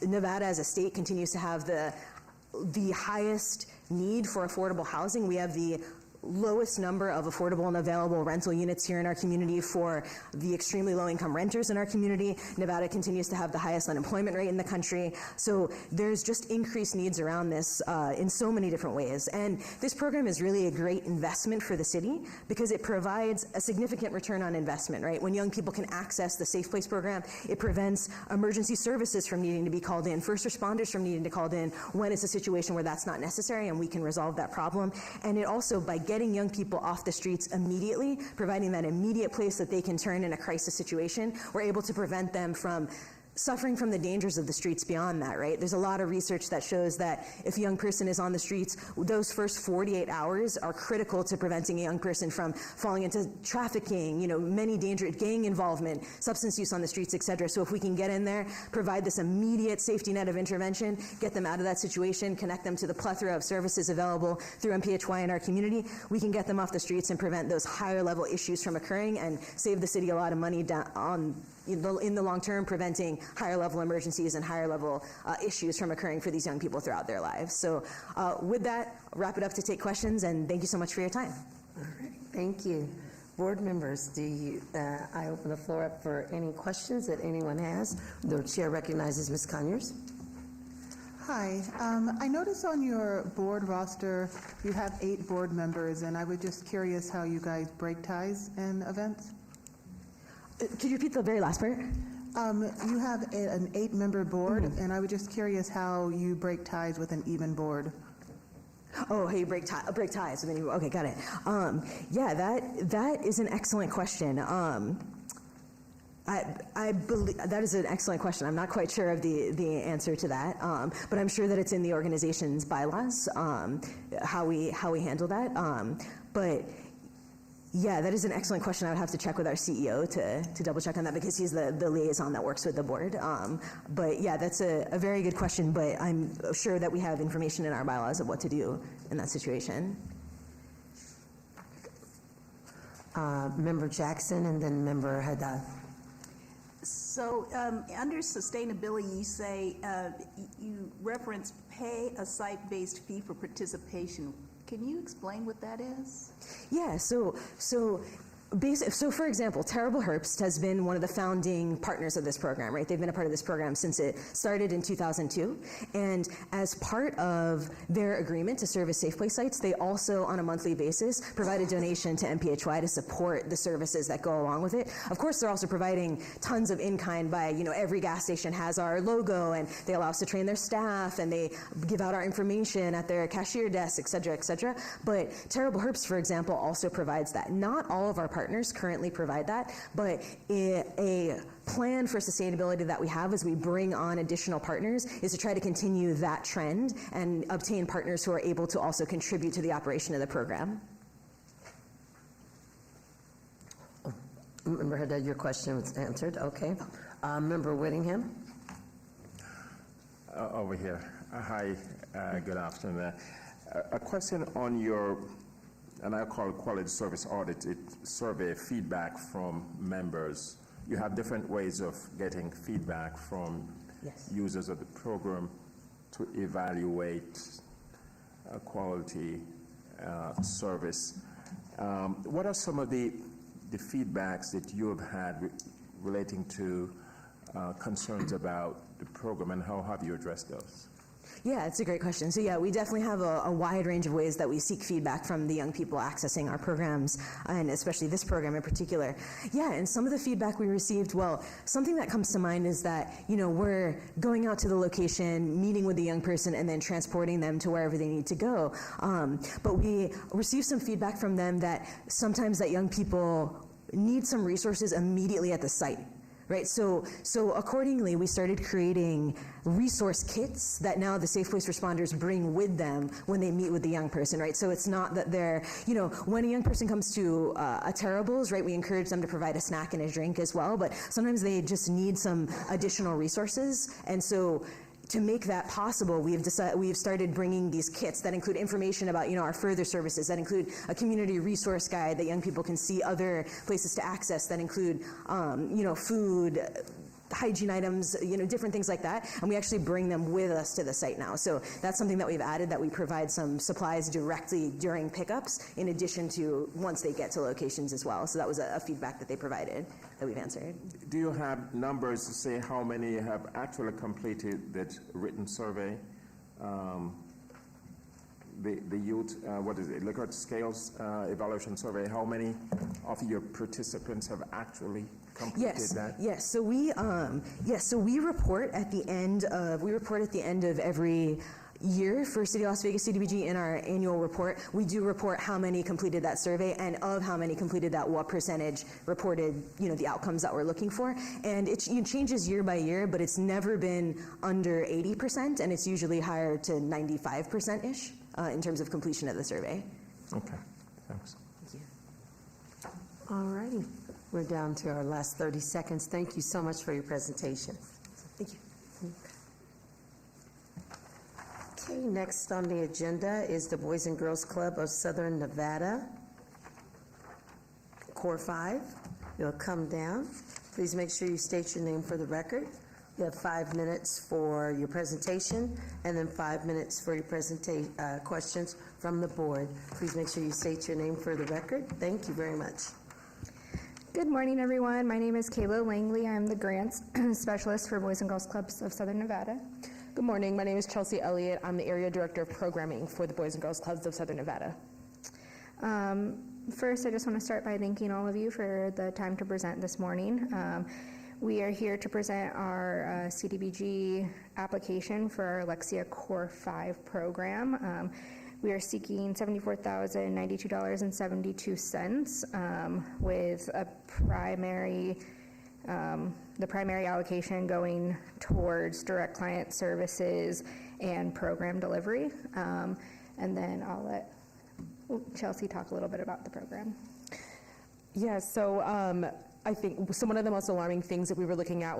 Nevada as a state continues to have the highest need for affordable housing. We have the lowest number of affordable and available rental units here in our community for the extremely low-income renters in our community. Nevada continues to have the highest unemployment rate in the country. So there's just increased needs around this in so many different ways. And this program is really a great investment for the city because it provides a significant return on investment, right? When young people can access the Safe Place program, it prevents emergency services from needing to be called in, first responders from needing to call in when it's a situation where that's not necessary and we can resolve that problem. And it also, by getting young people off the streets immediately, providing that immediate place that they can turn in a crisis situation, we're able to prevent them from suffering from the dangers of the streets beyond that, right? There's a lot of research that shows that if a young person is on the streets, those first 48 hours are critical to preventing a young person from falling into trafficking, many dangerous gang involvement, substance use on the streets, et cetera. So if we can get in there, provide this immediate safety net of intervention, get them out of that situation, connect them to the plethora of services available through MPHY in our community, we can get them off the streets and prevent those higher level issues from occurring and save the city a lot of money in the long term, preventing higher level emergencies and higher level issues from occurring for these young people throughout their lives. So with that, I'll wrap it up to take questions, and thank you so much for your time. All right, thank you. Board members, I open the floor up for any questions that anyone has. The chair recognizes Ms. Conyers. Hi, I notice on your board roster you have 8 board members, and I was just curious how you guys break ties in events. Could you repeat the very last part? You have an 8-member board, and I was just curious how you break ties with an even board. Oh, how you break ties with an even board. Okay, got it. Yeah, that is an excellent question. I believe that is an excellent question. I'm not quite sure of the answer to that, but I'm sure that it's in the organization's bylaws how we handle that. But yeah, that is an excellent question. I would have to check with our CEO to double check on that because he's the liaison that works with the board. But yeah, that's a very good question, but I'm sure that we have information in our bylaws of what to do in that situation. Member Jackson and then Member Haddad. So under sustainability, you say, you reference pay a site-based fee for participation. Can you explain what that is? Yeah, so for example, Terrible Herbst has been one of the founding partners of this program, right? They've been a part of this program since it started in 2002. And as part of their agreement to serve as Safe Place sites, they also, on a monthly basis, provide a donation to MPHY to support the services that go along with it. Of course, they're also providing tons of in-kind by, every gas station has our logo, and they allow us to train their staff, and they give out our information at their cashier desks, et cetera, et cetera. But Terrible Herbst, for example, also provides that. Not all of our partners currently provide that, but a plan for sustainability that we have as we bring on additional partners is to try to continue that trend and obtain partners who are able to also contribute to the operation of the program. Member Haddad, your question was answered. Okay. Member Whittingham. Over here. Hi, good afternoon. A question on your, and I call it quality service audit, survey feedback from members. You have different ways of getting feedback from users of the program to evaluate quality service. What are some of the feedbacks that you have had relating to concerns about the program, and how have you addressed those? Yeah, it's a great question. So yeah, we definitely have a wide range of ways that we seek feedback from the young people accessing our programs, and especially this program in particular. Yeah, and some of the feedback we received, well, something that comes to mind is that, we're going out to the location, meeting with the young person, and then transporting them to wherever they need to go. But we received some feedback from them that sometimes that young people need some resources immediately at the site. Right, so accordingly, we started creating resource kits that now the Safe Place responders bring with them when they meet with the young person, right? So it's not that they're, when a young person comes to a Terrible's, right, we encourage them to provide a snack and a drink as well, but sometimes they just need some additional resources, and so to make that possible, we've started bringing these kits that include information about our further services, that include a community resource guide that young people can see other places to access, that include food, hygiene items, different things like that, and we actually bring them with us to the site now. So that's something that we've added, that we provide some supplies directly during pickups, in addition to once they get to locations as well. So that was a feedback that they provided that we've answered. Do you have numbers to say how many have actually completed that written survey? The youth, what is it, Likert Scales evaluation survey, how many of your participants have actually completed that? Yes. So we report at the end of every year for City of Las Vegas CDBG in our annual report. We do report how many completed that survey, and of how many completed that, what percentage reported, the outcomes that we're looking for. And it changes year by year, but it's never been under 80%, and it's usually higher to 95%-ish in terms of completion of the survey. Okay, thanks. Thank you. All righty. We're down to our last 30 seconds. Thank you so much for your presentation. Thank you. Okay, next on the agenda is the Boys and Girls Club of Southern Nevada, Core 5. You'll come down. Please make sure you state your name for the record. You have 5 minutes for your presentation, and then 5 minutes for your questions from the board. Please make sure you state your name for the record. Thank you very much. Good morning, everyone. My name is Kayla Langley. I'm the grants specialist for Boys and Girls Clubs of Southern Nevada. Good morning. My name is Chelsea Elliott. I'm the area director of programming for the Boys and Girls Clubs of Southern Nevada. First, I just want to start by thanking all of you for the time to present this morning. We are here to present our CDBG application for our Lexia Core 5 program. We are seeking $74,092.72 with a the primary allocation going towards direct client services and program delivery. And then I'll let Chelsea talk a little bit about the program. Yeah, so I think one of the most alarming things that we were looking at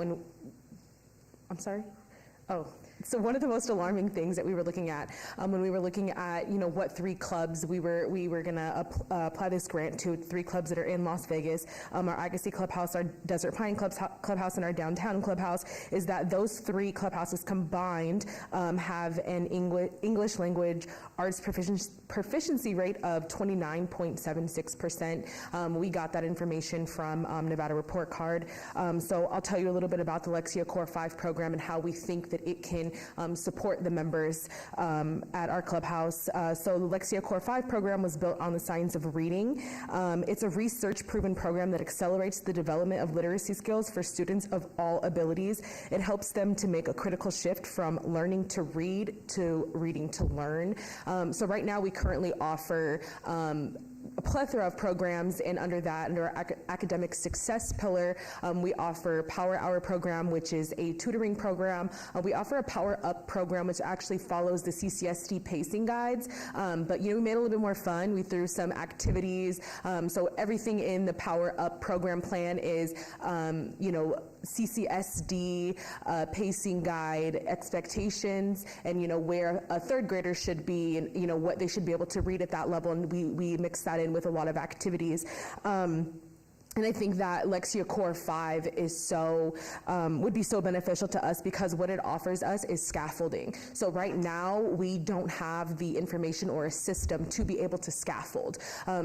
one of the most alarming things that we were looking at when we were looking at, what 3 clubs we were going to apply this grant to, 3 clubs that are in Las Vegas, our Agassiz Clubhouse, our Desert Pine Clubhouse, and our Downtown Clubhouse, is that those 3 clubhouses combined have an English language arts proficiency rate of 29.76%. We got that information from Nevada Report Card. So I'll tell you a little bit about the Lexia Core 5 program and how we think that it can support the members at our clubhouse. So the Lexia Core 5 program was built on the science of reading. It's a research-proven program that accelerates the development of literacy skills for students of all abilities. It helps them to make a critical shift from learning to read to reading to learn. So right now we currently offer a plethora of programs, and under our academic success pillar, we offer Power Hour program, which is a tutoring program. We offer a Power Up program, which actually follows the CCSD pacing guides, but we made it a little bit more fun. We threw some activities, so everything in the Power Up program plan is, CCSD pacing guide expectations, and where a 3rd grader should be, and what they should be able to read at that level, and we mix that in with a lot of activities. And I think that Lexia Core 5 is would be so beneficial to us because what it offers us is scaffolding. So right now we don't have the information or a system to be able to scaffold.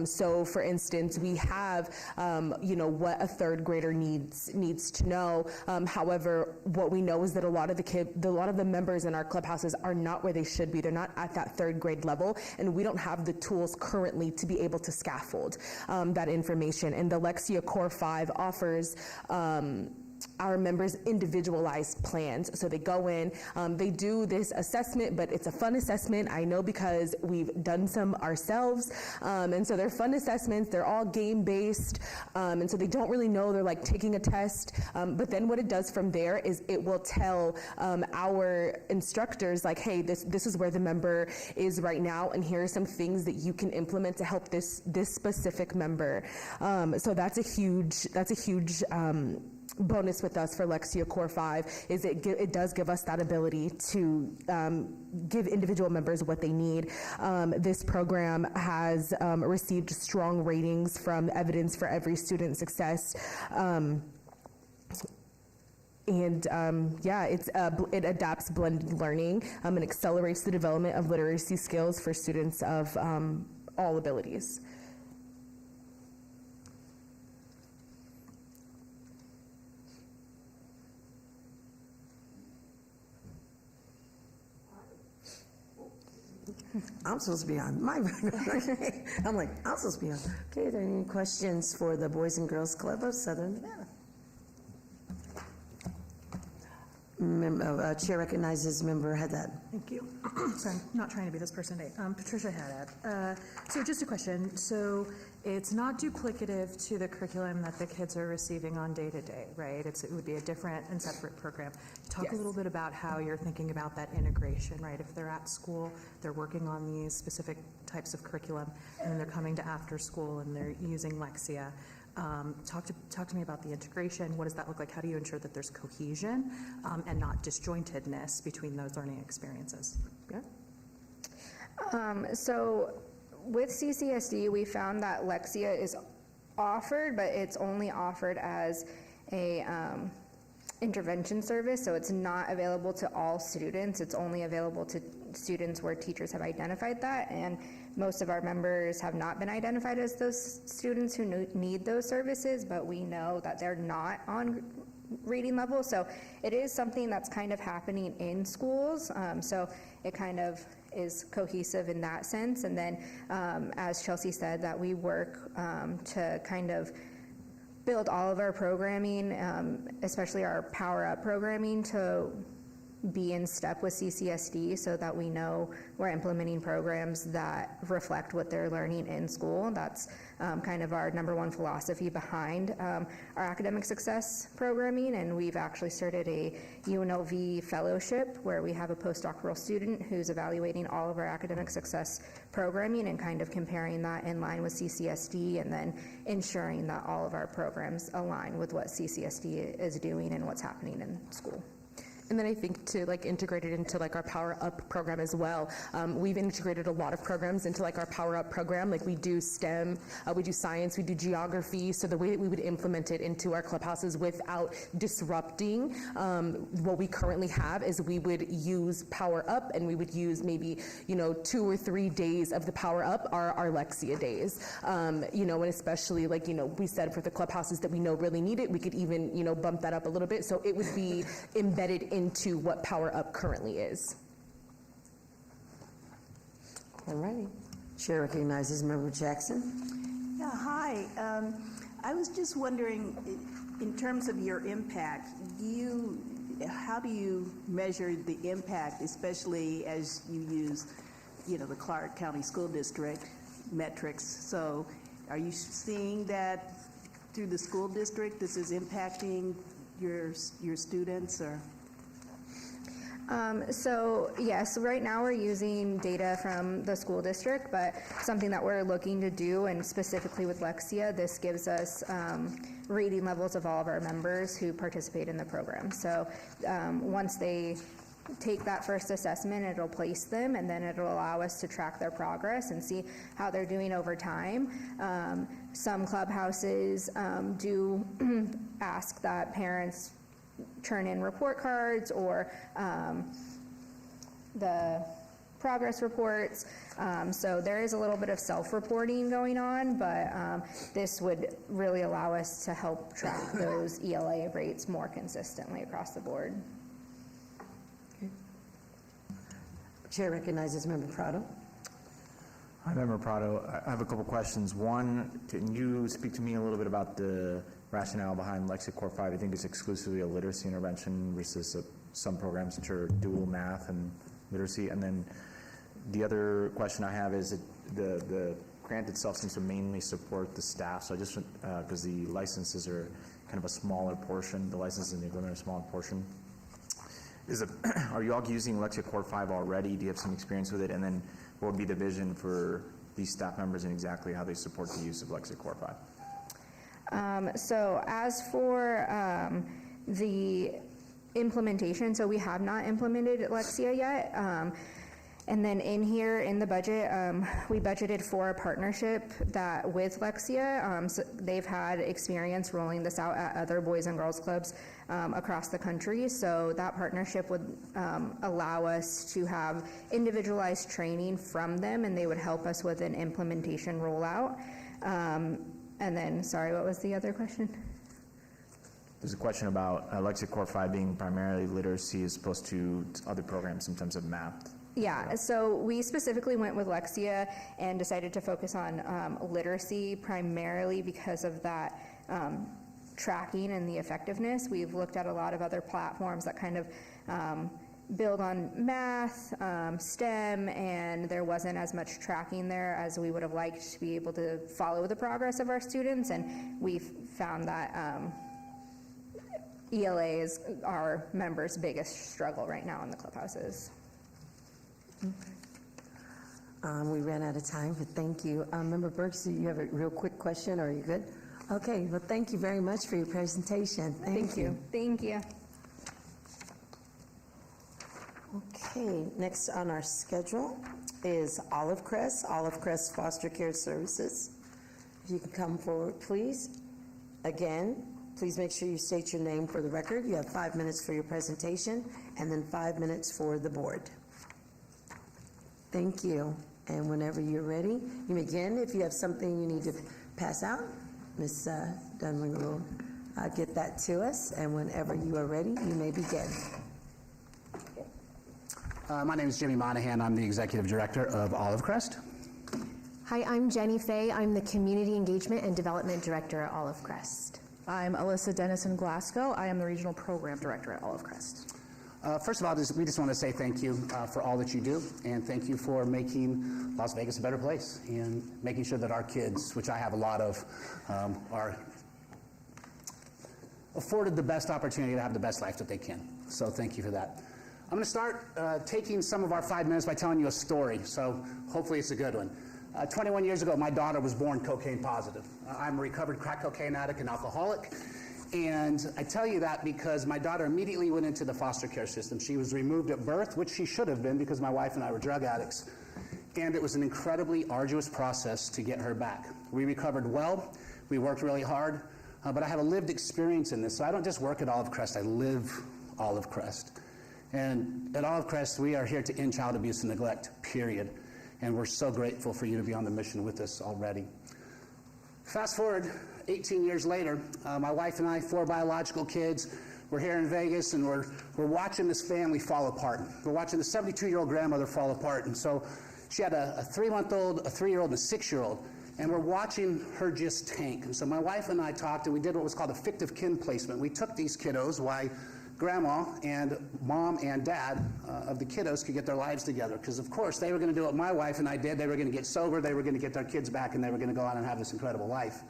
So for instance, we have what a 3rd grader needs to know. However, what we know is that a lot of the members in our clubhouses are not where they should be. They're not at that 3rd grade level, and we don't have the tools currently to be able to scaffold that information. And the Lexia Core 5 offers our members individualized plans. So they go in, they do this assessment, but it's a fun assessment. I know because we've done some ourselves. And so they're fun assessments. They're all game-based. And so they don't really know they're like taking a test. But then what it does from there is it will tell our instructors like, hey, this is where the member is right now, and here are some things that you can implement to help this specific member. So that's a huge bonus with us for Lexia Core 5 is it does give us that ability to give individual members what they need. This program has received strong ratings from Evidence for Every Student Success. it adapts blended learning and accelerates the development of literacy skills for students of all abilities. I'm supposed to be on my I'm like, I'm supposed to be on. Okay, are there any questions for the Boys and Girls Club of Southern Nevada? Chair recognizes Member Haddad. Thank you. So I'm not trying to be this person today. Patricia Haddad. So just a question. So it's not duplicative to the curriculum that the kids are receiving on day to day, right? It would be a different and separate program. Talk a little bit about how you're thinking about that integration, right? If they're at school, they're working on these specific types of curriculum, and then they're coming to after school and they're using Lexia. Talk to me about the integration. What does that look like? How do you ensure that there's cohesion and not disjointedness between those learning experiences? Yeah. So with CCSD, we found that Lexia is offered, but it's only offered as a intervention service, so it's not available to all students. It's only available to students where teachers have identified that, and most of our members have not been identified as those students who need those services, but we know that they're not on reading level, so it is something that's kind of happening in schools, so it kind of is cohesive in that sense. And then as Chelsea said, that we work to kind of build all of our programming, especially our Power Up programming, to be in step with CCSD so that we know we're implementing programs that reflect what they're learning in school. That's kind of our number one philosophy behind our academic success programming, and we've actually started a UNLV fellowship where we have a postdoctoral student who's evaluating all of our academic success programming and kind of comparing that in line with CCSD, and then ensuring that all of our programs align with what CCSD is doing and what's happening in school. And then I think to integrate it into our Power Up program as well. We've integrated a lot of programs into our Power Up program. We do STEM, we do science, we do geography. So the way that we would implement it into our clubhouses without disrupting what we currently have is we would use Power Up, and we would use maybe 2 or 3 days of the Power Up are our Lexia days. And especially we said for the clubhouses that we know really need it, we could even bump that up a little bit. So it would be embedded into what Power Up currently is. All righty. Chair recognizes Member Jackson. Yeah, hi. I was just wondering, in terms of your impact, how do you measure the impact, especially as you use, the Clark County School District metrics? So are you seeing that through the school district, this is impacting your students, or? So yes, right now we're using data from the school district, but something that we're looking to do, and specifically with Lexia, this gives us reading levels of all of our members who participate in the program. So once they take that first assessment, it'll place them, and then it'll allow us to track their progress and see how they're doing over time. Some clubhouses do ask that parents turn in report cards or the progress reports. So there is a little bit of self-reporting going on, but this would really allow us to help track those ELA rates more consistently across the board. Okay. Chair recognizes Member Prado. Hi, Member Prado. I have a couple questions. One, can you speak to me a little bit about the rationale behind Lexia Core 5? I think it's exclusively a literacy intervention versus some programs which are dual math and literacy. And then the other question I have is the grant itself seems to mainly support the staff. So I just, because the licenses are kind of a smaller portion, the licenses and the equipment are a smaller portion. Are you all using Lexia Core 5 already? Do you have some experience with it? And then what would be the vision for these staff members and exactly how they support the use of Lexia Core 5? So as for the implementation, so we have not implemented Lexia yet. And then in here, in the budget, we budgeted for a partnership that with Lexia. So they've had experience rolling this out at other boys and girls clubs across the country. So that partnership would allow us to have individualized training from them, and they would help us with an implementation rollout. And then, sorry, what was the other question? There's a question about Lexia Core 5 being primarily literacy as opposed to other programs in terms of math. Yeah, so we specifically went with Lexia and decided to focus on literacy primarily because of that tracking and the effectiveness. We've looked at a lot of other platforms that kind of build on math, STEM, and there wasn't as much tracking there as we would have liked to be able to follow the progress of our students, and we've found that ELA is our members' biggest struggle right now in the clubhouses. We ran out of time, but thank you. Member Burks, do you have a real quick question, or are you good? Okay, well, thank you very much for your presentation. Thank you. Thank you. Okay, next on our schedule is Olive Crest Foster Care Services. If you can come forward, please. Again, please make sure you state your name for the record. You have 5 minutes for your presentation, and then 5 minutes for the board. Thank you. And whenever you're ready, you may begin. If you have something you need to pass out, Ms. Dunwinger will get that to us. And whenever you are ready, you may begin. My name is Jimmy Monahan. I'm the Executive Director of Olive Crest. Hi, I'm Jenny Fay. I'm the Community Engagement and Development Director at Olive Crest. I'm Alyssa Dennison-Glasgow. I am the Regional Program Director at Olive Crest. First of all, we just want to say thank you for all that you do, and thank you for making Las Vegas a better place and making sure that our kids, which I have a lot of, are afforded the best opportunity to have the best life that they can. So thank you for that. I'm going to start taking some of our 5 minutes by telling you a story, so hopefully it's a good one. 21 years ago, my daughter was born cocaine positive. I'm a recovered crack cocaine addict and alcoholic. And I tell you that because my daughter immediately went into the foster care system. She was removed at birth, which she should have been because my wife and I were drug addicts. And it was an incredibly arduous process to get her back. We recovered well. We worked really hard. But I have a lived experience in this. So I don't just work at Olive Crest. I live Olive Crest. And at Olive Crest, we are here to end child abuse and neglect, period. And we're so grateful for you to be on the mission with us already. Fast forward 18 years later, my wife and I, 4 biological kids, we're here in Vegas, and we're watching this family fall apart. We're watching the 72-year-old grandmother fall apart. And so she had a 3-month-old, a 3-year-old, and a 6-year-old, and we're watching her just tank. And so my wife and I talked, and we did what was called a fictive kin placement. We took these kiddos, why grandma and mom and dad of the kiddos could get their lives together. Because, of course, they were going to do what my wife and I did. They were going to get sober, they were going to get their kids back, and they were going to go on and have this incredible life.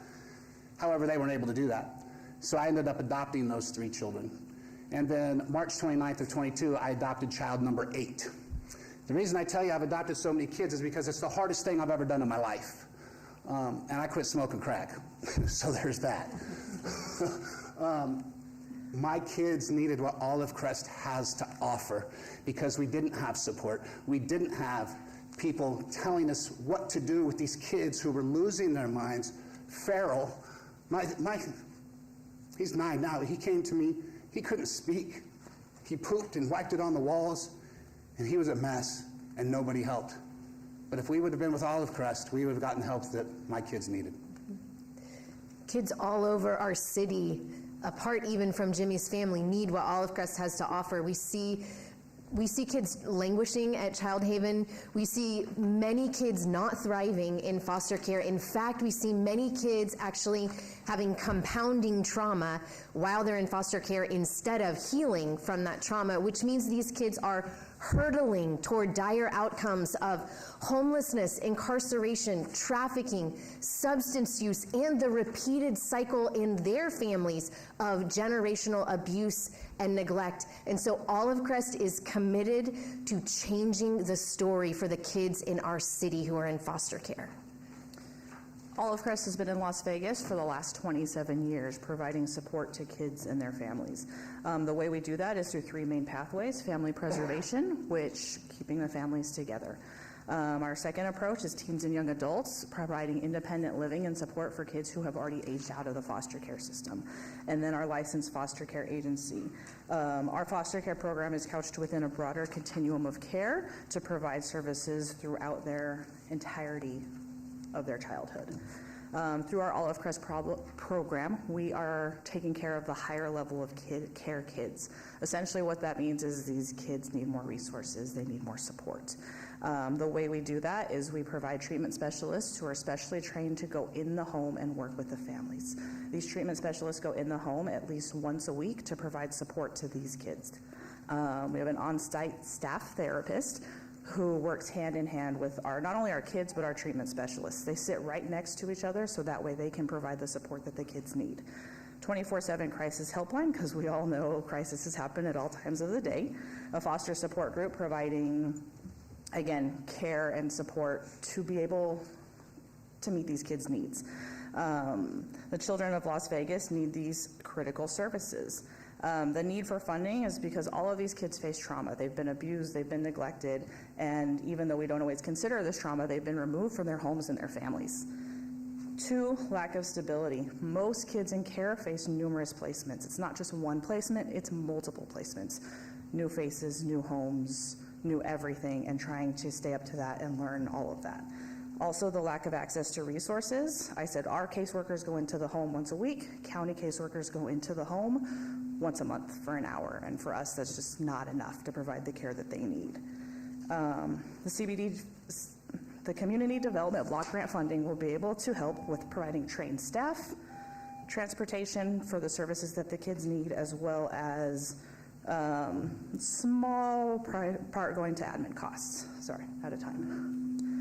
However, they weren't able to do that. So I ended up adopting those 3 children. And then March 29th of 22, I adopted child number 8. The reason I tell you I've adopted so many kids is because it's the hardest thing I've ever done in my life. And I quit smoking crack. So there's that. My kids needed what Olive Crest has to offer because we didn't have support. We didn't have people telling us what to do with these kids who were losing their minds. Feral. He's 9 now. He came to me. He couldn't speak. He pooped and wiped it on the walls, and he was a mess, and nobody helped. But if we would have been with Olive Crest, we would have gotten help that my kids needed. Kids all over our city, apart even from Jimmy's family, need what Olive Crest has to offer. We see kids languishing at Child Haven. We see many kids not thriving in foster care. In fact, we see many kids actually having compounding trauma while they're in foster care instead of healing from that trauma, which means these kids are hurtling toward dire outcomes of homelessness, incarceration, trafficking, substance use, and the repeated cycle in their families of generational abuse and neglect. And so Olive Crest is committed to changing the story for the kids in our city who are in foster care. Olive Crest has been in Las Vegas for the last 27 years, providing support to kids and their families. The way we do that is through three main pathways: family preservation, which keeping the families together. Our second approach is teens and young adults, providing independent living and support for kids who have already aged out of the foster care system. And then our licensed foster care agency. Our foster care program is couched within a broader continuum of care to provide services throughout their entirety of their childhood. Through our Olive Crest program, we are taking care of the higher level of care kids. Essentially what that means is these kids need more resources, they need more support. The way we do that is we provide treatment specialists who are specially trained to go in the home and work with the families. These treatment specialists go in the home at least once a week to provide support to these kids. We have an on-site staff therapist who works hand in hand with not only our kids, but our treatment specialists. They sit right next to each other so that way they can provide the support that the kids need. 24/7 crisis helpline, because we all know crises happen at all times of the day. A foster support group providing, again, care and support to be able to meet these kids' needs. The children of Las Vegas need these critical services. The need for funding is because all of these kids face trauma. They've been abused, they've been neglected, and even though we don't always consider this trauma, they've been removed from their homes and their families. 2, lack of stability. Most kids in care face numerous placements. It's not just one placement, it's multiple placements. New faces, new homes, new everything, and trying to stay up to that and learn all of that. Also, the lack of access to resources. I said our caseworkers go into the home once a week. County caseworkers go into the home once a month for an hour, and for us, that's just not enough to provide the care that they need. The Community Development Block Grant funding will be able to help with providing trained staff, transportation for the services that the kids need, as well as small part going to admin costs. Sorry, out of time.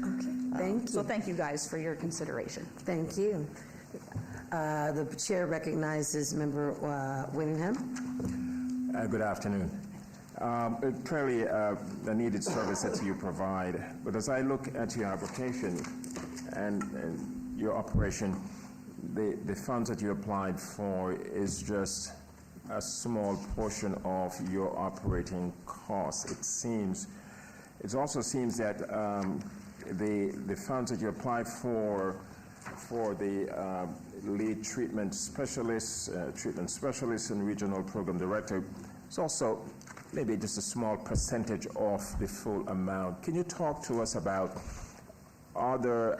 Okay, thank you. So thank you guys for your consideration. Thank you. The chair recognizes Member Whittingham. Good afternoon. Clearly, a needed service that you provide, but as I look at your application and your operation, the funds that you applied for is just a small portion of your operating costs. It also seems that the funds that you applied for the lead treatment specialists, and regional program director, it's also maybe just a small percentage of the full amount. Can you talk to us about other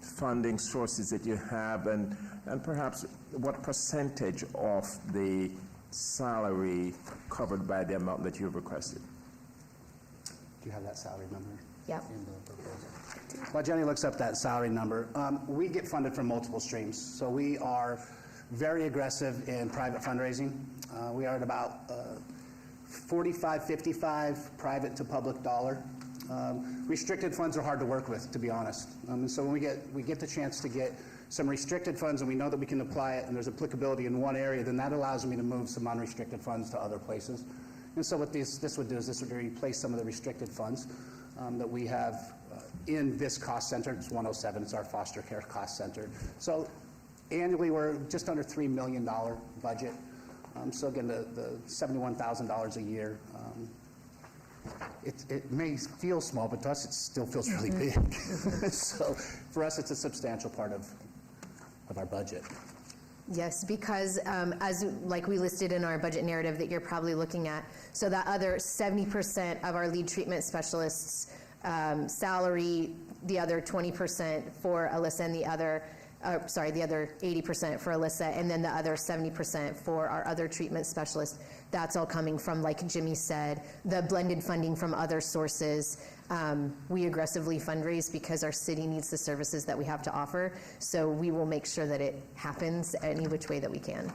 funding sources that you have, and perhaps what percentage of the salary covered by the amount that you've requested? Do you have that salary number? Yep. In the proposal? While Jenny looks up that salary number, we get funded from multiple streams. So we are very aggressive in private fundraising. We are at about 45-55 private to public dollar. Restricted funds are hard to work with, to be honest. And so when we get the chance to get some restricted funds and we know that we can apply it and there's applicability in one area, then that allows me to move some unrestricted funds to other places. And so what this would do is this would replace some of the restricted funds that we have in this cost center. It's 107, it's our foster care cost center. So annually we're just under $3 million budget. So again, the $71,000 a year, it may feel small, but to us it still feels really big. So for us, it's a substantial part of our budget. Yes, because as like we listed in our budget narrative that you're probably looking at, so that other 70% of our lead treatment specialists' salary, the other 20% for Alyssa, and the other 80% for Alyssa, and then the other 70% for our other treatment specialists. That's all coming from, like Jimmy said, the blended funding from other sources. We aggressively fundraise because our city needs the services that we have to offer, so we will make sure that it happens any which way that we can.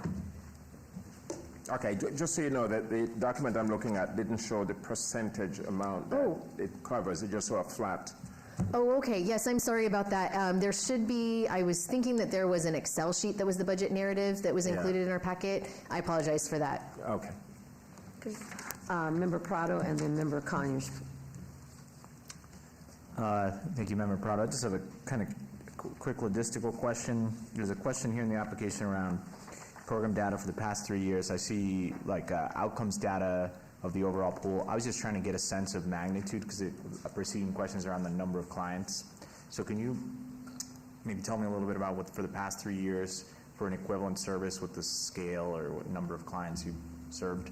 Okay, just so you know that the document I'm looking at didn't show the percentage amount that it covers. It just saw a flat. Oh, okay. Yes, I'm sorry about that. There should be, I was thinking that there was an Excel sheet that was the budget narrative that was included in our packet. I apologize for that. Okay. Okay. Member Prado and then Member Conyers. Thank you, Member Prado. I just have a kind of quick logistical question. There's a question here in the application around program data for the past 3 years. I see like outcomes data of the overall pool. I was just trying to get a sense of magnitude because preceding questions are on the number of clients. So can you maybe tell me a little bit about what for the past 3 years for an equivalent service, what the scale or what number of clients you served?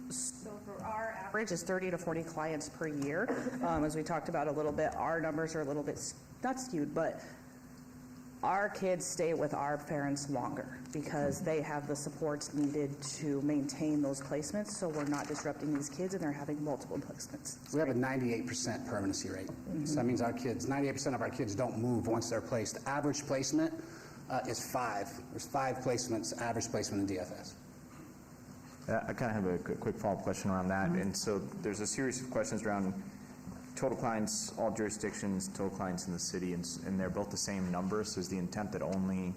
So for our average is 30 to 40 clients per year. As we talked about a little bit, our numbers are a little bit, not skewed, but our kids stay with our parents longer because they have the supports needed to maintain those placements, so we're not disrupting these kids and they're having multiple placements. We have a 98% permanency rate. So that means our kids, 98% of our kids don't move once they're placed. Average placement is 5. There's 5 placements, average placement in DFS. I kind of have a quick follow-up question around that. And so there's a series of questions around total clients, all jurisdictions, total clients in the city, and they're both the same number. So is the intent that only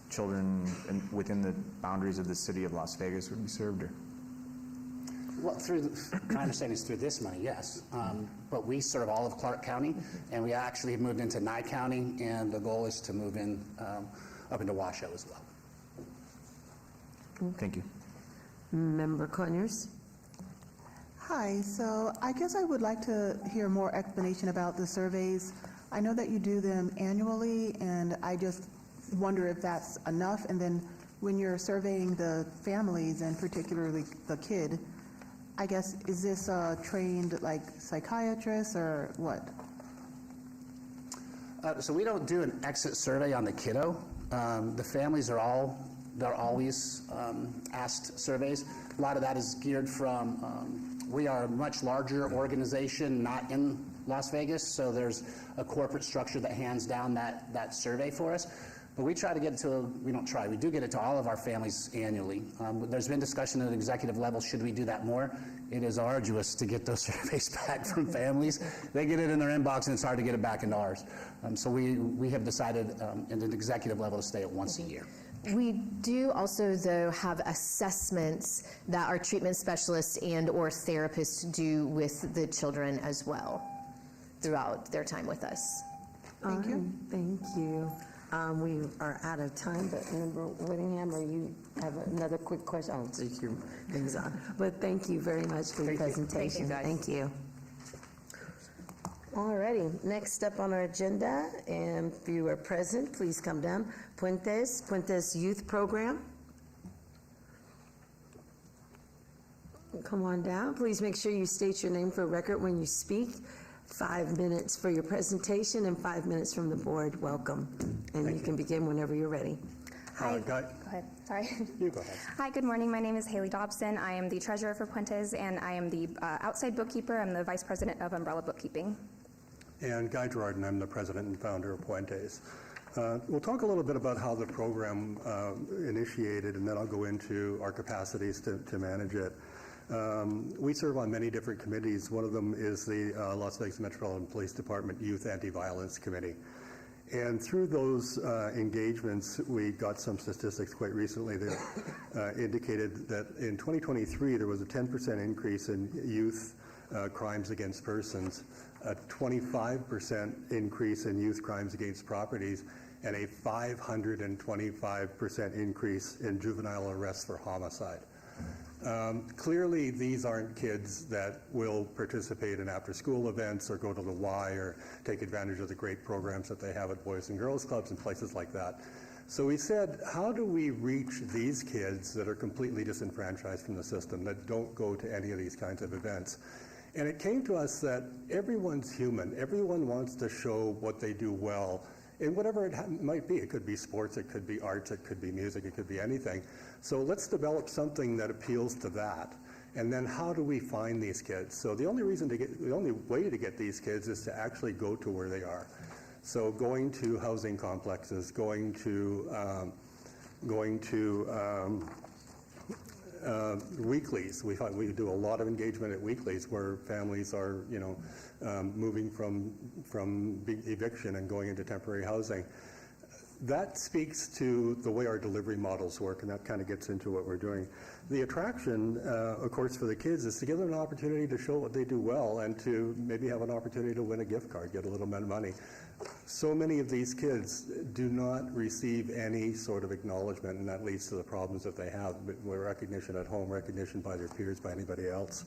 children within the boundaries of the city of Las Vegas would be served? Or? Well, my understanding is through this money, yes. But we serve all of Clark County, and we actually have moved into Nye County, and the goal is to move in up into Washoe as well. Thank you. Member Conyers. Hi, so I guess I would like to hear more explanation about the surveys. I know that you do them annually, and I just wonder if that's enough. And then when you're surveying the families, and particularly the kid, I guess, is this trained like psychiatrists or what? So we don't do an exit survey on the kiddo. The families are always asked surveys. A lot of that is geared from, we are a much larger organization, not in Las Vegas, so there's a corporate structure that hands down that survey for us. But we try to get it to, we don't try, we do get it to all of our families annually. There's been discussion at an executive level, should we do that more? It is arduous to get those surveys back from families. They get it in their inbox and it's hard to get it back into ours. So we have decided at an executive level to stay at once a year. We do also, though, have assessments that our treatment specialists and or therapists do with the children as well throughout their time with us. Thank you. Thank you. We are out of time, but Member Whittingham, or you have another quick question? I'll take your things on. But thank you very much for your presentation. Thank you. Alrighty, next up on our agenda, and if you are present, please come down. Puentes Youth Program. Come on down. Please make sure you state your name for record when you speak. 5 minutes for your presentation and 5 minutes from the board. Welcome. And you can begin whenever you're ready. Hi. Go ahead. Sorry. You go ahead. Hi, good morning. My name is Haley Dobson. I am the treasurer for Puentes, and I am the outside bookkeeper. I'm the vice president of Umbrella Bookkeeping. And Guy Gerard, I'm the president and founder of Puentes. We'll talk a little bit about how the program initiated, and then I'll go into our capacities to manage it. We serve on many different committees. One of them is the Las Vegas Metropolitan Police Department Youth Anti-Violence Committee. And through those engagements, we got some statistics quite recently that indicated that in 2023, there was a 10% increase in youth crimes against persons, a 25% increase in youth crimes against properties, and a 525% increase in juvenile arrests for homicide. Clearly, these aren't kids that will participate in after-school events or go to the Y or take advantage of the great programs that they have at Boys and Girls Clubs and places like that. So we said, how do we reach these kids that are completely disenfranchised from the system, that don't go to any of these kinds of events? And it came to us that everyone's human. Everyone wants to show what they do well in whatever it might be. It could be sports, it could be arts, it could be music, it could be anything. So let's develop something that appeals to that. And then how do we find these kids? So the only way to get these kids is to actually go to where they are. So going to housing complexes, going to weeklies. We do a lot of engagement at weeklies where families are, moving from eviction and going into temporary housing. that speaks to the way our delivery models work, and that kind of gets into what we're doing. The attraction, of course, for the kids is to give them an opportunity to show what they do well and to maybe have an opportunity to win a gift card, get a little bit of money. So many of these kids do not receive any sort of acknowledgement, and that leads to the problems that they have, with recognition at home, recognition by their peers, by anybody else.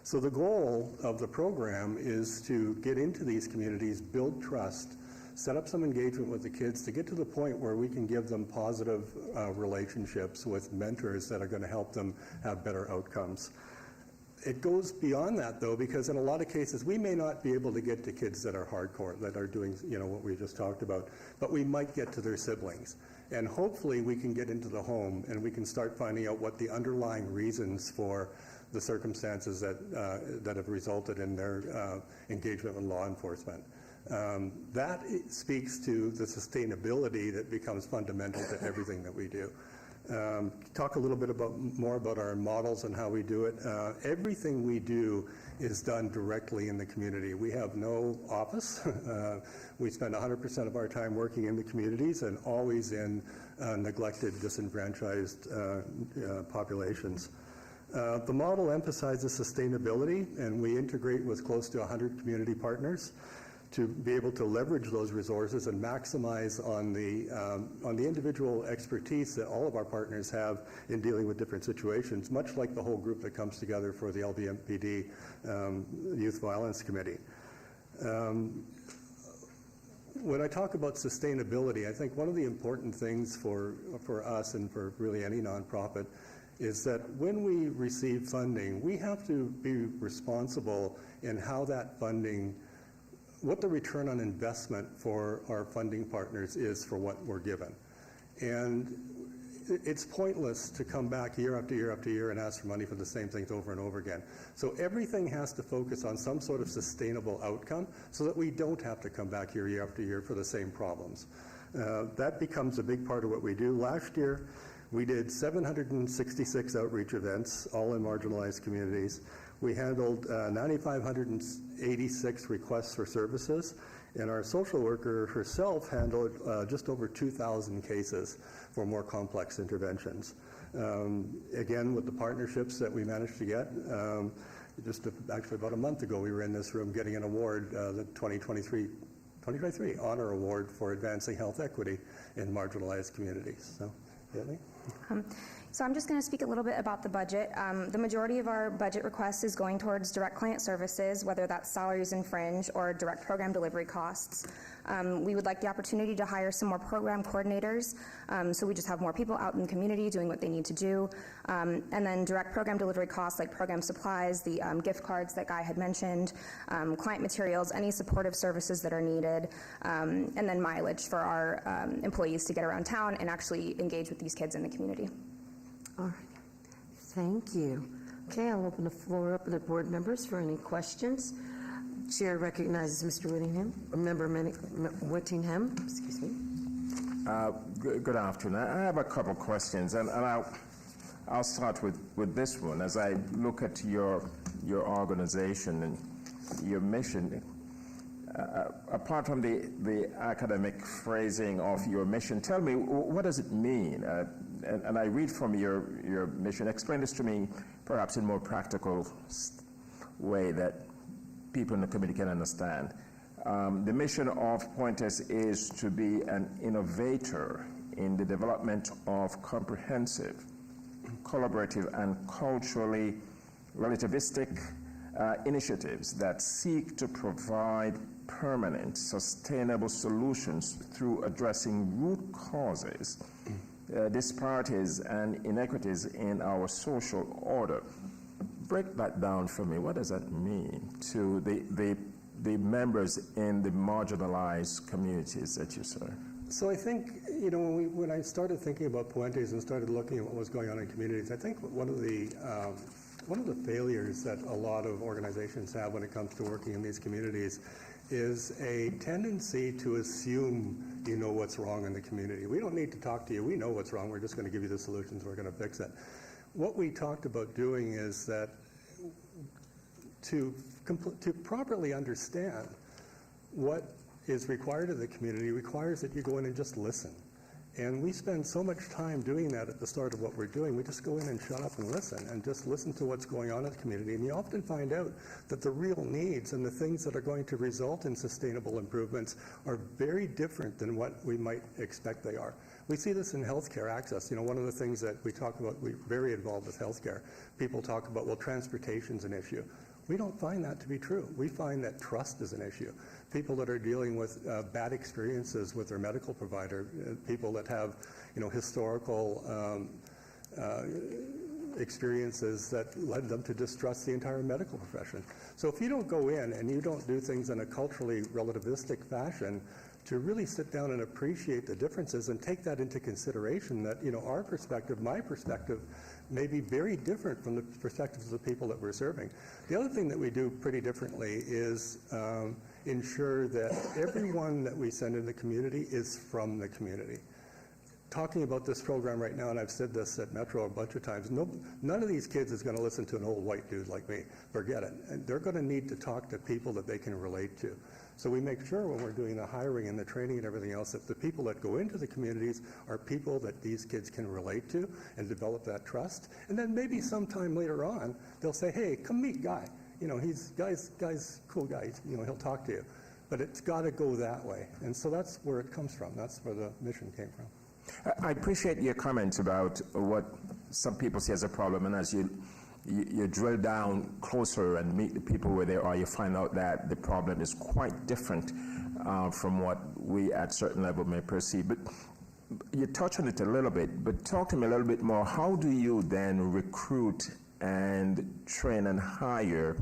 So the goal of the program is to get into these communities, build trust, set up some engagement with the kids to get to the point where we can give them positive relationships with mentors that are going to help them have better outcomes. It goes beyond that, though, because in a lot of cases, we may not be able to get to kids that are hardcore, that are doing, what we just talked about, but we might get to their siblings. And hopefully we can get into the home and we can start finding out what the underlying reasons for the circumstances that have resulted in their engagement with law enforcement. That speaks to the sustainability that becomes fundamental to everything that we do. Talk a little bit more about our models and how we do it. Everything we do is done directly in the community. We have no office. We spend 100% of our time working in the communities and always in neglected, disenfranchised populations. The model emphasizes sustainability, and we integrate with close to 100 community partners to be able to leverage those resources and maximize on the individual expertise that all of our partners have in dealing with different situations, much like the whole group that comes together for the LVMPD Youth Violence Committee. When I talk about sustainability, I think one of the important things for us and for really any nonprofit is that when we receive funding, we have to be responsible in how that funding, what the return on investment for our funding partners is for what we're given. And it's pointless to come back year after year after year and ask for money for the same things over and over again. So everything has to focus on some sort of sustainable outcome so that we don't have to come back year after year for the same problems. That becomes a big part of what we do. Last year, we did 766 outreach events, all in marginalized communities. We handled 9,586 requests for services, and our social worker herself handled just over 2,000 cases for more complex interventions. Again, with the partnerships that we managed to get, actually about a month ago, we were in this room getting an award, the 2023 Honor Award for Advancing Health Equity in Marginalized Communities. So, Haley? So I'm just going to speak a little bit about the budget. The majority of our budget request is going towards direct client services, whether that's salaries and fringe or direct program delivery costs. We would like the opportunity to hire some more program coordinators, so we just have more people out in the community doing what they need to do. And then direct program delivery costs like program supplies, the gift cards that Guy had mentioned, client materials, any supportive services that are needed, and then mileage for our employees to get around town and actually engage with these kids in the community. All right. Thank you. Okay, I'll open the floor up to the board members for any questions. Chair recognizes Mr. Whittingham, Member Whittingham. Excuse me. Good afternoon. I have a couple questions, and I'll start with this one. As I look at your organization and your mission, apart from the academic phrasing of your mission, tell me, what does it mean? And I read from your mission. Explain this to me perhaps in a more practical way that people in the community can understand. The mission of Pointers is to be an innovator in the development of comprehensive, collaborative, and culturally relativistic initiatives that seek to provide permanent, sustainable solutions through addressing root causes, disparities, and inequities in our social order. Break that down for me. What does that mean to the members in the marginalized communities that you serve? So I think, when I started thinking about Puentes and started looking at what was going on in communities, I think one of the failures that a lot of organizations have when it comes to working in these communities is a tendency to assume you know what's wrong in the community. We don't need to talk to you. We know what's wrong. We're just going to give you the solutions. We're going to fix it. What we talked about doing is that to properly understand what is required of the community requires that you go in and just listen. And we spend so much time doing that at the start of what we're doing. We just go in and shut up and listen to what's going on in the community. And you often find out that the real needs and the things that are going to result in sustainable improvements are very different than what we might expect they are. We see this in healthcare access. You know, one of the things that we talk about, we're very involved with healthcare. People talk about, well, transportation's an issue. We don't find that to be true. We find that trust is an issue. People that are dealing with bad experiences with their medical provider, people that have, you know, historical experiences that led them to distrust the entire medical profession. So if you don't go in and you don't do things in a culturally relativistic fashion to really sit down and appreciate the differences and take that into consideration, that, you know, our perspective, my perspective, may be very different from the perspectives of the people that we're serving. The other thing that we do pretty differently is ensure that everyone that we send in the community is from the community. Talking about this program right now, and I've said this at Metro a bunch of times, none of these kids is going to listen to an old white dude like me. Forget it. And they're going to need to talk to people that they can relate to. So we make sure when we're doing the hiring and the training and everything else that the people that go into the communities are people that these kids can relate to and develop that trust. And then maybe sometime later on, they'll say, hey, come meet Guy. You know, Guy's cool guy. You know, he'll talk to you. But it's got to go that way. And so that's where it comes from. That's where the mission came from. I appreciate your comments about what some people see as a problem, and as you drill down closer and meet the people where they are, you find out that the problem is quite different from what we at certain level may perceive. But you touch on it a little bit, but talk to me a little bit more. How do you then recruit and train and hire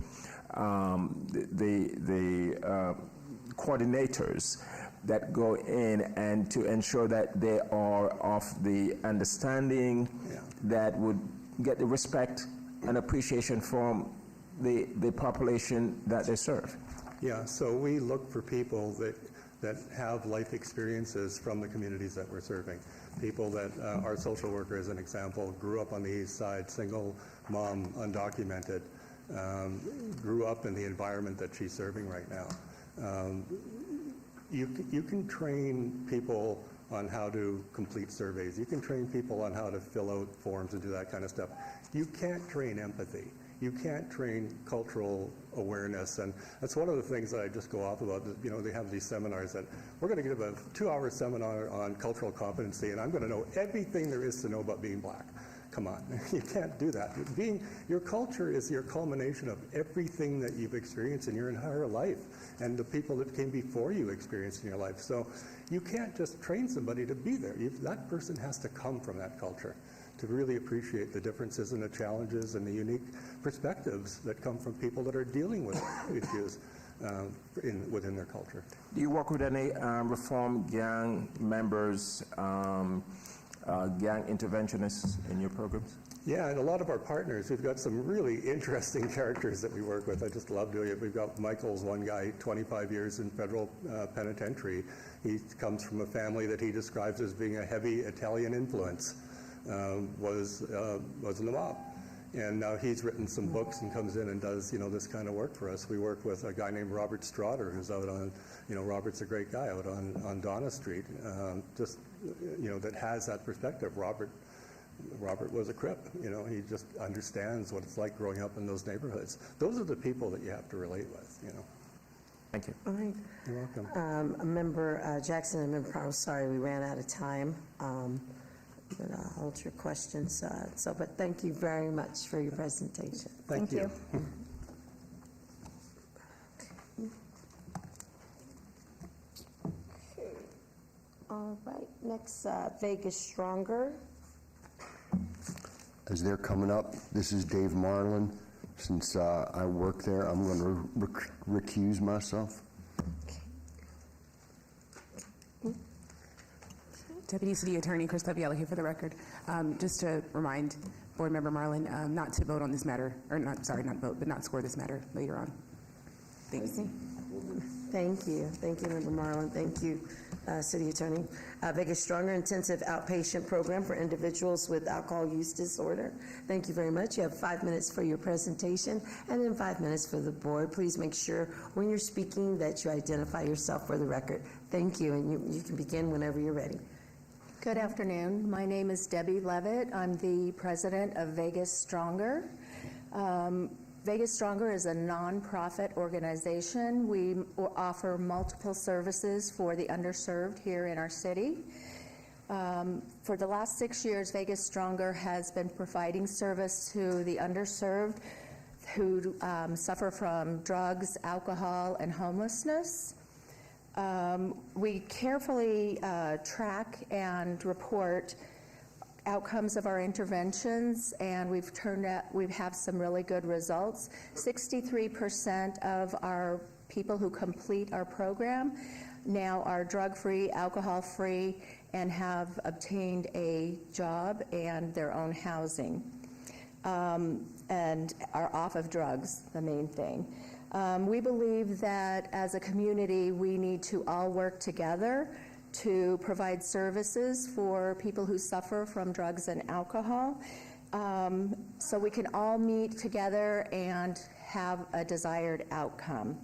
the coordinators that go in and to ensure that they are of the understanding that would get the respect and appreciation from the population that they serve? Yeah, so we look for people that have life experiences from the communities that we're serving. People that, our social worker as an example, grew up on the east side, single mom, undocumented, grew up in the environment that she's serving right now. You can train people on how to complete surveys. You can train people on how to fill out forms and do that kind of stuff. You can't train empathy. You can't train cultural awareness. And that's one of the things that I just go off about. You know, they have these seminars that we're going to give a 2-hour seminar on cultural competency, and I'm going to know everything there is to know about being black. Come on, you can't do that. Your culture is your culmination of everything that you've experienced in your entire life and the people that came before you experienced in your life. So you can't just train somebody to be there. That person has to come from that culture to really appreciate the differences and the challenges and the unique perspectives that come from people that are dealing with issues within their culture. Do you work with any reform gang members, gang interventionists in your programs? Yeah, and a lot of our partners, we've got some really interesting characters that we work with. I just love doing it. We've got Michael's one guy, 25 years in federal penitentiary. He comes from a family that he describes as being a heavy Italian influence, was in the mob. And now he's written some books and comes in and does, you know, this kind of work for us. We work with a guy named Robert Strotter, who's out on, you know, Robert's a great guy out on Donna Street, just, you know, that has that perspective. Robert was a Crip, you know, he just understands what it's like growing up in those neighborhoods. Those are the people that you have to relate with, you know. Thank you. All right. You're welcome. Member Jackson and Member Powell, sorry we ran out of time. But I'll hold your questions. But thank you very much for your presentation. Thank you. All right, next, Vegas Stronger. As they're coming up, this is Dave Marlin. Since I work there, I'm going to recuse myself. Deputy City Attorney Chris Leviello here for the record. Just to remind Board Member Marlin not to vote on this matter, or not vote, but not score this matter later on. Thanks. Thank you. Thank you, Member Marlin. Thank you, City Attorney. Vegas Stronger Intensive Outpatient Program for Individuals with Alcohol Use Disorder. Thank you very much. You have 5 minutes for your presentation and then 5 minutes for the board. Please make sure when you're speaking that you identify yourself for the record. Thank you, and you can begin whenever you're ready. Good afternoon. My name is Debbie Levitt. I'm the president of Vegas Stronger. Vegas Stronger is a nonprofit organization. We offer multiple services for the underserved here in our city. For the last 6 years, Vegas Stronger has been providing service to the underserved who suffer from drugs, alcohol, and homelessness. We carefully track and report outcomes of our interventions, and we have some really good results. 63% of our people who complete our program now are drug-free, alcohol-free, and have obtained a job and their own housing, and are off of drugs, the main thing. We believe that as a community, we need to all work together to provide services for people who suffer from drugs and alcohol, so we can all meet together and have a desired outcome.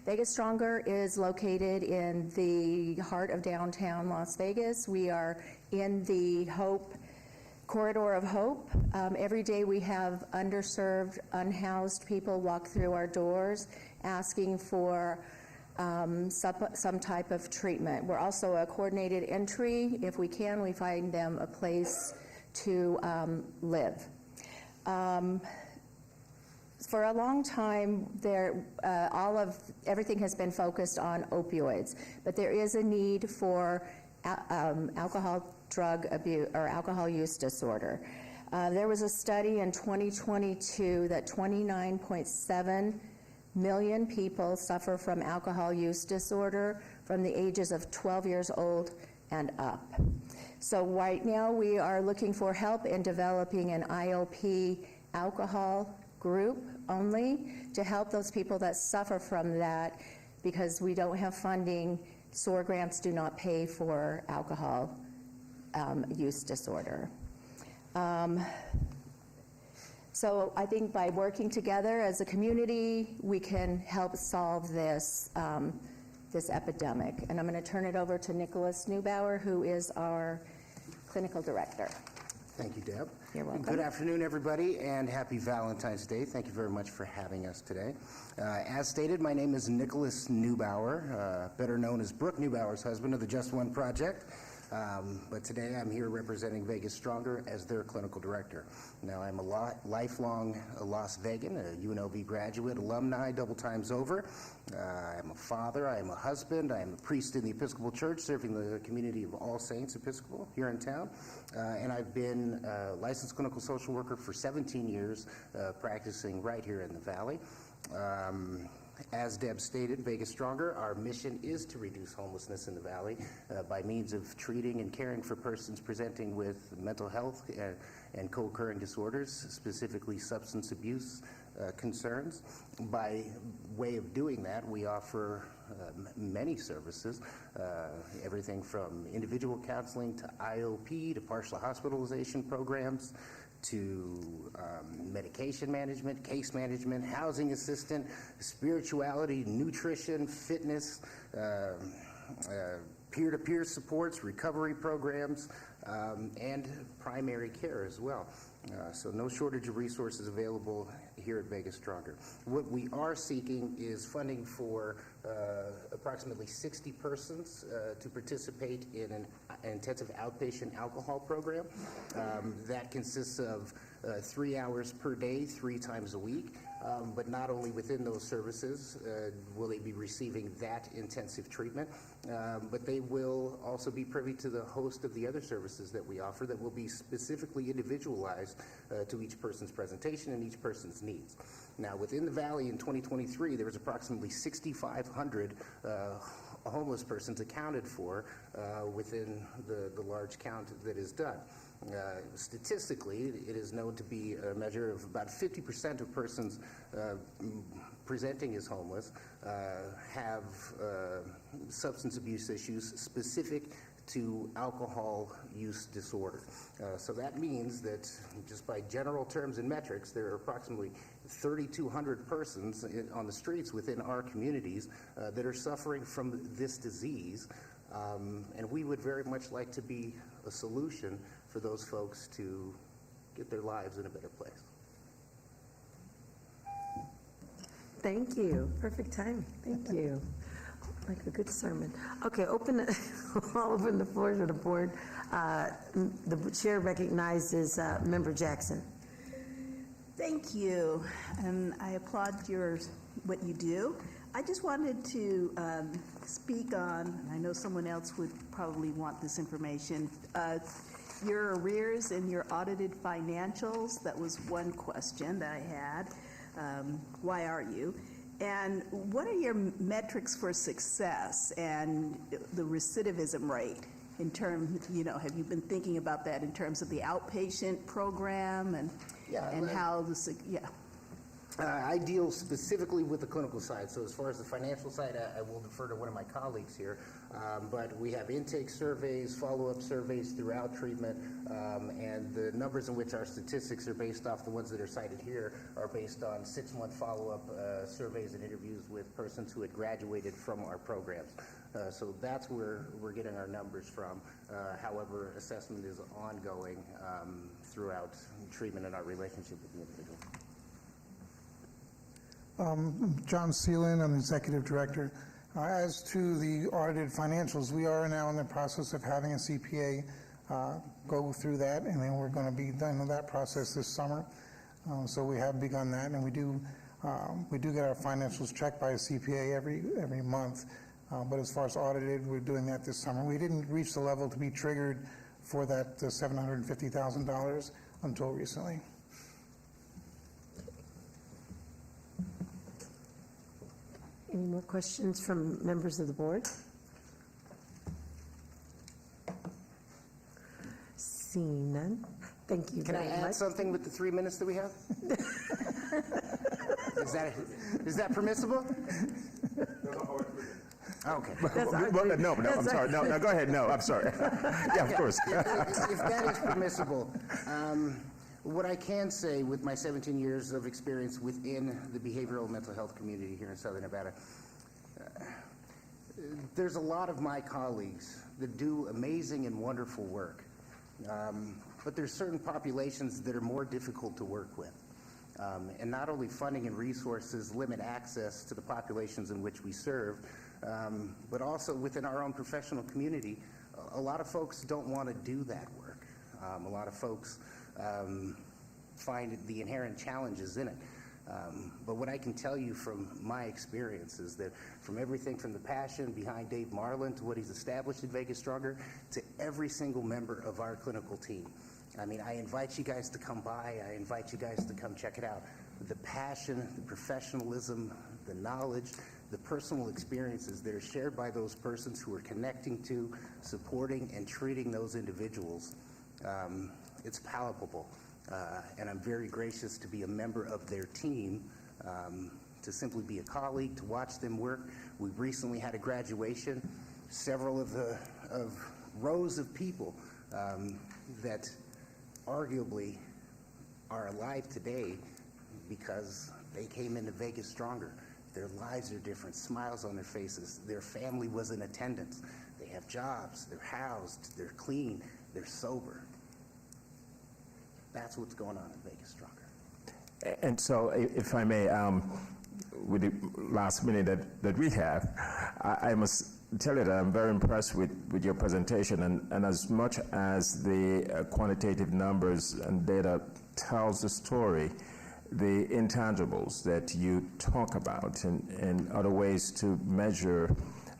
Vegas Stronger is located in the heart of downtown Las Vegas. We are in the Corridor of Hope. Every day we have underserved, unhoused people walk through our doors asking for some type of treatment. We're also a coordinated entry. If we can, we find them a place to live. For a long time, everything has been focused on opioids, but there is a need for alcohol drug abuse or alcohol use disorder. There was a study in 2022 that 29.7 million people suffer from alcohol use disorder from the ages of 12 years old and up. So right now we are looking for help in developing an IOP alcohol group only to help those people that suffer from that, because we don't have funding. SOAR grants do not pay for alcohol use disorder. So I think by working together as a community, we can help solve this epidemic. And I'm going to turn it over to Nicholas Neubauer, who is our clinical director. Thank you, Deb. You're welcome. Good afternoon, everybody, and happy Valentine's Day. Thank you very much for having us today. As stated, my name is Nicholas Neubauer, better known as Brooke Neubauer's husband of the Just One Project. But today I'm here representing Vegas Stronger as their clinical director. Now, I'm a lifelong Las Vegan, a UNLV graduate, alumni, double times over. I'm a father, I am a husband, I am a priest in the Episcopal Church, serving the community of All Saints Episcopal here in town. And I've been a licensed clinical social worker for 17 years, practicing right here in the Valley. As Deb stated, Vegas Stronger, our mission is to reduce homelessness in the Valley by means of treating and caring for persons presenting with mental health and co-occurring disorders, specifically substance abuse concerns. By way of doing that, we offer many services, everything from individual counseling to IOP to partial hospitalization programs, to medication management, case management, housing assistant, spirituality, nutrition, fitness, peer-to-peer supports, recovery programs, and primary care as well. So no shortage of resources available here at Vegas Stronger. What we are seeking is funding for approximately 60 persons to participate in an intensive outpatient alcohol program. That consists of 3 hours per day, 3 times a week. But not only within those services will they be receiving that intensive treatment, but they will also be privy to the host of the other services that we offer that will be specifically individualized to each person's presentation and each person's needs. Now, within the Valley in 2023, there was approximately 6,500 homeless persons accounted for within the large count that is done. Statistically, it is known to be a measure of about 50% of persons presenting as homeless have substance abuse issues specific to alcohol use disorder. So that means that just by general terms and metrics, there are approximately 3,200 persons on the streets within our communities that are suffering from this disease. And we would very much like to be a solution for those folks to get their lives in a better place. Thank you. Perfect time. Thank you. Like a good sermon. Okay, I'll open the floor to the board. The chair recognizes Member Jackson. Thank you, and I applaud what you do. I just wanted to speak on, I know someone else would probably want this information, your arrears and your audited financials. That was one question that I had. Why are you? And what are your metrics for success and the recidivism rate in terms, have you been thinking about that in terms of the outpatient program and how I deal specifically with the clinical side, so as far as the financial side, I will defer to one of my colleagues here. But we have intake surveys, follow-up surveys throughout treatment, and the numbers in which our statistics are based off, the ones that are cited here, are based on 6-month follow-up surveys and interviews with persons who had graduated from our programs. So that's where we're getting our numbers from. However, assessment is ongoing throughout treatment and our relationship with the individual. John Seelan, I'm the Executive Director. As to the audited financials, we are now in the process of having a CPA go through that, and then we're going to be done with that process this summer. So we have begun that, and we do get our financials checked by a CPA every month. But as far as audited, we're doing that this summer. We didn't reach the level to be triggered for that $750,000 until recently. Any more questions from members of the board? Seeing none, thank you very much. Can I add something with the 3 minutes that we have? Is that permissible? Okay. No, I'm sorry. No, go ahead. No, I'm sorry. Yeah, of course. If that is permissible, what I can say with my 17 years of experience within the behavioral mental health community here in Southern Nevada, there's a lot of my colleagues that do amazing and wonderful work, but there's certain populations that are more difficult to work with. And not only funding and resources limit access to the populations in which we serve, but also within our own professional community, a lot of folks don't want to do that work. A lot of folks find the inherent challenges in it. But what I can tell you from my experience is that from everything from the passion behind Dave Marlin to what he's established in Vegas Stronger to every single member of our clinical team. I mean, I invite you guys to come by. I invite you guys to come check it out. The passion, the professionalism, the knowledge, the personal experiences that are shared by those persons who are connecting to, supporting, and treating those individuals, it's palpable. And I'm very gracious to be a member of their team, to simply be a colleague, to watch them work. We recently had a graduation. Several of rows of people that arguably are alive today because they came into Vegas Stronger. Their lives are different, smiles on their faces. Their family was in attendance. They have jobs, they're housed, they're clean, they're sober. That's what's going on in Vegas Stronger. And so, if I may, with the last minute that we have, I must tell you that I'm very impressed with your presentation, and as much as the quantitative numbers and data tells the story, the intangibles that you talk about and other ways to measure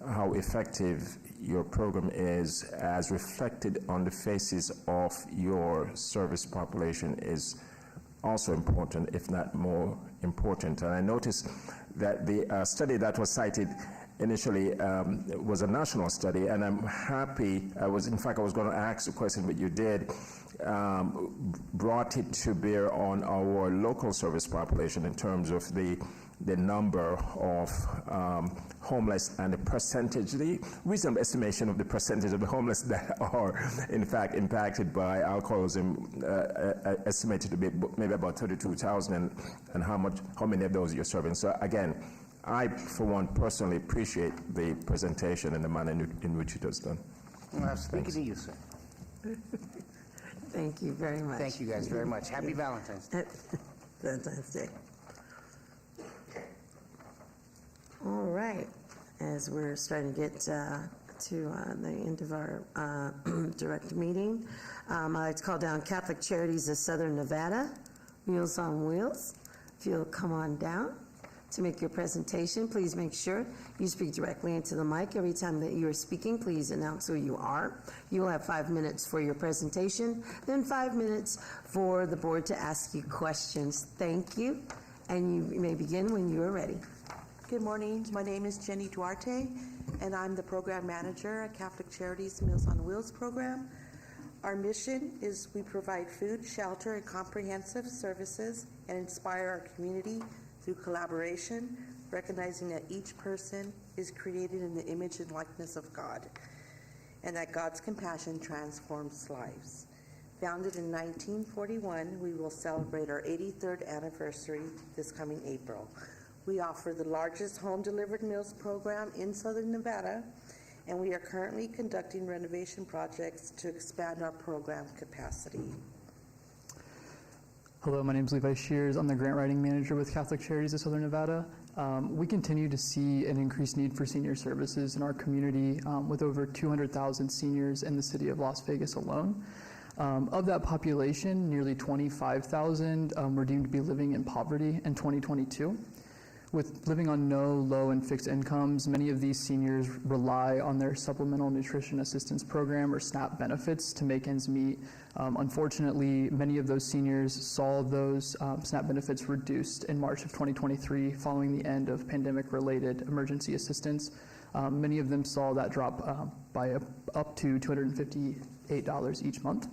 how effective your program is as reflected on the faces of your service population is also important, if not more important. And I noticed that the study that was cited initially was a national study, and I'm happy. I was going to ask the question, but you did, brought it to bear on our local service population in terms of the number of homeless and the percentage, the reasonable estimation of the percentage of the homeless that are in fact impacted by alcoholism, estimated to be maybe about 32,000, and how many of those you're serving. So again, I, for one, personally appreciate the presentation and the manner in which it was done. Well, I was speaking to you, sir. Thank you very much. Thank you guys very much. Happy Valentine's Day. Valentine's Day. All right. As we're starting to get to the end of our direct meeting, I'd like to call down Catholic Charities of Southern Nevada, Meals on Wheels. If you'll come on down to make your presentation, please make sure you speak directly into the mic. Every time that you are speaking, please announce who you are. You will have 5 minutes for your presentation, then 5 minutes for the board to ask you questions. Thank you, and you may begin when you are ready. Good morning. My name is Jenny Duarte, and I'm the program manager at Catholic Charities Meals on Wheels program. Our mission is we provide food, shelter, and comprehensive services and inspire our community through collaboration, recognizing that each person is created in the image and likeness of God, and that God's compassion transforms lives. Founded in 1941, we will celebrate our 83rd anniversary this coming April. We offer the largest home-delivered meals program in Southern Nevada, and we are currently conducting renovation projects to expand our program capacity. Hello, my name is Levi Shears. I'm the grant writing manager with Catholic Charities of Southern Nevada. We continue to see an increased need for senior services in our community, with over 200,000 seniors in the city of Las Vegas alone. Of that population, nearly 25,000 were deemed to be living in poverty in 2022. With living on no, low, and fixed incomes, many of these seniors rely on their Supplemental Nutrition Assistance Program, or SNAP, benefits to make ends meet. Unfortunately, many of those seniors saw those SNAP benefits reduced in March of 2023 following the end of pandemic-related emergency assistance. Many of them saw that drop by up to $258 each month.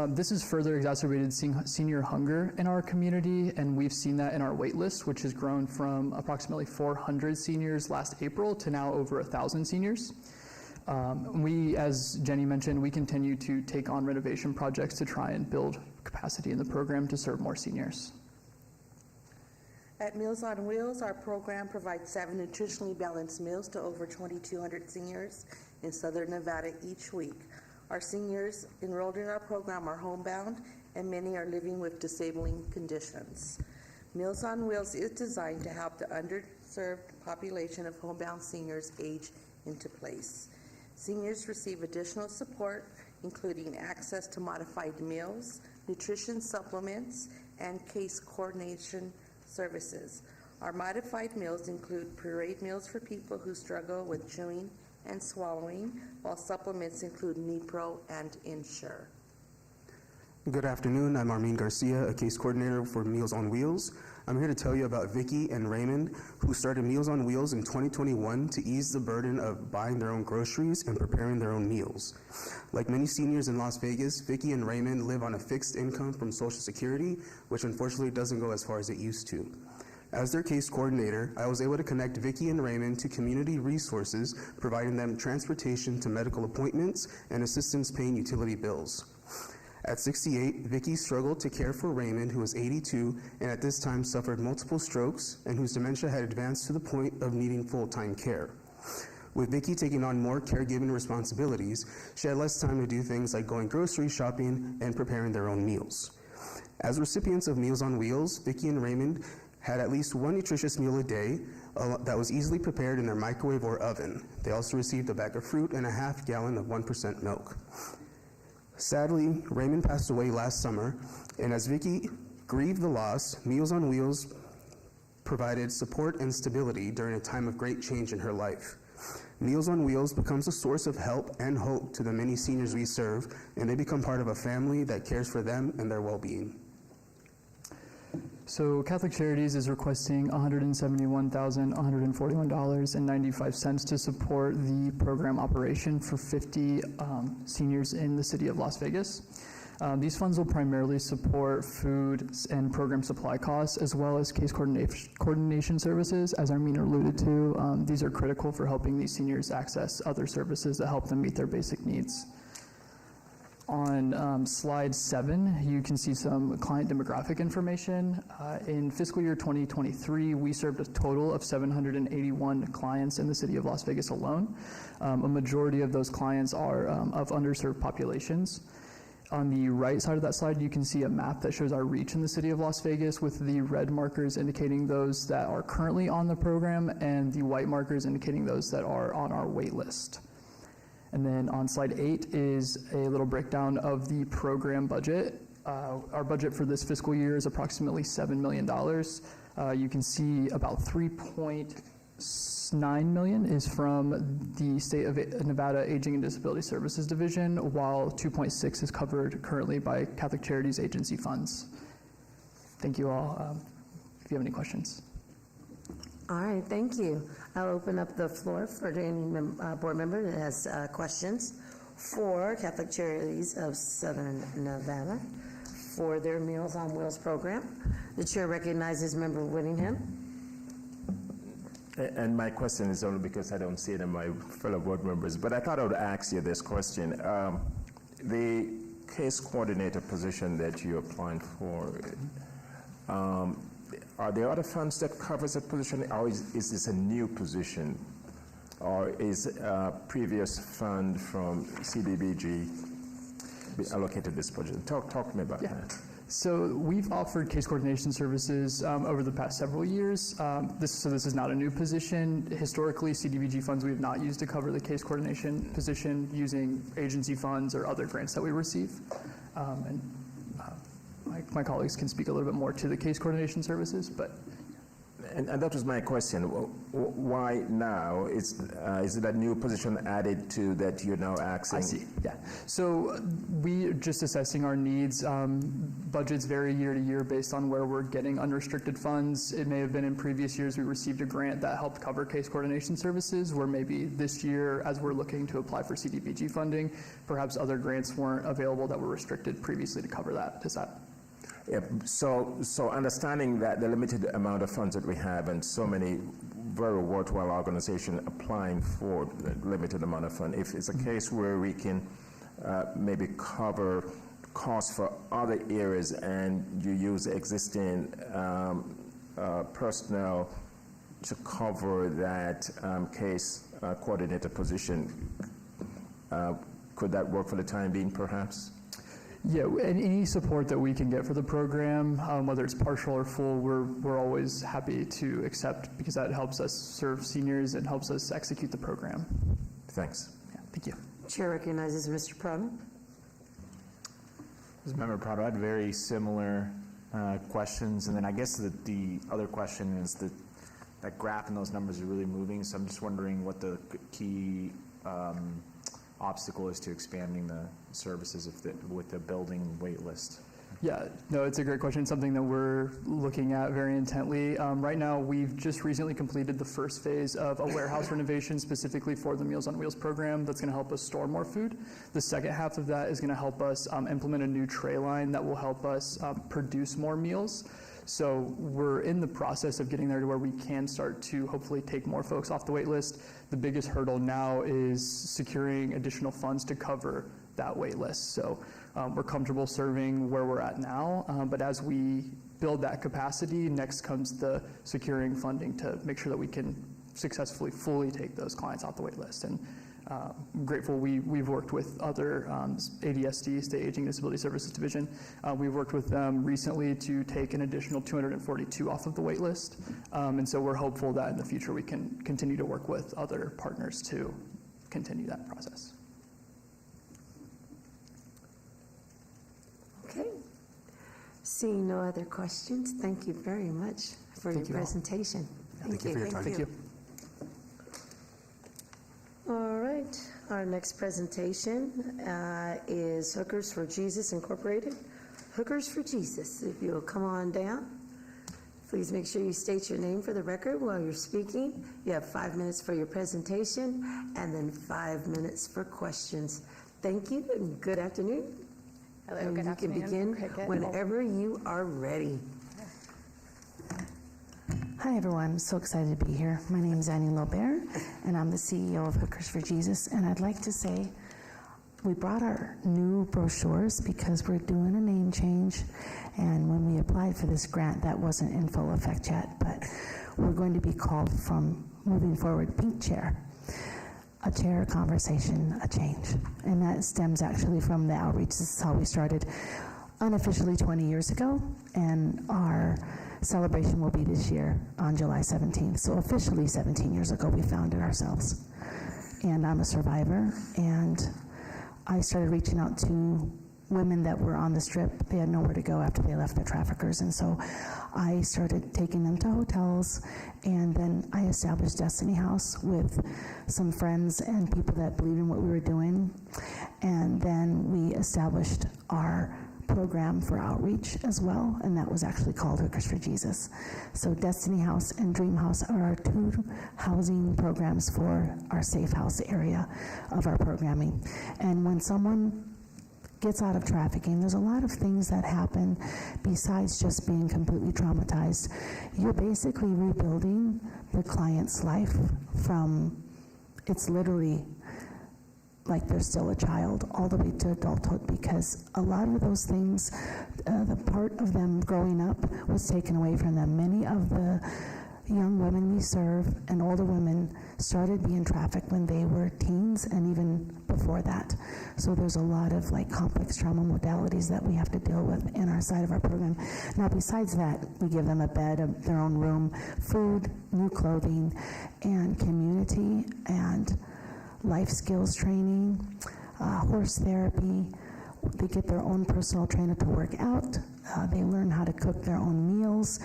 This has further exacerbated senior hunger in our community, and we've seen that in our wait list, which has grown from approximately 400 seniors last April to now over 1,000 seniors. We, as Jenny mentioned, we continue to take on renovation projects to try and build capacity in the program to serve more seniors. At Meals on Wheels, our program provides 7 nutritionally balanced meals to over 2,200 seniors in Southern Nevada each week. Our seniors enrolled in our program are homebound, and many are living with disabling conditions. Meals on Wheels is designed to help the underserved population of homebound seniors age into place. Seniors receive additional support, including access to modified meals, nutrition supplements, and case coordination services. Our modified meals include pureed meals for people who struggle with chewing and swallowing, while supplements include Nipro and Ensure. Good afternoon. I'm Armin Garcia, a case coordinator for Meals on Wheels. I'm here to tell you about Vicky and Raymond, who started Meals on Wheels in 2021 to ease the burden of buying their own groceries and preparing their own meals. Like many seniors in Las Vegas, Vicky and Raymond live on a fixed income from Social Security, which unfortunately doesn't go as far as it used to. As their case coordinator, I was able to connect Vicky and Raymond to community resources, providing them transportation to medical appointments and assistance paying utility bills. At 68, Vicky struggled to care for Raymond, who was 82, and at this time suffered multiple strokes and whose dementia had advanced to the point of needing full-time care. With Vicky taking on more caregiving responsibilities, she had less time to do things like going grocery shopping and preparing their own meals. As recipients of Meals on Wheels, Vicky and Raymond had at least one nutritious meal a day that was easily prepared in their microwave or oven. They also received a bag of fruit and a half gallon of 1% milk. Sadly, Raymond passed away last summer, and as Vicky grieved the loss, Meals on Wheels provided support and stability during a time of great change in her life. Meals on Wheels becomes a source of help and hope to the many seniors we serve, and they become part of a family that cares for them and their well-being. So Catholic Charities is requesting $171,141.95 to support the program operation for 50 seniors in the city of Las Vegas. These funds will primarily support food and program supply costs, as well as case coordination services, as Armin alluded to. These are critical for helping these seniors access other services that help them meet their basic needs. On slide 7, you can see some client demographic information. In fiscal year 2023, we served a total of 781 clients in the city of Las Vegas alone. A majority of those clients are of underserved populations. On the right side of that slide, you can see a map that shows our reach in the city of Las Vegas, with the red markers indicating those that are currently on the program and the white markers indicating those that are on our wait list. And then on slide 8 is a little breakdown of the program budget. Our budget for this fiscal year is approximately $7 million. You can see about $3.9 million is from the State of Nevada Aging and Disability Services Division, while $2.6 is covered currently by Catholic Charities agency funds. Thank you all. If you have any questions. All right, thank you. I'll open up the floor for any board member that has questions for Catholic Charities of Southern Nevada for their Meals on Wheels program. The chair recognizes Member Whittingham. And my question is only because I don't see it in my fellow board members, but I thought I would ask you this question. The case coordinator position that you're applying for, are there other funds that covers that position, or is this a new position, or is a previous fund from CDBG allocated this budget? Talk to me about that. So we've offered case coordination services over the past several years. This is not a new position. Historically, CDBG funds we have not used to cover the case coordination position, using agency funds or other grants that we receive. My colleagues can speak a little bit more to the case coordination services, but. And that was my question. Why now? Is it a new position added to that you're now accessing? I see, yeah. So we are just assessing our needs. Budgets vary year to year based on where we're getting unrestricted funds. It may have been in previous years we received a grant that helped cover case coordination services, where maybe this year, as we're looking to apply for CDBG funding, perhaps other grants weren't available that were restricted previously to cover that. Does that? Yeah, so understanding that the limited amount of funds that we have and so many very worthwhile organizations applying for the limited amount of funds, if it's a case where we can maybe cover costs for other areas and you use existing personnel to cover that case coordinator position, could that work for the time being perhaps? Yeah, and any support that we can get for the program, whether it's partial or full, we're always happy to accept, because that helps us serve seniors and helps us execute the program. Thanks. Yeah, thank you. Chair recognizes Mr. Prado. As Member Prado, I had very similar questions, and then I guess the other question is that graph and those numbers are really moving, so I'm just wondering what the key obstacle is to expanding the services with the building wait list. Yeah, no, it's a great question. It's something that we're looking at very intently. Right now, we've just recently completed the first phase of a warehouse renovation specifically for the Meals on Wheels program that's going to help us store more food. The second half of that is going to help us implement a new tray line that will help us produce more meals. So we're in the process of getting there to where we can start to hopefully take more folks off the wait list. The biggest hurdle now is securing additional funds to cover that wait list. So we're comfortable serving where we're at now, but as we build that capacity, next comes the securing funding to make sure that we can successfully fully take those clients off the wait list. And I'm grateful we've worked with other ADSD, State Aging and Disability Services Division. We've worked with them recently to take an additional 242 off of the wait list. And so we're hopeful that in the future we can continue to work with other partners to continue that process. Okay. Seeing no other questions, thank you very much for your presentation. Thank you for your time. Thank you. All right, our next presentation is Hookers for Jesus Incorporated. Hookers for Jesus, if you'll come on down. Please make sure you state your name for the record while you're speaking. You have 5 minutes for your presentation and then 5 minutes for questions. Thank you and good afternoon. Hello, and good you afternoon. can begin whenever you are ready. Hi, everyone. I'm so excited to be here. My name is Annie Lobert, and I'm the CEO of Hookers for Jesus. And I'd like to say we brought our new brochures because we're doing a name change, and when we applied for this grant, that wasn't in full effect yet, but we're going to be called from moving forward Pink Chair. A chair, a conversation, a change. And that stems actually from the outreach. This is how we started unofficially 20 years ago, and our celebration will be this year on July 17th. So officially 17 years ago, we founded ourselves. And I'm a survivor, and I started reaching out to women that were on the strip. They had nowhere to go after they left their traffickers, and so I started taking them to hotels, and then I established Destiny House with some friends and people that believed in what we were doing, and then we established our program for outreach as well, and that was actually called Hookers for Jesus. So Destiny House and Dream House are our two housing programs for our safe house area of our programming. And when someone gets out of trafficking, there's a lot of things that happen besides just being completely traumatized. You're basically rebuilding the client's life from, it's literally like they're still a child all the way to adulthood, because a lot of those things, the part of them growing up was taken away from them. Many of the young women we serve and older women started being trafficked when they were teens and even before that. So there's a lot of like complex trauma modalities that we have to deal with in our side of our program. Now besides that, we give them a bed, their own room, food, new clothing, and community and life skills training, horse therapy. They get their own personal trainer to work out. They learn how to cook their own meals.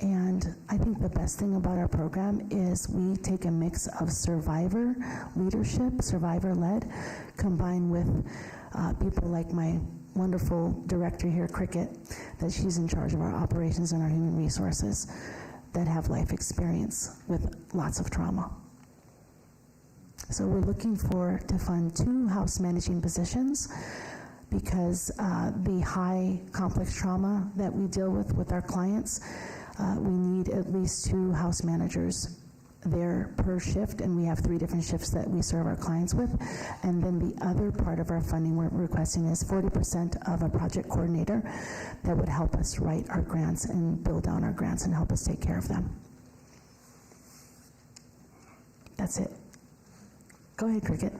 And I think the best thing about our program is we take a mix of survivor leadership, survivor-led, combined with people like my wonderful director here, Cricket, that she's in charge of our operations and our human resources, that have life experience with lots of trauma. So we're looking to fund 2 house managing positions, because the high complex trauma that we deal with our clients, we need at least 2 house managers there per shift, and we have 3 different shifts that we serve our clients with. And then the other part of our funding we're requesting is 40% of a project coordinator that would help us write our grants and build down our grants and help us take care of them. That's it. Go ahead, Cricket.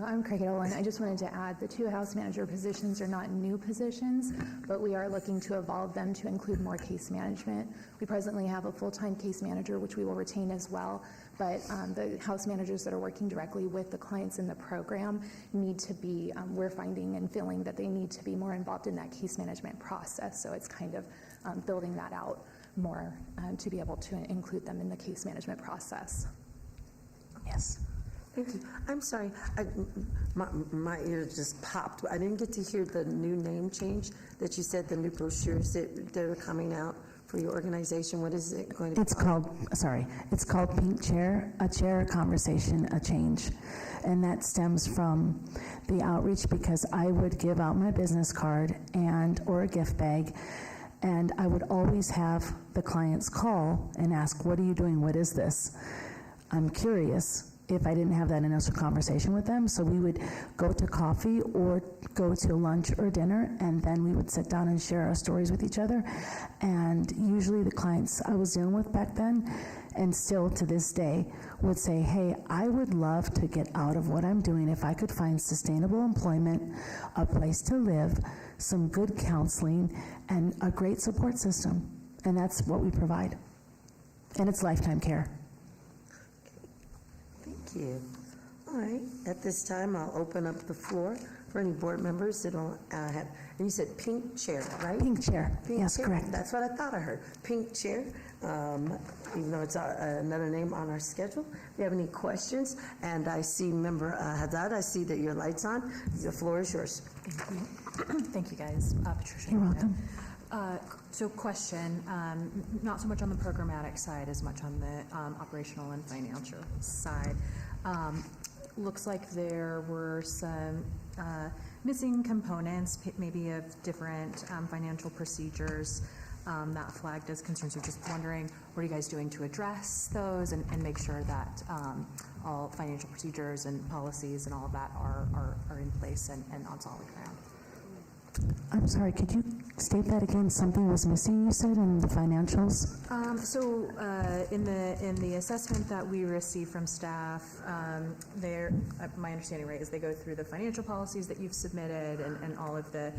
I'm Cricket Olin. I just wanted to add the 2 house manager positions are not new positions, but we are looking to evolve them to include more case management. We presently have a full-time case manager, which we will retain as well, but the house managers that are working directly with the clients in the program need to be, we're finding and feeling that they need to be more involved in that case management process. So it's kind of building that out more to be able to include them in the case management process. Yes. Thank you. I'm sorry, my ears just popped. I didn't get to hear the new name change that you said, the new brochures that are coming out for your organization. What is it going to be called? It's called Pink Chair, a chair, a conversation, a change. And that stems from the outreach, because I would give out my business card or a gift bag, and I would always have the clients call and ask, what are you doing? What is this? I'm curious if I didn't have that initial conversation with them. So we would go to coffee or go to lunch or dinner, and then we would sit down and share our stories with each other. And usually the clients I was dealing with back then, and still to this day, would say, hey, I would love to get out of what I'm doing if I could find sustainable employment, a place to live, some good counseling, and a great support system. And that's what we provide. And it's lifetime care. Thank you. All right. At this time, I'll open up the floor for any board members that don't have. And you said pink chair, right? Pink chair. Yes, chair. correct. That's what I thought I heard. Pink chair. Even though it's another name on our schedule. If you have any questions, and I see Member Haddad, I see that your light's on. The floor is yours. Thank you, guys. Patricia. You're welcome. So question, not so much on the programmatic side as much on the operational and financial side. Looks like there were some missing components, maybe of different financial procedures that flagged as concerns. So just wondering, what are you guys doing to address those and make sure that all financial procedures and policies and all of that are in place and on solid ground? I'm sorry, could you state that again? Something was missing, you said, in the financials? In the assessment that we receive from staff, my understanding, right, is they go through the financial policies that you've submitted and all of the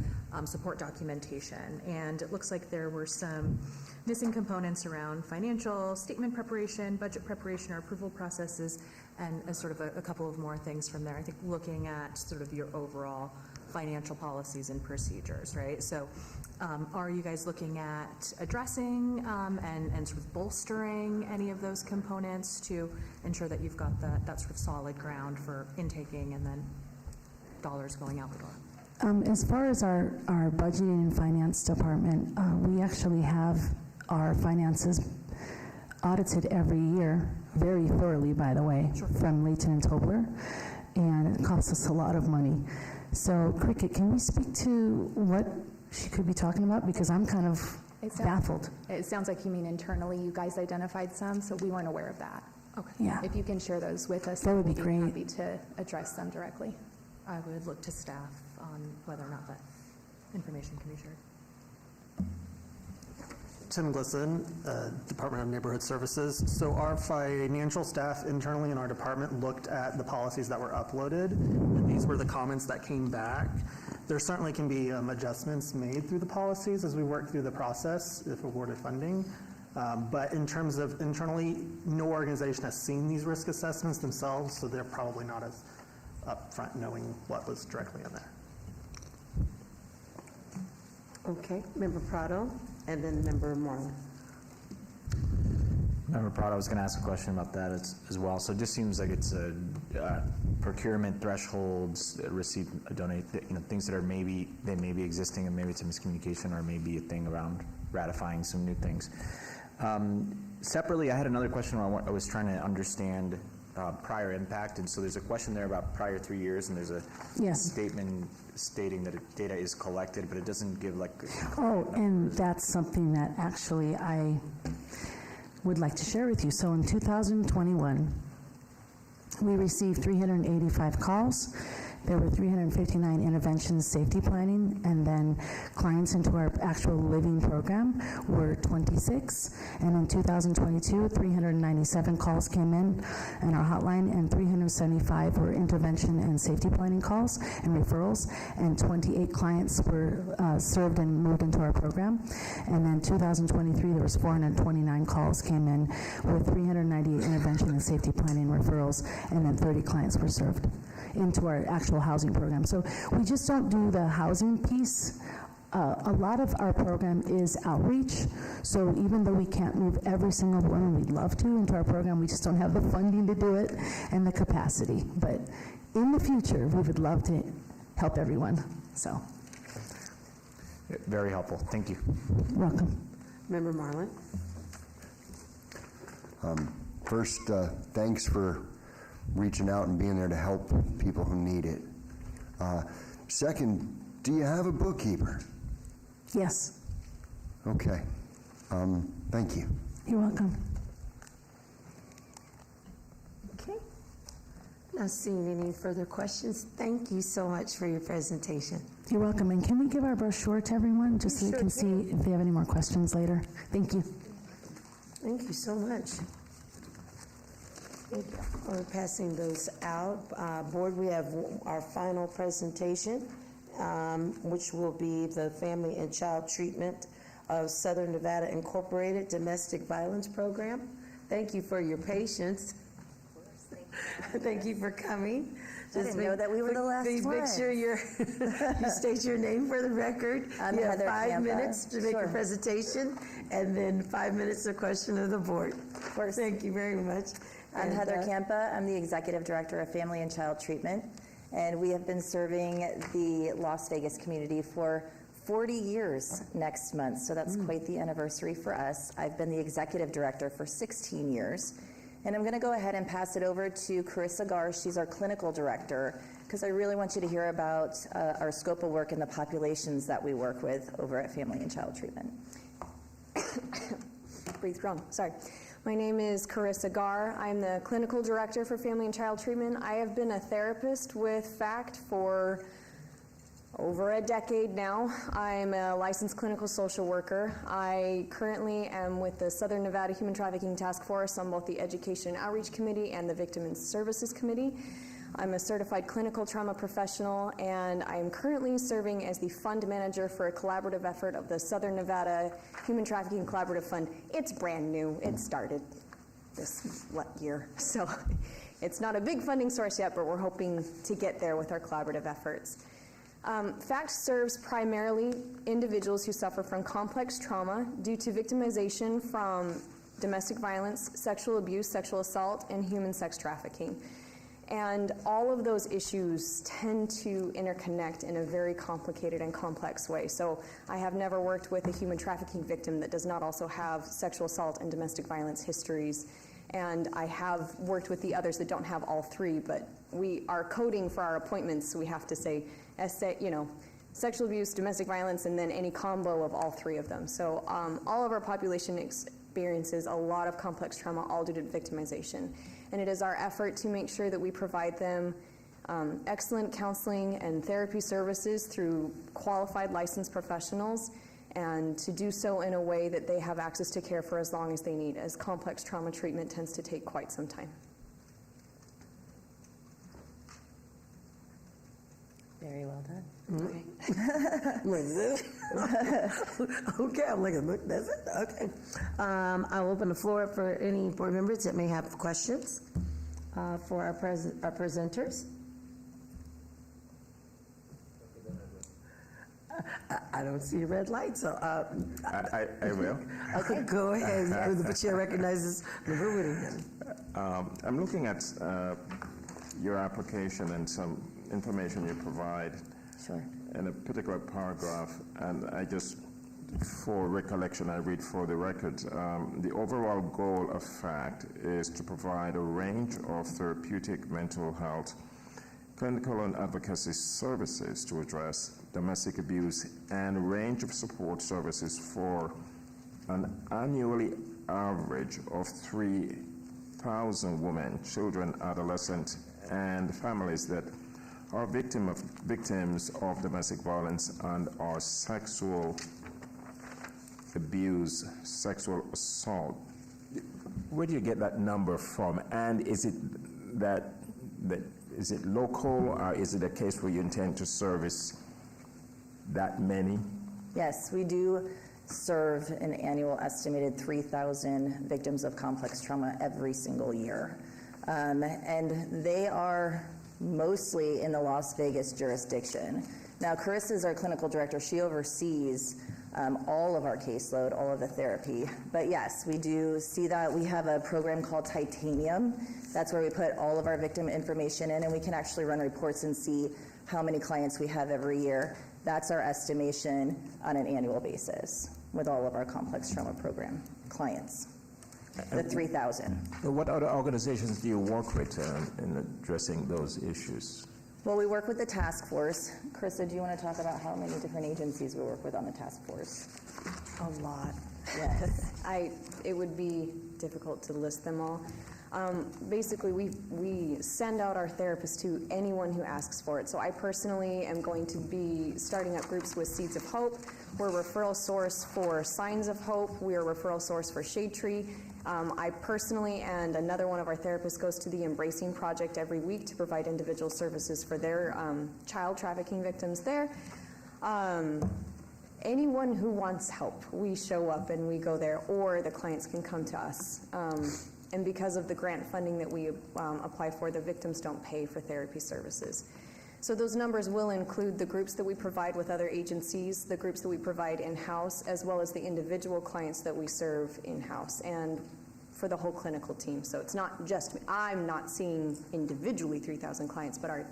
support documentation. And it looks like there were some missing components around financial statement preparation, budget preparation, or approval processes, and sort of a couple of more things from there. I think looking at sort of your overall financial policies and procedures, right? So are you guys looking at addressing and sort of bolstering any of those components to ensure that you've got that sort of solid ground for intaking and then dollars going out the door? As far as our budgeting and finance department, we actually have our finances audited every year, very thoroughly, by the way, from Layton and Tobler, and it costs us a lot of money. So, Cricket, can we speak to what she could be talking about? Because I'm kind of baffled. It sounds like you mean internally you guys identified some, so we weren't aware of that. Okay. Yeah. If you can share those with us, that would be we'll great. Happy to address them directly. I would look to staff on whether or not that information can be shared. Tim Glisson, Department of Neighborhood Services. So our financial staff internally in our department looked at the policies that were uploaded, and these were the comments that came back. There certainly can be adjustments made through the policies as we work through the process if awarded funding. But in terms of internally, no organization has seen these risk assessments themselves, so they're probably not as upfront knowing what was directly in there. Okay, Member Prado, and then Member Marlin. Member Prado, I was going to ask a question about that as well. So it just seems like it's a procurement thresholds, receive, donate, things that are maybe existing, and maybe it's a miscommunication, or maybe a thing around ratifying some new things. Separately, I had another question where I was trying to understand prior impact, and so there's a question there about prior 3 years, and there's a statement stating that data is collected, but it doesn't give like... Oh, and that's something that actually I would like to share with you. So in 2021, we received 385 calls. There were 359 interventions, safety planning, and then clients into our actual living program were 26. And in 2022, 397 calls came in our hotline, and 375 were intervention and safety planning calls and referrals, and 28 clients were served and moved into our program. And then 2023, there was 429 calls came in with 398 intervention and safety planning referrals, and then 30 clients were served into our actual housing program. So we just don't do the housing piece. A lot of our program is outreach. So even though we can't move every single one, we'd love to into our program, we just don't have the funding to do it and the capacity. But in the future, we would love to help everyone. So. Very helpful. Thank you. Welcome. Member Marlin. First, thanks for reaching out and being there to help people who need it. Second, do you have a bookkeeper? Yes. Okay. Thank you. You're welcome. Okay. Not seeing any further questions. Thank you so much for your presentation. You're welcome. And can we give our brochure to everyone just so we can see if they have any more questions later? Thank you. Thank you so much. We're passing those out. Board, we have our final presentation, which will be the Family and Child Treatment of Southern Nevada Incorporated Domestic Violence Program. Thank you for your patience. Thank you for coming. I didn't know that we were the last Please make sure you state your name for the record. I'm you have Heather 5 Campa. minutes to make your presentation, and then 5 minutes of question of the board. Of course. Thank you very much. I'm Heather Campa. I'm the Executive Director of Family and Child Treatment, and we have been serving the Las Vegas community for 40 years next month, so that's quite the anniversary for us. I've been the Executive Director for 16 years, and I'm going to go ahead and pass it over to Carissa Garr. She's our Clinical Director, because I really want you to hear about our scope of work and the populations that we work with over at Family and Child Treatment. breathe wrong, sorry. My name is Carissa Garr. I'm the Clinical Director for Family and Child Treatment. I have been a therapist with FACT for over a decade now. I'm a licensed clinical social worker. I currently am with the Southern Nevada Human Trafficking Task Force on both the Education and Outreach Committee and the Victim and Services Committee. I'm a certified clinical trauma professional, and I am currently serving as the fund manager for a collaborative effort of the Southern Nevada Human Trafficking Collaborative Fund. It's brand new. It started this year, so it's not a big funding source yet, but we're hoping to get there with our collaborative efforts. FACT serves primarily individuals who suffer from complex trauma due to victimization from domestic violence, sexual abuse, sexual assault, and human sex trafficking. And all of those issues tend to interconnect in a very complicated and complex way. So I have never worked with a human trafficking victim that does not also have sexual assault and domestic violence histories. And I have worked with the others that don't have all three, but we are coding for our appointments, so we have to say, sexual abuse, domestic violence, and then any combo of all three of them. So all of our population experiences a lot of complex trauma, all due to victimization. And it is our effort to make sure that we provide them excellent counseling and therapy services through qualified licensed professionals, and to do so in a way that they have access to care for as long as they need, as complex trauma treatment tends to take quite some time. Very well done. Okay, I'm looking, look, that's it, okay. I'll open the floor up for any board members that may have questions for our presenters. I don't see a red light, so. I will. Okay, go ahead. The chair recognizes Member Whittingham. I'm looking at your application and some information you provide. Sure. In a particular paragraph, and I just, for recollection, I read for the record, the overall goal of FACT is to provide a range of therapeutic mental health, clinical and advocacy services to address domestic abuse, and a range of support services for an annually average of 3,000 women, children, adolescents, and families that are victims of domestic violence and are sexual abuse, sexual assault. Where do you get that number from? And is it is it local, or is it a case where you intend to service that many? Yes, we do serve an annual estimated 3,000 victims of complex trauma every single year. And they are mostly in the Las Vegas jurisdiction. Now, Carissa is our clinical director. She oversees all of our caseload, all of the therapy. But yes, we do see that. We have a program called Titanium. That's where we put all of our victim information in, and we can actually run reports and see how many clients we have every year. That's our estimation on an annual basis with all of our complex trauma program clients. The 3,000. What other organizations do you work with in addressing those issues? Well, we work with the task force. Carissa, do you want to talk about how many different agencies we work with on the task force? A lot. Yes. It would be difficult to list them all. Basically, we send out our therapists to anyone who asks for it. So I personally am going to be starting up groups with Seeds of Hope. We're a referral source for Signs of Hope. We're a referral source for Shade Tree. I personally and another one of our therapists goes to the Embracing Project every week to provide individual services for their child trafficking victims there. Anyone who wants help, we show up and we go there, or the clients can come to us. And because of the grant funding that we apply for, the victims don't pay for therapy services. So those numbers will include the groups that we provide with other agencies, the groups that we provide in-house, as well as the individual clients that we serve in-house, and for the whole clinical team. So it's not just me. I'm not seeing individually 3,000 clients, but our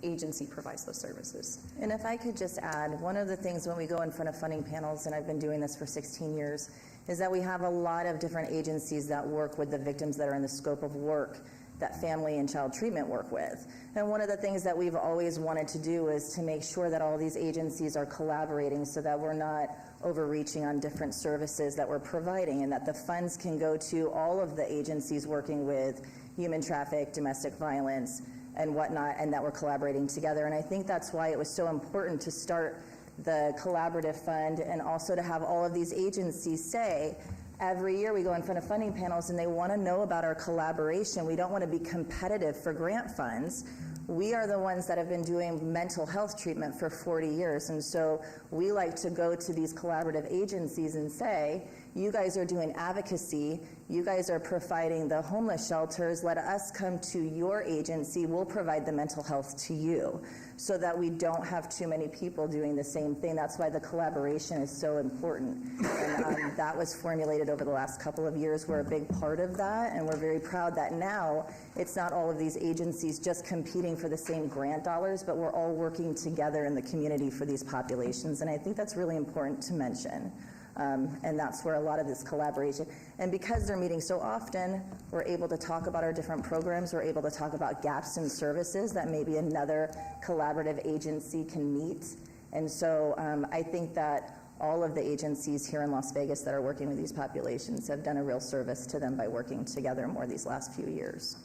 agency provides those services. And if I could just add, one of the things when we go in front of funding panels, and I've been doing this for 16 years, is that we have a lot of different agencies that work with the victims that are in the scope of work that family and child treatment work with. And one of the things that we've always wanted to do is to make sure that all these agencies are collaborating so that we're not overreaching on different services that we're providing, and that the funds can go to all of the agencies working with human traffic, domestic violence, and whatnot, and that we're collaborating together. And I think that's why it was so important to start the collaborative fund, and also to have all of these agencies say, every year we go in front of funding panels and they want to know about our collaboration. We don't want to be competitive for grant funds. We are the ones that have been doing mental health treatment for 40 years, and so we like to go to these collaborative agencies and say, you guys are doing advocacy, you guys are providing the homeless shelters, let us come to your agency, we'll provide the mental health to you, so that we don't have too many people doing the same thing. That's why the collaboration is so important. And that was formulated over the last couple of years. We're a big part of that, and we're very proud that now it's not all of these agencies just competing for the same grant dollars, but we're all working together in the community for these populations. And I think that's really important to mention. And that's where a lot of this collaboration, and because they're meeting so often, we're able to talk about our different programs, we're able to talk about gaps in services that maybe another collaborative agency can meet. And so I think that all of the agencies here in Las Vegas that are working with these populations have done a real service to them by working together more these last few years.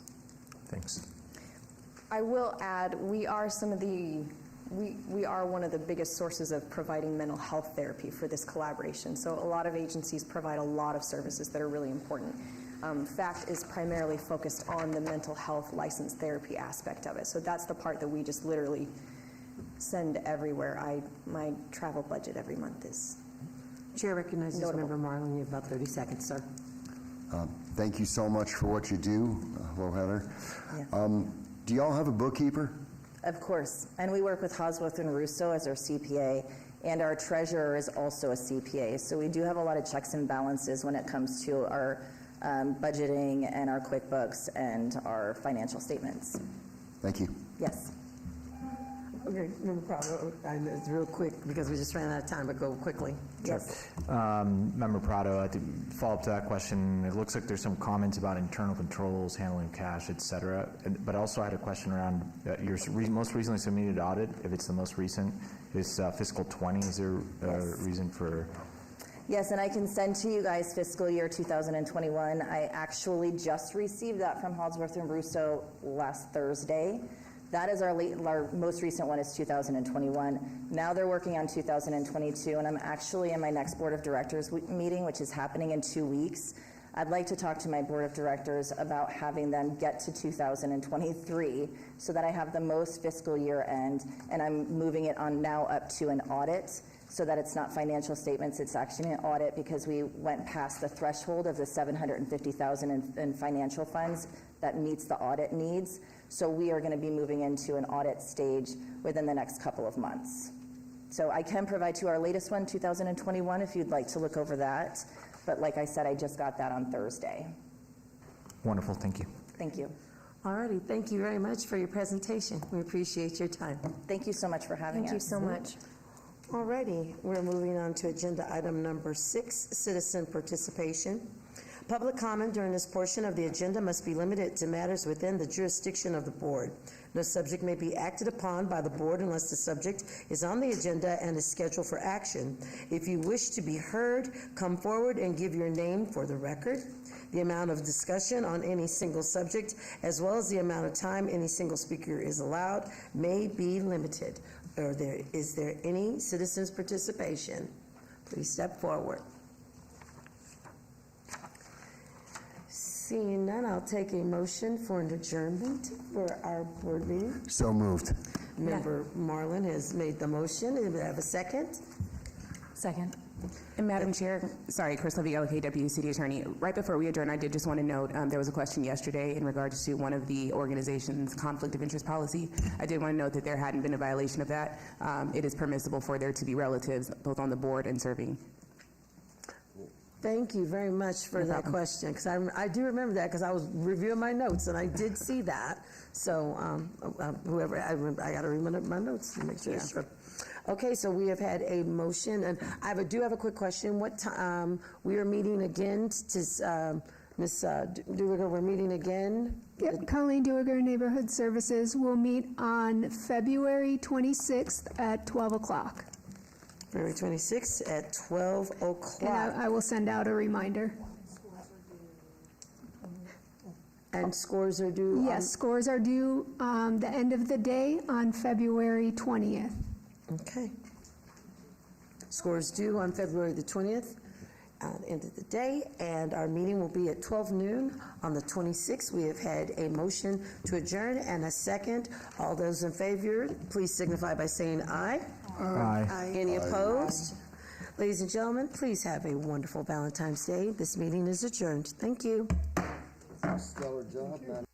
Thanks. I will add, we are one of the biggest sources of providing mental health therapy for this collaboration. So a lot of agencies provide a lot of services that are really important. FACT is primarily focused on the mental health licensed therapy aspect of it. So that's the part that we just literally send everywhere. My travel budget every month is Chair recognizes notable. Member Marlin. You have about 30 seconds, sir. Thank you so much for what you do. Hello, Heather. Yeah. Do y'all have a bookkeeper? Of course, and we work with Hosworth and Russo as our CPA, and our treasurer is also a CPA. So we do have a lot of checks and balances when it comes to our budgeting and our QuickBooks and our financial statements. Thank you. Yes. Okay, Member Prado, it's real quick because we just ran out of time, but go quickly. Yes. Member Prado, to follow up to that question, it looks like there's some comments about internal controls, handling cash, et cetera. But also I had a question around your most recently submitted audit, if it's the most recent, is fiscal 20. Is there a reason for? Yes, and I can send to you guys fiscal year 2021. I actually just received that from Hosworth and Russo last Thursday. That is our most recent one is 2021. Now they're working on 2022, and I'm actually in my next Board of Directors meeting, which is happening in 2 weeks. I'd like to talk to my Board of Directors about having them get to 2023 so that I have the most fiscal year end, and I'm moving it on now up to an audit so that it's not financial statements, it's actually an audit because we went past the threshold of the $750,000 in financial funds that meets the audit needs. So we are going to be moving into an audit stage within the next couple of months. So I can provide to you our latest one, 2021, if you'd like to look over that. But like I said, I just got that on Thursday. Wonderful, thank you. Thank you. All righty, thank you very much for your presentation. We appreciate your time. Thank you so much for having us. Thank you so much. All righty, we're moving on to agenda item number 6, citizen participation. Public comment during this portion of the agenda must be limited to matters within the jurisdiction of the board. No subject may be acted upon by the board unless the subject is on the agenda and is scheduled for action. If you wish to be heard, come forward and give your name for the record. The amount of discussion on any single subject, as well as the amount of time any single speaker is allowed, may be limited. Is there any citizens' participation? Please step forward. Seeing none, I'll take a motion for an adjournment for our board meeting. So moved. Member Marlin has made the motion. Do I have a second? Second. And Madam Chair, sorry, Chris Levy, LK Deputy City Attorney. Right before we adjourn, I did just want to note there was a question yesterday in regards to one of the organization's conflict of interest policy. I did want to note that there hadn't been a violation of that. It is permissible for there to be relatives both on the board and serving. Thank you very much for that question, because I do remember that because I was reviewing my notes and I did see that. So whoever, I got to read my notes to make sure it's true. Okay, so we have had a motion, and I do have a quick question. What time we are meeting again to Ms. Duerger, we're meeting again. Yep, Colleen Duerger, Neighborhood Services, will meet on February 26th at 12 o'clock. February 26th at 12 o'clock. And I will send out a reminder. And scores are due? Yes, scores are due the end of the day on February 20th. Okay. Scores due on February the 20th, end of the day, and our meeting will be at 12 noon on the 26th. We have had a motion to adjourn and a second. All those in favor, please signify by saying aye. Aye. Any opposed? Ladies and gentlemen, please have a wonderful Valentine's Day. This meeting is adjourned. Thank you. Stellar job, man.